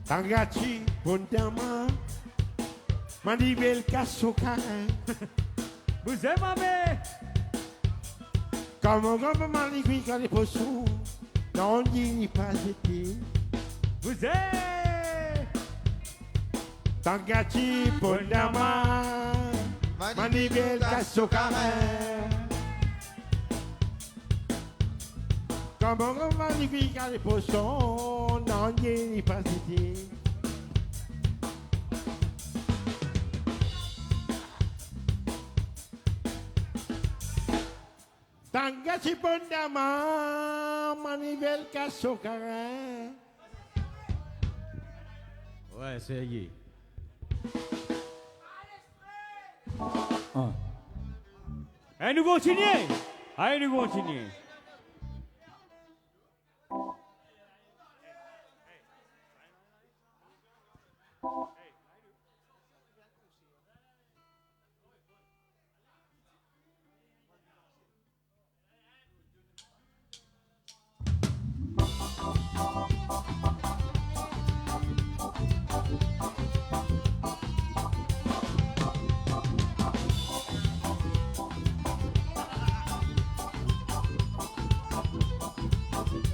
Tangati, Bondama, Manibel Kassokarin. Vous êtes ma mère. Comme un grand maligri quand les poissons, non, il n'y pas été. Vous êtes Tangati, Bondama, Manibel Kassokarin. Comme un grand maligri quand les poissons, non, il n'y pas été. Tangati Bondama, Manibel Kassokarin. Ouais, c'est y. Et nous continuons. Allez, nous continuons.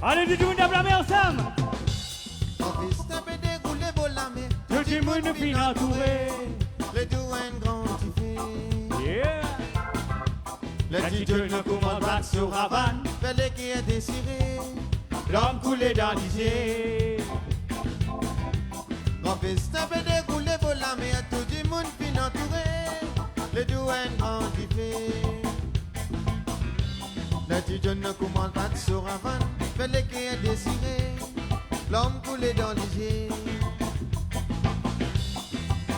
Allez, tout le monde à blâmer ensemble. Tout le monde finit entouré. Le tout un grand tifé. Yeah. Le titre ne commande pas sur Havane. Fallait qui est désiré. L'homme coulé dans l'isée. On fait stopper dérouler pour la mer. Tout le monde finit entouré. Le tout un grand tifé. Le titre ne commande pas sur Havane. Fallait qui est désiré. L'homme coulé dans l'isée.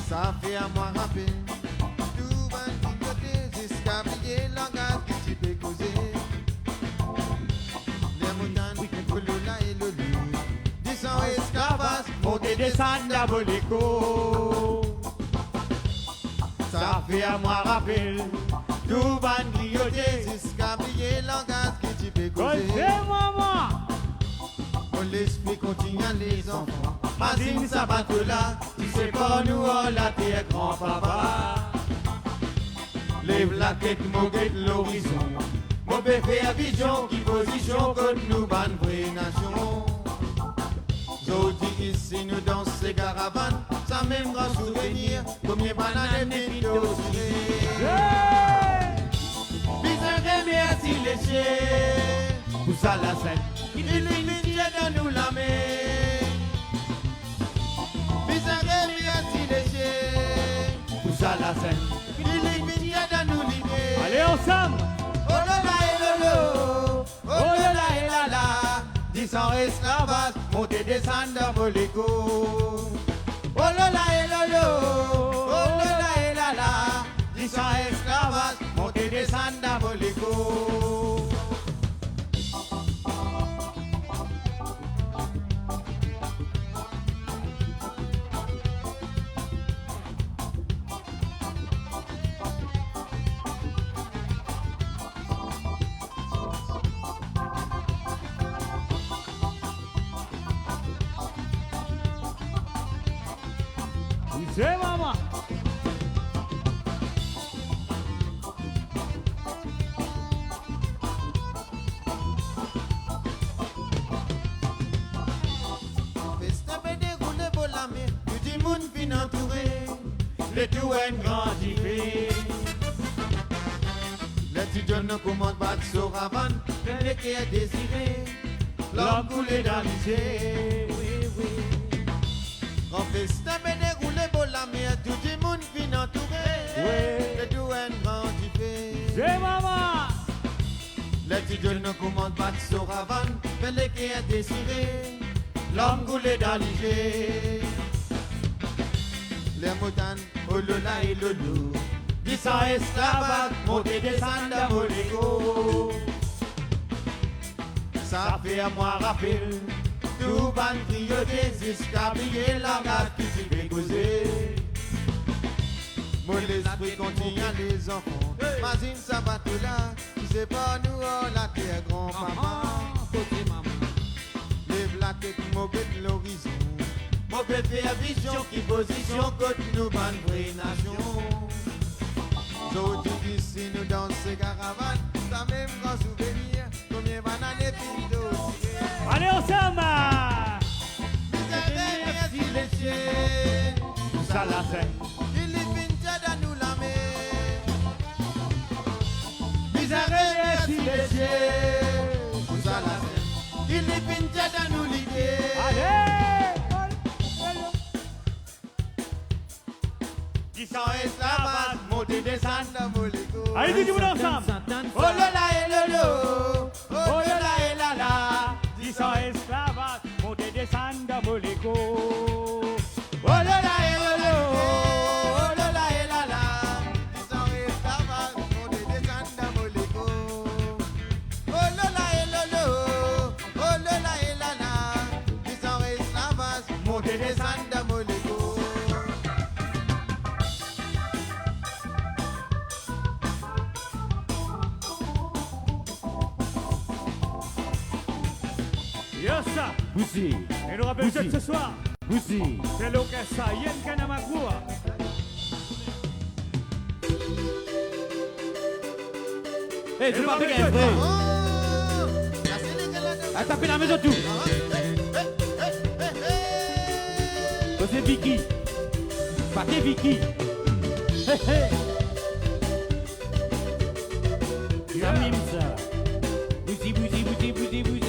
Ça fait à moi rappeler. Tout va côté jusqu'à briller langage qui t'y peut causer. Les montagnes, le là et le loup. Disant esclavage, monter descendre d'Abolico. Ça fait à moi rappeler. Tout va grignoter jusqu'à briller langage qui t'y peut causer. maman. L'esprit continue les enfants. Mazine ça bat là, tu sais pas nous on la terre grand papa. Lève la tête, mon guette l'horizon. Mon bébé à vision qui position contre nous ban vraie nation. Zodi ici nous dans ces caravanes, ça même grand souvenir, combien bananes et vidéos Bizarre merci les chiens, pour ça la scène. Il illumine dans nous la main. Bizarre, merci les chiens. Tout ça la scène. Il illumine dans nous l'idée. Allez ensemble. Oh là là et lolo. Oh là là et là là. 10 ans esclavage, monter descendre dans Moléco. Oh là là et lolo. Oh là là et là là. 10 ans esclavage, monter descendre dans Moléco. C'est maman. Festapé déroulé pour la mer, tout le monde finit entouré. Le tout est grand diffé. Le petit John ne commande pas de Soravan, le qui est désiré. L'homme coulé dans l'isée. Oui, oui. On fait stopper déroulé pour la mer, tout le monde finit entouré. Oui. Le tout est grand diffé. C'est maman. Le petit John ne commande pas de Soravan, le qui est désiré. L'homme coulé dans l'isée. Les montagnes, oh là et le loup. 10 ans esclavage, monter descendre dans Moléco. Ça fait à moi rappeler. Tout va grignoter jusqu'à briller la gâte qui s'y fait causer. Mon esprit continue les enfants. Imagine ça va tout là. C'est pas nous, oh, la terre grand papa. Lève la tête, mauvais de l'horizon. Mon bébé a vision qui position côté nous ban vraie nation. Aujourd'hui d'ici nous dansons caravane, ça même grand souvenir, combien bananes et pinto. Allez ensemble! Merci les cieux, ça la fait. Il est pinté dans nous la mer. Merci les cieux, ça la fait. Il est pinté dans nous l'idée. Allez! Ils sont esclaves, monter des sandes, moléco. Allez, dis-nous ensemble! Oh là là et lolo, oh là là et là là. Ils sont esclaves, monter des sandes, moléco. Oh là là et lolo, oh là là et là là. Ils sont esclaves, monter des sandes, moléco. Oh là là et lolo, oh là là et là là. Ils sont esclaves, monter des sandes, moléco. Yossa! Pussy! Et nous rappelons que ce soir, Pussy! c'est l'orchestre Yen Kanamakua. Eh, tu m'as fait un vrai! Ah, t'as fait la maison tout! C'est Vicky! Pas tes Vicky! Hé hé! Ça mime ça! Pussy, pussy, pussy, pussy, pussy!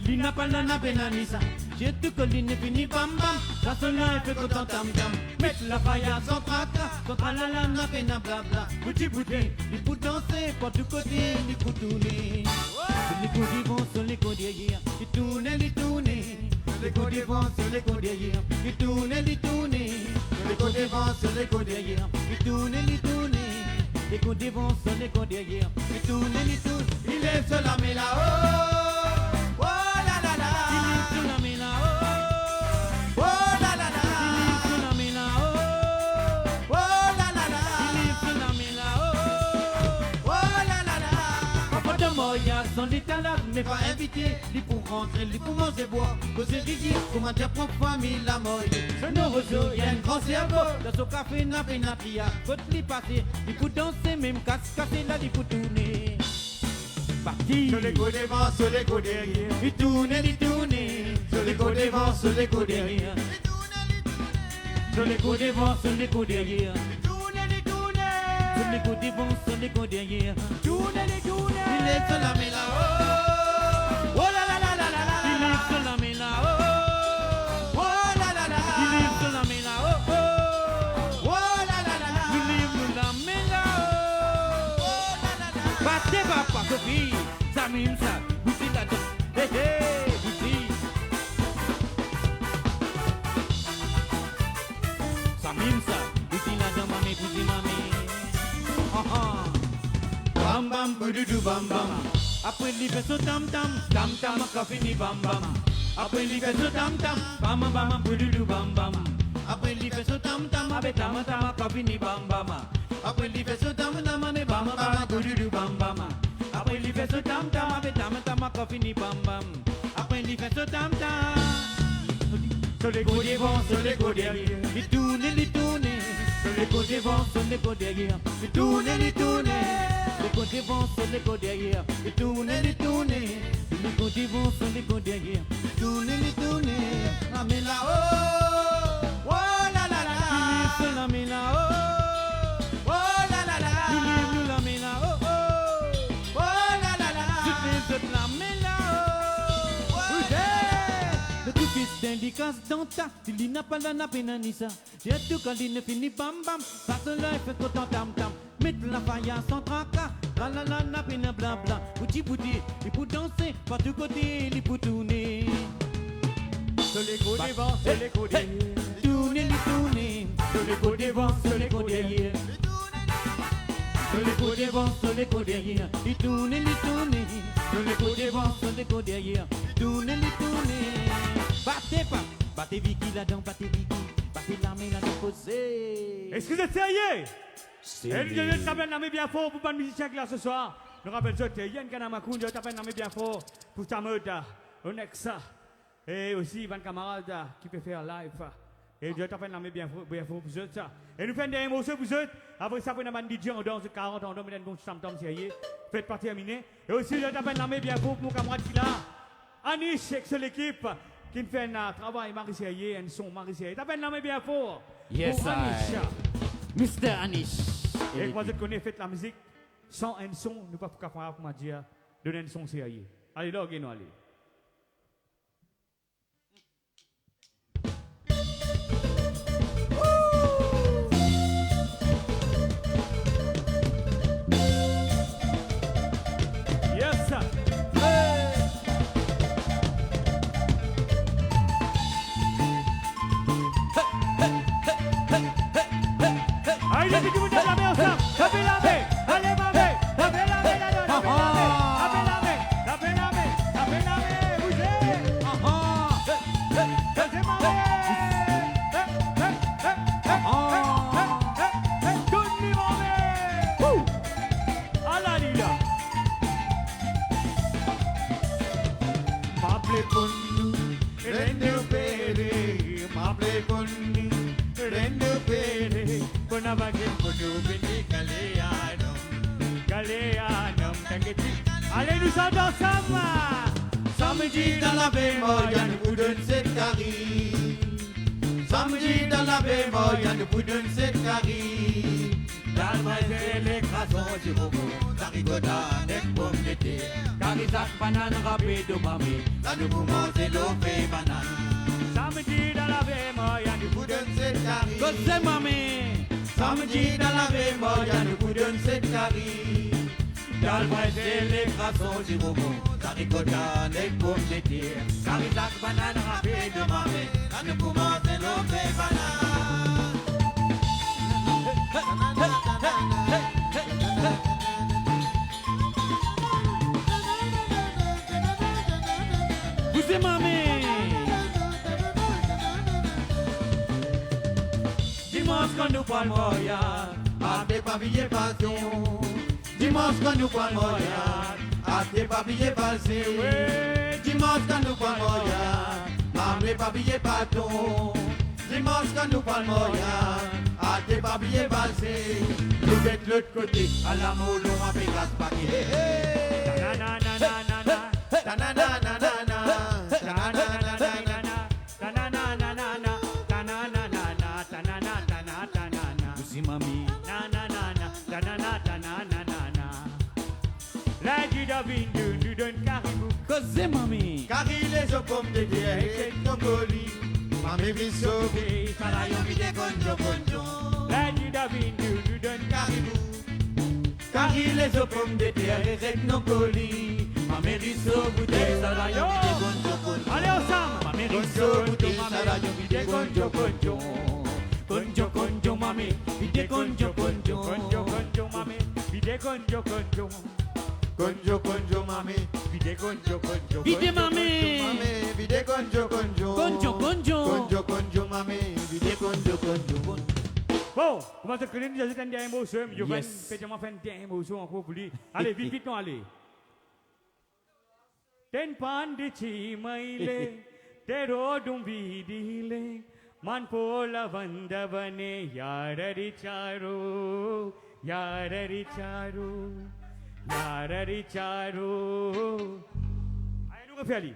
Il n'a pas la benanisa. J'ai tout colline fini bam bam. La sola fait content tam tam. Mettre la paille sans tracas. Sans tralala na pena blabla. Bouti bouti, il faut danser. Pour tout côté, il faut tourner. Les côtés vont sur les côtés hier. Il tourne, il tourne. Les côtés vont sur les côtés hier. Il tourne, il tourne. Les côtés vont sur les côtés hier. Il tourne, il tourne. Les côtés vont sur les côtés hier. Il tourne, il tourne. Il est sur la mais là-haut. Dans l'état là, n'est pas invité, lui pour rentrer, lui pour manger boire, causer rivière, comment dire pour famille la mort. Ce nos réseau, il y a un grand cerveau, dans son café n'a pas n'a quand lui passer, lui pour danser, même casser là, lui pour tourner. Parti. Sur les côtés devant, sur les côtés derrière, il tourne, sur les côtés devant, sur les côtés derrière, sur les côtés devant, sur les côtés derrière, sur les côtés devant, sur les côtés derrière, il est sur la main là-haut. Oh là là là là là. Il est sur la main là-haut. Oh là là là. Il est sur la main là-haut. Oh là là là. Il est sur la main là-haut. Oh là là là. Battez papa Sophie, ça mime ça, bouti la tête. Hé hé, bouti. Ça mime ça, bouti la tête, mamie, bouti mamie. Oh oh. Bam bam, bududu bam bam. Après il fait ce tam tam, tam tam a fini bam bam. Après il fait ce tam tam, bam bam bududu bam bam. Après il fait ce tam tam, avec tam tam a fini bam bam. Après il fait ce tam tam, bam bam bududu bam bam. Après il fait ce tam tam, avec tam tam a fini bam bam. Après il fait ce tam tam. Sur les côtés vont, sur les côtés derrière, il tourne, il tourne. Sur les côtés vont, sur les côtés derrière, il tourne, il tourne. Les côtés vont sur les côtés derrière, et tourne, les tourne. Les côtés vont sur les côtés derrière, et tourne, les tourne. La main là-haut, oh là là là. Il est sur la main là-haut, oh là là là. Il est sur la main là-haut, oh là là là. Tu fais sur la main là-haut, oui. Le tout qui s'indique dans ta, il n'a pas la penanisa. J'ai tout quand il ne finit bam bam, ça se lève fait content tam tam. Mettre la paille sans tracas, la la la la pena bla bla. Bouti bouti, il faut danser, par tout côté, il faut tourner. Sur les côtés devant, sur les côtés tourner, tourner. Sur les côtés devant, sur les côtés derrière. Sur les coups devant, sur les coups derrière, il tourne, il tourne. Sur les coups devant, sur les coups derrière, il tourne, il tourne. Battez pas, battez Vicky là-dedans, battez Vicky, battez la main là-dedans, posez. Est-ce que vous êtes sérieux? Sérieux. Et nous t'appelle l'armée bien fort pour pas de musicien là ce soir. Nous rappelle ça, il y a une canne à Macoun, je t'appelle l'armée bien fort pour ta mode, on est ça. Et aussi, Van camarade qui peut faire live. Et je t'appelle l'armée bien fort pour vous autres. Et nous faisons des émotions pour vous autres. Après ça, pour nous faire DJ, on danse 40 ans, on donne un bon tam-tam sérieux. Faites pas terminer. Et aussi, je t'appelle l'armée bien fort pour mon camarade qui là. Anish, avec l'équipe qui me fait un travail, Marie Sérieux, un son Marie Sérieux. T'appelles l'armée bien fort. Yes, pour Anish. Mr. Anish. Et moi, je connais, faites la musique. Sans un son, nous ne pouvons pas faire pour dire, donner un son sérieux. Allez, là, nous allez. Yes, sir. Allez, les vous la main ensemble. Tapez la main. Allez, ma main. Tapez la main, tapez la main. Tapez la main. Tapez la main. Tapez la main. Bougez. Tapez ma main. Donnez ma main. À la lila. Mable kundu, rendu pere. Mable kundu, rendu pere. Kuna bagin kudu bini kalianum. Kalianum takiti. Allez, nous sommes ensemble. Samedi dans la bémol, y'a une boudin cette carrie. Samedi dans la bémol, y'a une boudin cette carrie. Dans le maïs l'écrasant du robot, la rigoda avec pomme d'été. Carisac, banane, râpé de mamie, là nous vous mangez l'opé banane. Samedi dans la bémol, y'a une boudin cette carrie. Côté mamie. Samedi dans la bémol, y'a une boudin cette carrie. Dans le maïs l'écrasant du robot, la rigoda avec pomme d'été. Carisac, banane, râpé de mamie, là nous vous mangez l'opé banane. Vous êtes mamie. Dimanche quand nous parlons moya, à tes papillés passion. Dimanche quand nous parlons moya, à tes papillés passion. Dimanche quand nous parlons moya, à tes papillés passion. Dimanche quand nous parlons moya, à tes papillés passion. Nous êtes l'autre côté, à la moulon avec Gaspaki. Ta na na na na na, ta na na na na na, ta na na na na na, ta na na na na na, ta na na na na, ta na na ta na ta na na. Vous mami, na na na na, ta na na ta na na na na. La Judavine, tu donnes caribou. Cosé mami, Carrie les pommes de terre et ton colis. Mami vit sauver, Carayon vide conjo conjo. La Judavine, tu donnes caribou. Carrie les pommes de terre et nos colis. Mami vit sauver, Carayon vide conjo conjo. Allez ensemble. Mami vit sauver, Carayon vide conjo conjo. Conjo conjo mami, vide conjo conjo. Conjo conjo mami, vide conjo conjo. Conjo conjo mami, vide conjo conjo. Vide mami, vide conjo conjo. Conjo conjo. Conjo conjo mami, vide conjo conjo. Bon, on va se connaître, je vais des émotions, je vais faire des émotions encore pour lui. Allez, vite, vite, non, allez. Ten pandichi maile, te rodum vidile, man pola vandavane, yarari charo, yarari charo, yarari charo. Allez, nous refais aller.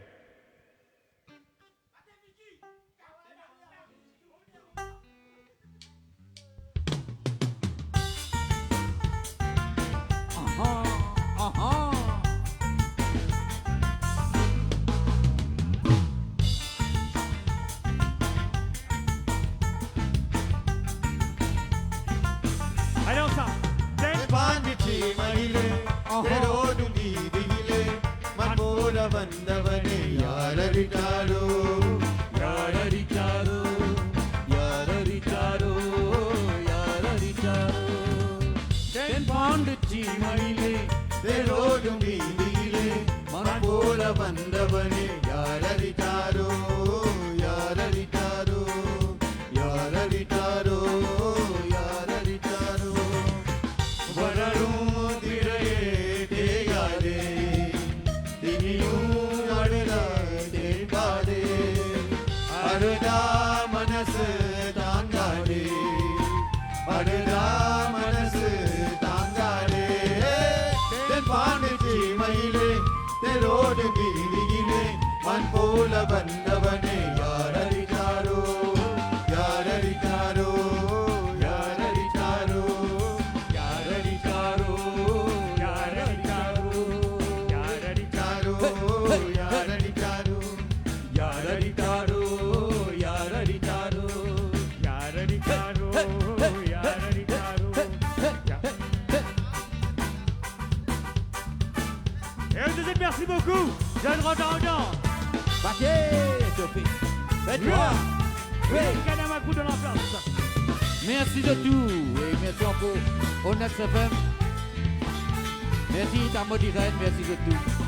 Allez, on s'en. Ten pandichi maile, te rodum vidile, man pola vandavane, ಚೀಮೈಲೆ ತೆರೋಡು ಬೀದಿಲೆ ಮನಪೋಲ ಬಂದವನೇ ಯಾರರಿತಾರೋ ಯಾರರಿತಾರೋ ಯಾರರಿತಾರೋ ಯಾರರಿತಾರೋ ಬರರು ತಿರಯೇ ತೇಗಾದೆ ತಿನಿಯೂ ಅಡಲ ತೇಗಾದೆ ಅಡದ ಮನಸ್ಸು ತಾಂಗಾದೆ ಅಡದ ಮನಸ್ಸು ತಾಂಗಾದೆ ಪಾಂಡೆ ಚೀಮೈಲೆ ತೆರೋಡು ಬೀದಿಗಿಲೆ ಮನ್ಪೋಲ ಬಂದವನೇ ಯಾರರಿತಾರೋ ಯಾರರಿತಾರೋ ಯಾರರಿತಾರೋ ಯಾರರಿತಾರೋ ಯಾರರಿತಾರೋ ಯಾರರಿತಾರೋ ಯಾರರಿತಾರೋ ಯಾರರಿತಾರೋ ಯಾರರಿತಾರೋ ಯಾರರಿತಾರೋ ಯಾರರಿತಾರೋ Et on disait merci beaucoup. Jeanne Rodandon. Paquet, Sophie. Faites-moi. Oui. Kanamakou dans la place. Merci de tout et merci encore au Next FM. Merci Tamod Irène, merci de tout.